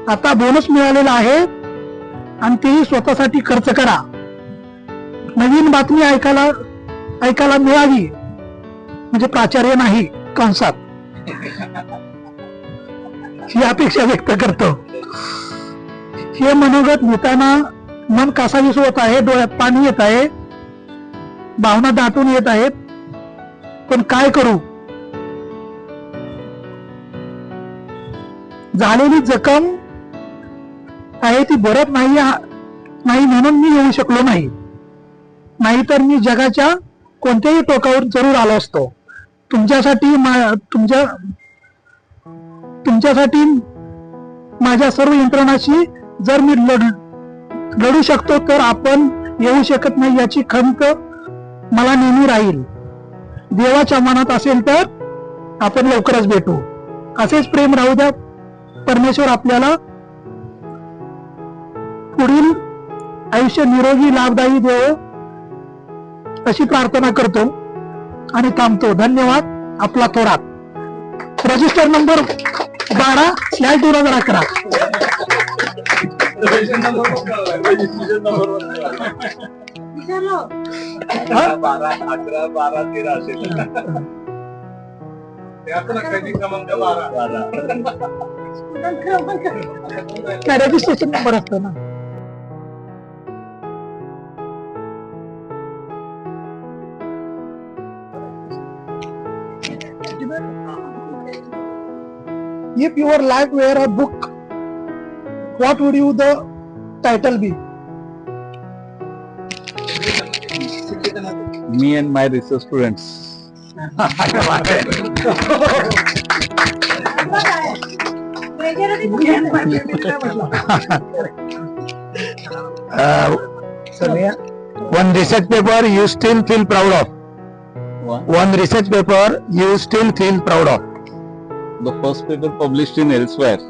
आता बोनस मिळालेला आहे आणि तेही स्वतःसाठी खर्च करा. नवीन बातमी ऐकायला मिळावी म्हणजे प्राचार्य नाही कंसात ही अपेक्षा व्यक्त करतो. हे मनोगत लिहिताना मन कासावीस होत आहे, डोळ्यात पाणी येत आहे, भावना दाटून येत आहेत. पण काय करू, झालेली जखम आहे ती भरत नाही म्हणून मी येऊ शकलो नाही. नाहीतर मी जगाच्या कोणत्याही टोकावर जरूर आलो असतो. तुमच्यासाठी माझ्या सर्व यंत्रणाशी जर मी लढू शकतो तर आपण येऊ शकत नाही याची खंत मला नेहमी राहील. देवाच्या मनात असेल तर आपण लवकरच भेटू. असेच प्रेम राहू द्या. परमेश्वर आपल्याला पुढील आयुष्य निरोगी लाभदायी देवो अशी प्रार्थना करतो आणि थांबतो. धन्यवाद. आपला Thorat. Register number 12/2011. Registration number असतो ना. If your life were a book, what would you the title be? Me and my research students. One research paper you still feel proud of. One research paper you still feel proud of. The first paper published in Elsewhere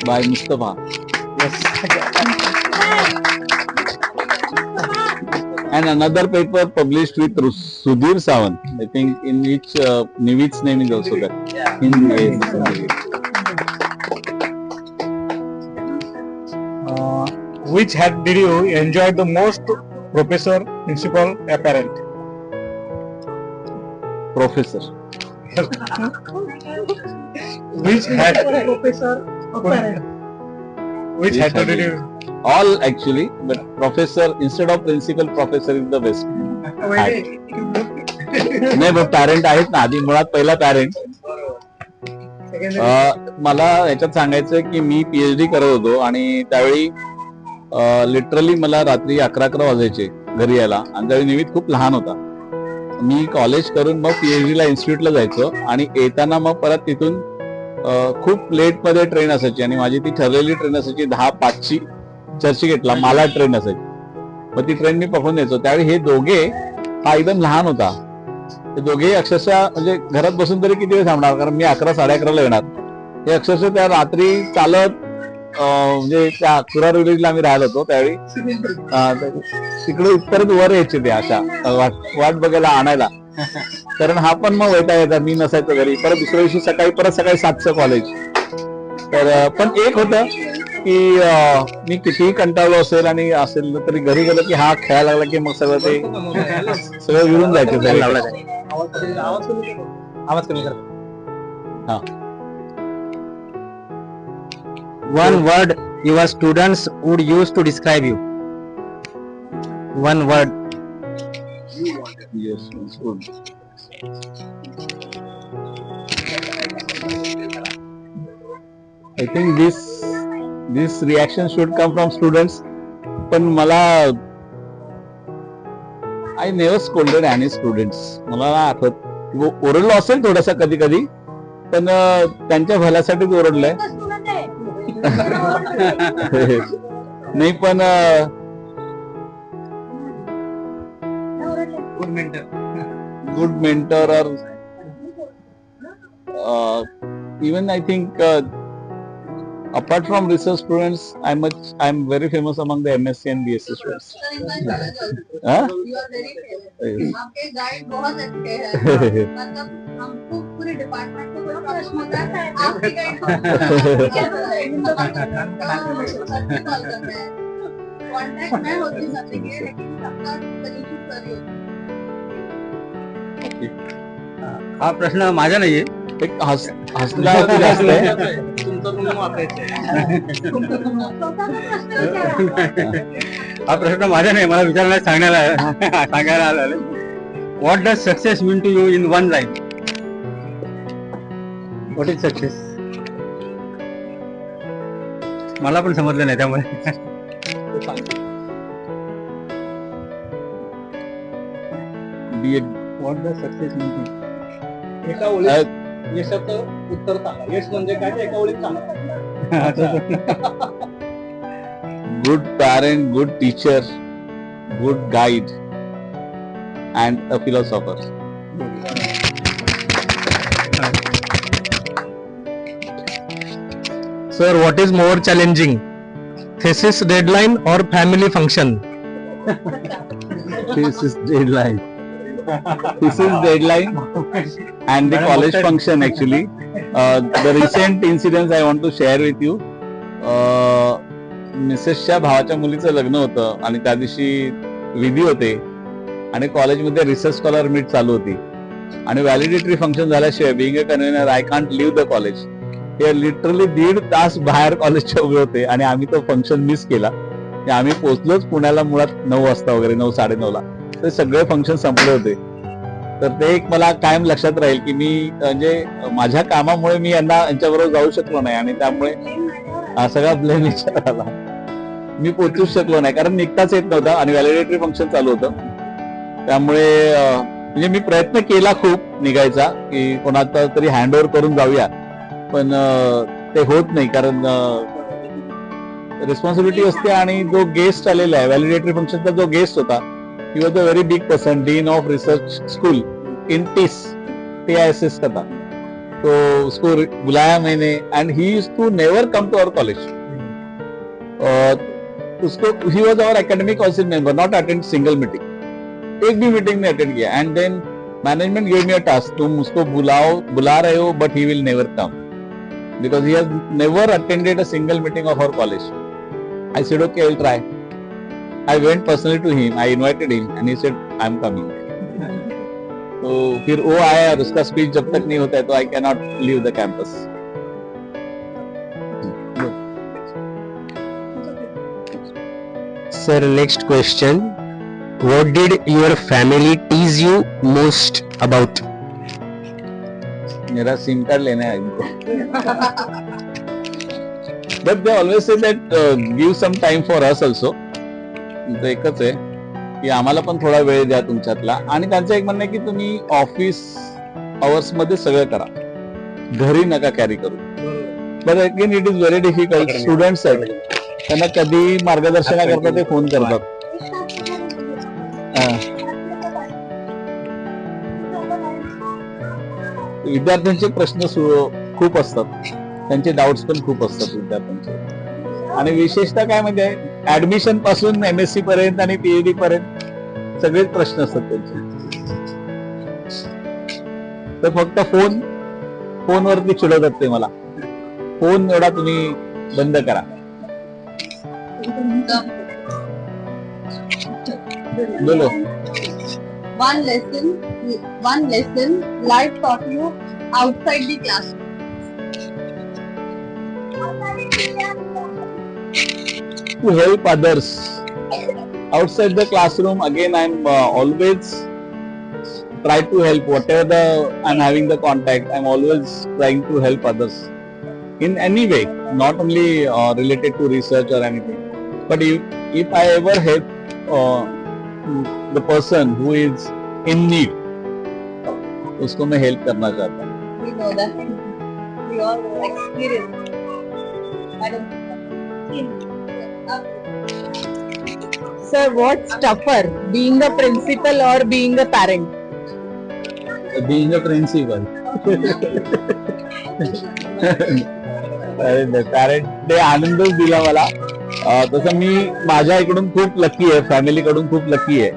by Mustafa. And another paper published with Sudhir Sawant. I think in which Nivid's name is also there. Which hat did you enjoy the most, professor, principal, apparent? Professor. Which hat? Which hat did you? All actually, but professor instead of principal, professor is the best. नाही पण parent आहेत ना, आधी मुळात पहिला parent. मला याच्यात सांगायचं की मी पीएचडी करत होतो आणि त्यावेळी लिटरली मला रात्री 11 वाजायचे घरी यायला, आणि त्यावेळी निवित खूप लहान होता. मी कॉलेज करून मग पीएचडी ला इन्स्टिट्यूटला जायचो आणि येताना मग परत तिथून खूप लेट मध्ये ट्रेन असायची आणि माझी ती ठरलेली ट्रेन असायची 10:05 चर्चगेटला मला ट्रेन असायची. मग ती ट्रेन मी पकडून यायचो. त्यावेळी हे दोघे, हा एकदम लहान होता, ते दोघे अक्षरशः म्हणजे घरात बसून तरी किती वेळ थांबणार, कारण मी 11-11:30 येणार. हे अक्षरशः त्या रात्री चालत म्हणजे त्या कुरारविलेजला आम्ही राहिलो होतो त्यावेळी, तिकडे परत वर यायचे ते अशा वाट बघायला आणायला. कारण हा पण मग वैतागायचा, मी नसायचो घरी. परत दुसऱ्या दिवशी सकाळी 7चं कॉलेज. तर पण एक होतं की मी कितीही कंटाळलो असेल आणि असेल तरी घरी गेलो की हा खेळायला लागला की मग सगळं विरून जायचं. आवाज कमी कर. हा. One word your students would use to describe you. One word. Yes, it's good. I think this reaction should come from students. पण मला I never scolded any students. मला आठवत ओरडलो असेल थोडासा कधी कधी, पण त्यांच्या भल्यासाठीच ओरडलंय. नाही पण good mentor or even I think apart from research students, I'm very famous among the MSc and BSc students. You are very famous. आपके गाइड बहुत अच्छे हैं. मतलब हमको पूरे डिपार्टमेंट को कोई प्रश्न होता है आपके गाइड कॉन्टैक्ट मैं होती सबसे के, लेकिन सबका सजेशन कर होती. हा प्रश्न माझा नाहीये, एक हसण्यावरती जास्त आहे. हा प्रश्न माझा नाही, मला विचारण्यात सांगायला आला. What does success mean to you in one life? What is success? मला पण समजलं नाही त्यामुळे. What does success mean? एका ओळीत यशाचं उत्तर सांगा. यश म्हणजे काय एका ओळीत सांगा. Good parent, good teacher, good guide, and a philosopher. Sir, what is more challenging? Thesis deadline or family function? Thesis deadline. Thesis deadline and the college function actually. The recent incidents I want to share with you. मिसेसच्या भावाच्या मुलीचं लग्न होतं आणि त्या दिवशी विधी होते आणि कॉलेजमध्ये रिसर्च स्कॉलर मीट चालू होती आणि व्हॅलिडिटरी फंक्शन झाल्याशिवाय being a convener I can't leave the college. हे लिटरली 1.5 तास बाहेर कॉलेजच्या उभे होते आणि आम्ही तो फंक्शन मिस केला. आम्ही पोहोचलोच पुण्याला मुळात 9 वाजता वगैरे 9, 9:30ला. ते सगळे फंक्शन संपले होते. तर ते एक मला कायम लक्षात राहील की मी म्हणजे माझ्या कामामुळे मी यांच्याबरोबर जाऊ शकलो नाही आणि त्यामुळे हा सगळा ब्लेम विचार आला. मी पोहोचूच शकलो नाही कारण निघताच येत नव्हता आणि व्हॅलिडेटरी फंक्शन चालू होतं. त्यामुळे म्हणजे मी प्रयत्न केला खूप निघायचा की कोणाचा तरी हँड ओव्हर करून जाऊया, पण ते होत नाही कारण रिस्पॉन्सिबिलिटी असते. आणि जो गेस्ट आलेला आहे व्हॅलिडेटरी फंक्शनचा जो गेस्ट होता, he was a very big person, dean of research school in TISS का था. तो उसको बुलाया मैंने and he used to never come to our college. उसको he was our academic council member, not attend single meeting. एक भी meeting में अटेंड किया. And then management gave me a task, तुम उसको बुला रहे हो but he will never come because he has never attended a single meeting of our college. I said, okay, I'll try. I went personally to him. I invited him and he said, I'm coming. तो फिर वो आया और उसका speech जब तक नहीं होता है तो I cannot leave the campus. Sir, next question. What did your family tease you most about? मेरा सिम कार्ड लेना है इनको. But they always say that give some time for us also. तो एकच आहे की आम्हाला पण थोडा वेळ द्या तुमच्यातला. आणि त्यांचं एक म्हणणं आहे की तुम्ही ऑफिस आवर्स मध्ये सगळं करा, घरी नका कॅरी करू. But again it is very difficult. Students आहेत, त्यांना कधी मार्गदर्शनाकरता ते फोन करतात. विद्यार्थ्यांचे प्रश्न खूप असतात, त्यांचे डाऊट्स पण खूप असतात विद्यार्थ्यांचे. आणि विशेषतः काय म्हणजे ऍडमिशन पासून MSc पर्यंत आणि PhD पर्यंत सगळेच प्रश्न असतात त्यांचे. तर फक्त फोनवरती चिडवतात ते मला, फोन एवढा तुम्ही बंद करा. बोलो. One lesson life taught you outside the classroom. To help others outside the classroom. Again, I'm always try to help whatever I'm having the contact. I'm always trying to help others in any way, not only related to research or anything. But if I ever help the person who is in need, उसको मैं help करना चाहता हूँ. We know that. We all experience. Madam. Sir, what's tougher, being a principal or being a parent? Being a principal. Parent day आनंदच दिला मला. तसं मी माझ्या इकडून खूप लकी आहे, फॅमिली कडून खूप लकी आहे.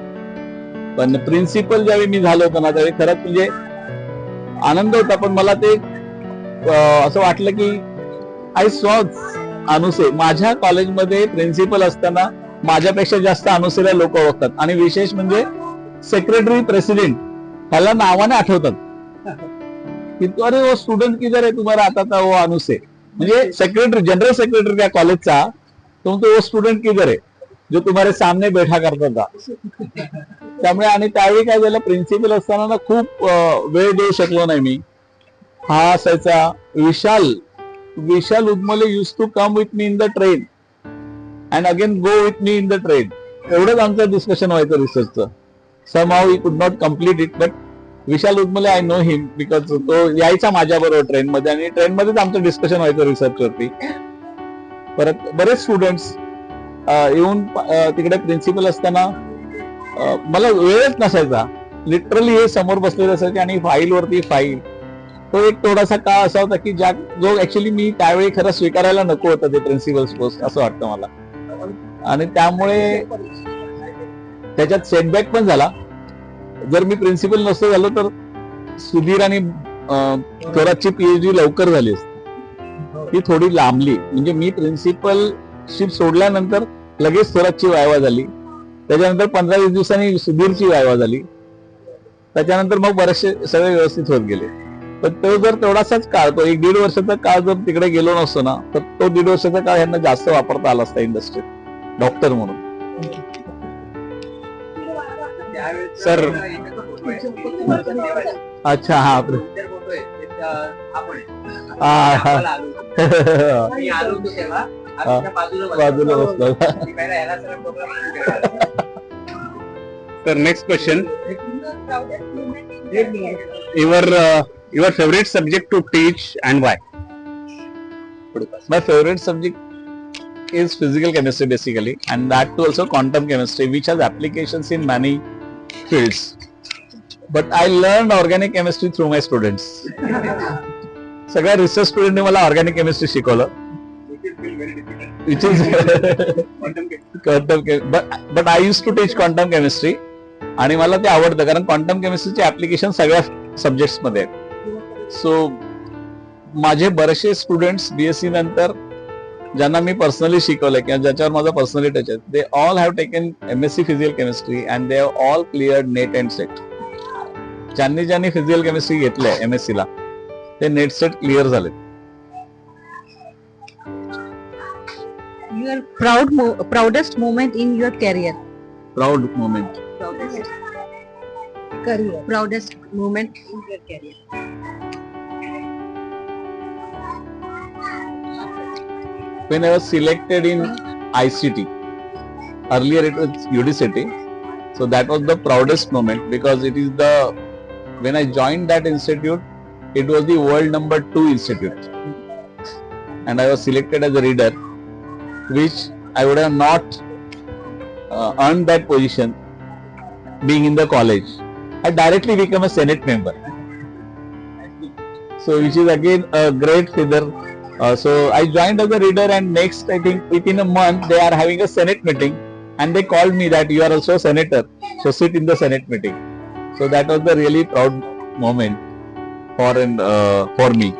पण प्रिन्सिपल ज्यावेळी मी झालो होतो ना त्यावेळी खरंच म्हणजे आनंद होता. पण मला ते असं वाटलं की आय सॉ अनुसे. माझ्या कॉलेजमध्ये प्रिन्सिपल असताना माझ्यापेक्षा जास्त अनुसेला लोक ओळखतात. आणि विशेष म्हणजे सेक्रेटरी प्रेसिडेंट ह्याला नावाने आठवतात की अरे वो स्टूडेंट किधर है तुम्हारा आता था वो अनुसे. म्हणजे सेक्रेटरी, जनरल सेक्रेटरी त्या कॉलेजचा तो वो स्टूडेंट किधर है जो तुम्हारे सामने बैठा करता था. त्यामुळे आणि त्यावेळी काय झालं, प्रिन्सिपल असताना ना खूप वेळ देऊ शकलो नाही मी. हा असायचा Vishal Udmale use to come with me in the train and again go with me in the train. एवढंच आमचं डिस्कशन व्हायचं रिसर्चचं. Somehow he could not complete it, but Vishal Udmale I know him because तो यायचा माझ्याबरोबर ट्रेनमध्ये आणि ट्रेनमध्येच आमचं डिस्कशन व्हायचं रिसर्चवरती. परत बरेच स्टुडंट्स येऊन तिकडे प्रिन्सिपल असताना मला वेळच नसायचा. लिटरली हे समोर बसलेले असायचे आणि फाईल तो एक थोडासा का असा होता की जो ऍक्च्युली मी त्यावेळी खरं स्वीकारायला नको होतं ते प्रिन्सिपल पोस्ट असं वाटतं मला. आणि त्यामुळे त्याच्यात सेटबॅक पण झाला. जर मी प्रिन्सिपल नसतो झालो तर सुधीर आणि थोरातची PhD लवकर झाली असती. ती थोडी लांबली. म्हणजे मी प्रिन्सिपल इंटर्नशिप सोडल्यानंतर लगेच सुरतची वायवा झाली, त्याच्यानंतर 15-20 दिवसांनी सुधीरची वायवा झाली, त्याच्यानंतर मग बरेचसे सगळे व्यवस्थित होत गेले. पण तो जर तेवढासाच काळ, तो 1-1.5 वर्षाचा काळ जर तिकडे गेलो नसतो ना, तर तो 1.5 वर्षाचा काळ यांना जास्त वापरता आला असता इंडस्ट्रीत डॉक्टर म्हणून. सर अच्छा हा बाजूला बसलो. तर next question, your favorite subject to teach and why? My favorite subject is physical chemistry basically, and that too also quantum chemistry, which has applications in many fields. But I learned organic chemistry through my students. सगळ्या research स्टुडंटने मला organic chemistry शिकवलं, which is but I used to teach quantum chemistry, आणि मला ते आवडतं कारण quantum केमिस्ट्रीचे application सगळ्या subjects मध्ये आहेत. सो माझे बरेचसे स्टुडंट्स बीएससी नंतर ज्यांना मी पर्सनली शिकवलंय किंवा ज्याच्यावर माझा पर्सनली टच आहे, they all have taken MSc physical chemistry and they have all cleared net and set. ज्यांनी फिजिकल केमिस्ट्री घेतलंय एमएससी ला ते नेट सेट क्लिअर झाले. Your proudest moment in your career. Proud moment. Proudest moment in your career. When I was selected in ICT, earlier it was UDCT, so that was the proudest moment because it is when I joined that institute, it was the world number 2 institute, and I was selected as a reader, which I would have not earned that position being in the college. I directly became a Senate member, so which is again a great feather. So I joined as a reader, and next I think within a month they are having a Senate meeting, and they called me that you are also a senator, so sit in the Senate meeting. So that was the really proud moment for me.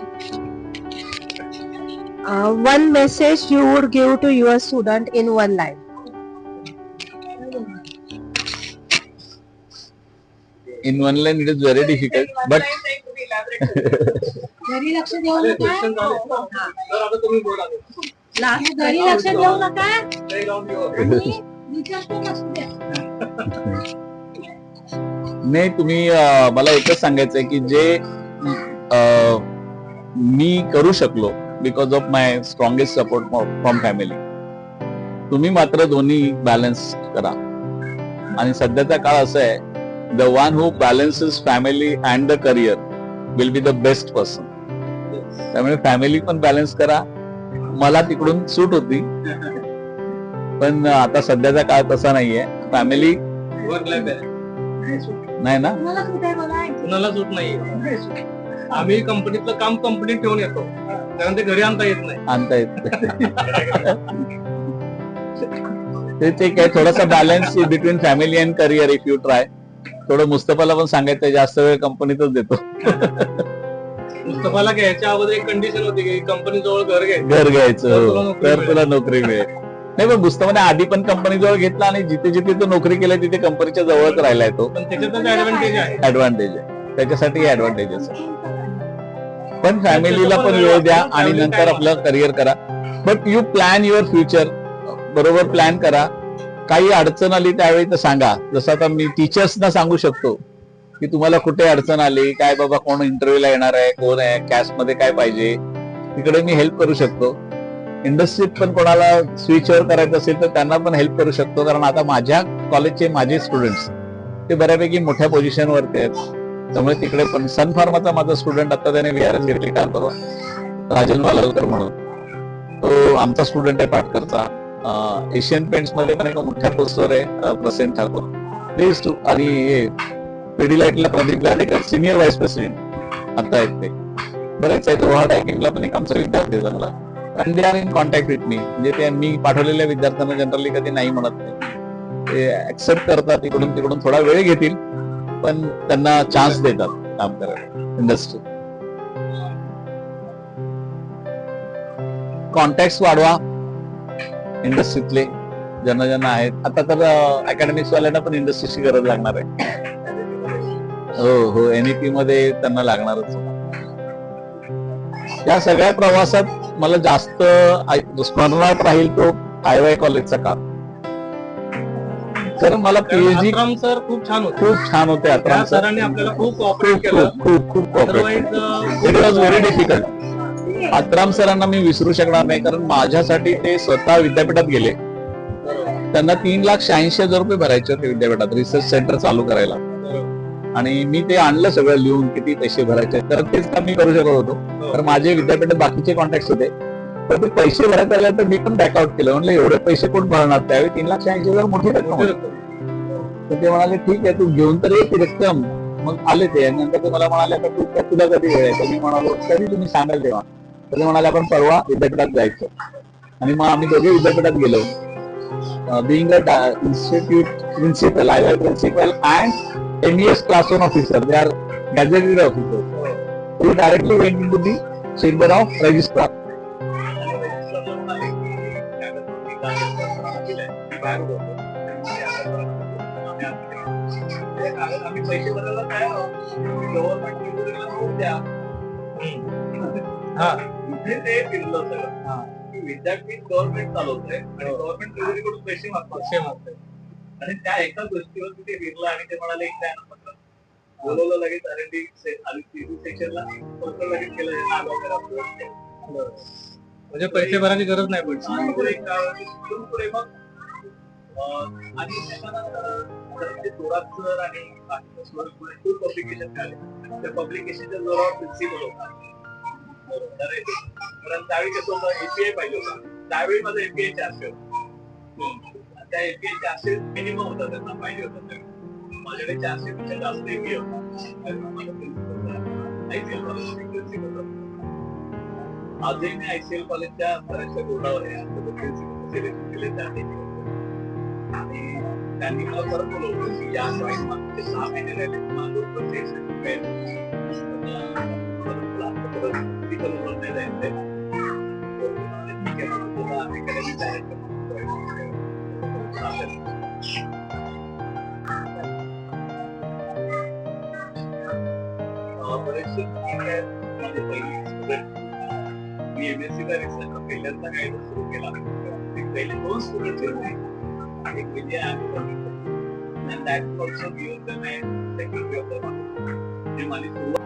One message you would give to your student in one line. In one line it is very difficult, but घरी लक्ष देऊ नका. घरी लक्ष देऊ नका. आणि विचारतो असू द्या. नाही, तुम्ही मला एकच सांगायचंय की जे मी करू शकलो because of my strongest support from family, तुम्ही मात्र दोन्ही बॅलन्स करा. आणि सध्याचा काळ असा आहे, the one who balances family and the career will be the best person. त्यामुळे फॅमिली पण बॅलन्स करा. मला तिकडून सूट होती, पण आता सध्याचा काळ तसा नाहीये. फॅमिली नाही ना, कुणाला सूट नाही. आम्ही कंपनीतलं काम कंपनीत ठेवून येतो, कारण ते घरी आणता येत नाही. ते काय थोडासा balance between family and career if you try. थोडं मुस्तफाला पण सांगायचं, जास्त वेळ कंपनीतच देतो. मुस्तफाला घ्यायच्या अगोदर एक कंडिशन होती की कंपनी जवळ घर घ्यायचं तर तुला नोकरी मिळेल. नाही, पण मुस्तफाने आधी पण कंपनी जवळ घेतला आणि जिथे जिथे तो नोकरी केली तिथे कंपनीच्या जवळच राहिलाय तो. पण त्याच्यातच ऍडव्हान्टेज आहे, त्याच्यासाठी ऍडव्हान्टेजेस. पण फॅमिलीला पण वेळ द्या आणि नंतर आपलं करिअर करा. But you plan your future, बरोबर प्लॅन करा. काही अडचण आली त्यावेळी तर सांगा. जसं आता मी टीचर्सना सांगू शकतो की तुम्हाला कुठे अडचण आली, काय बाबा कोण इंटरव्ह्यूला येणार आहे, कोण आहे, कॅस्ट मध्ये काय पाहिजे, तिकडे मी हेल्प करू शकतो. इंडस्ट्रीत पण कोणाला स्विच ओव्हर करायचं असेल तर त्यांना पण हेल्प करू शकतो. कारण आता माझ्या कॉलेजचे माझे स्टुडंट्स ते बऱ्यापैकी मोठ्या पोझिशनवरती आहेत. त्यामुळे तिकडे पण सन फार्माचा माझा स्टुडंट आता त्याने VRS घेतली काल परवा, राजन वालालकर म्हणून, तो आमचा स्टुडंट आहे पाटकरचा. एशियन पेंट्स मध्ये पण एका मोठ्या पोस्टवर आहे प्रसेन ठाकूर. Please too. आणि पिडिलाइटला Pradeep Gadekar senior vice president आता आहेत ते. बरेच आहेत. रोहा टायकिंगला पण एक आमचा विद्यार्थी झाला. And they are in contact with me. म्हणजे ते मी पाठवलेल्या विद्यार्थ्यांना जनरली कधी नाही म्हणत नाही, ते ऍक्सेप्ट करतात. इकडून तिकडून थोडा वेळ घेतील पण त्यांना चान्स देतात काम करायला इंडस्ट्री. कॉन्टॅक्ट वाढवा, इंडस्ट्रीतले ज्यांना ज्यांना आहेत. आता तर अकॅडमिक्स वाल्यांना पण इंडस्ट्रीची गरज लागणार आहे. हो NEP मध्ये त्यांना लागणारच. या सगळ्या प्रवासात मला जास्त स्मरणात राहील तो IY कॉलेजचा काळ. तर मला PhD सर खूप छान होते. खूप छान होते. अत्राम सर सरांनी आपल्याला खूप कॉपरेट केलं. खूप cooperate. It was very difficult. Atram सरांना मी विसरू शकणार नाही, कारण माझ्यासाठी ते स्वतः विद्यापीठात गेले. त्यांना 3,86,000 रुपये भरायचे होते विद्यापीठात रिसर्च सेंटर चालू करायला, आणि मी ते आणलं सगळं लिहून किती पैसे भरायचे. तर तेच काम मी करू शकत होतो. तर माझे विद्यापीठात बाकीचे कॉन्टॅक्ट होते, तर ते पैसे भरायला आले तर मी पण बॅकआउट केलं. म्हणलं एवढे पैसे कोण भरणार, त्यावेळी 3,86,000 मोठी रक्कम होती. तर ते म्हणाले ठीक आहे, तू घेऊन तर ये ती रक्कम. मग आले ते, नंतर ते मला म्हणाले तुला कधी वेळ आहे. तर मी म्हणालो कधी तुम्ही सांगाल तेव्हा. तर ते म्हणाले आपण परवा विद्यापीठात जायचं. आणि मग आम्ही दोघे विद्यापीठात गेलो. Being a institute principal, IY principal and MES class 1 officer, they are gazetted officers. We directly went into the chamber of registrar. विद्यापीठ गव्हर्नमेंट चालवतंय आणि गव्हर्नमेंट ट्रेझरीकडून पैसे मागतोय. आणि त्या एका गोष्टीवर तिथे विरला आणि ते म्हणाले की काय बोलवलं लगेच R&D सेक्शनला लगेच केलं. म्हणजे पैसे भरायची गरज नाही पडली. मग आणि त्याच्यानंतर थोरात सर आणि खूप पब्लिकेशन झाले. त्या पब्लिकेशनच्या जोरावर प्रिन्सिपल होता. कारण त्यावेळी कसं होतं, API पाहिजे होता. त्यावेळी माझं API 400 होतं. त्या API 400 मिनिमम होता, त्यांना पाहिजे होतं. माझ्याकडे 400 पेक्षा जास्त API होता. आजही मी ICL कॉलेजच्या बऱ्याचशा बोर्डावर आहे. आणि त्यांनी मला परत बोलवलं की या मागचे 6 महिने राहिले बरेचसे मी MSc चा रिसर्च पहिल्यांदा गायडन्स सुरू केला. पहिले 2 स्टुडंट होते आणि पहिले and that also gives them a security of the market. जे माझी सुरुवात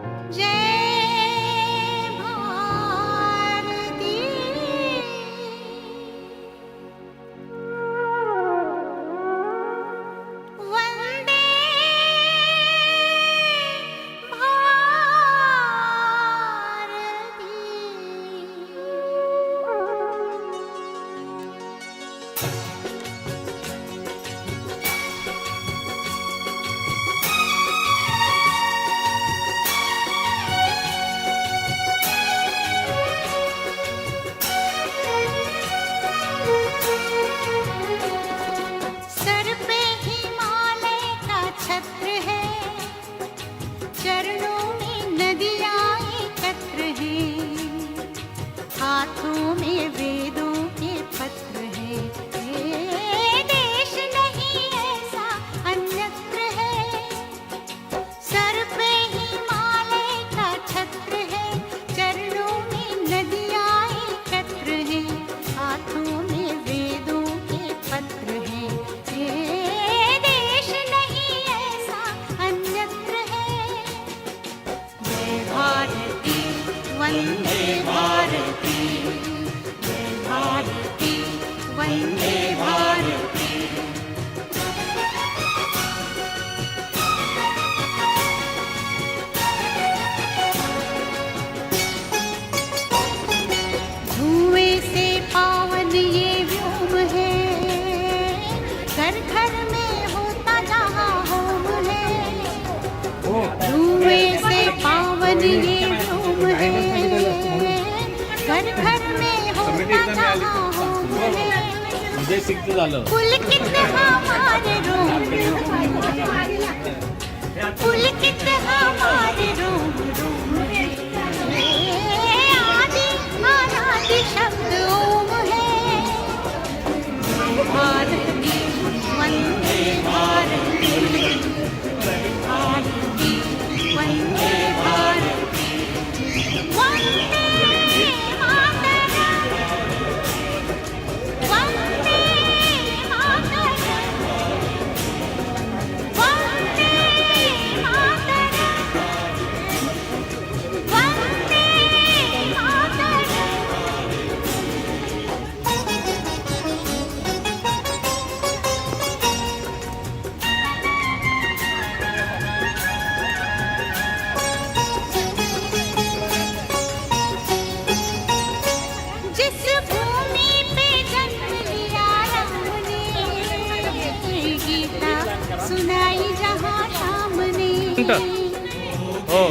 झालं. सुनाई जहां शाम ने हो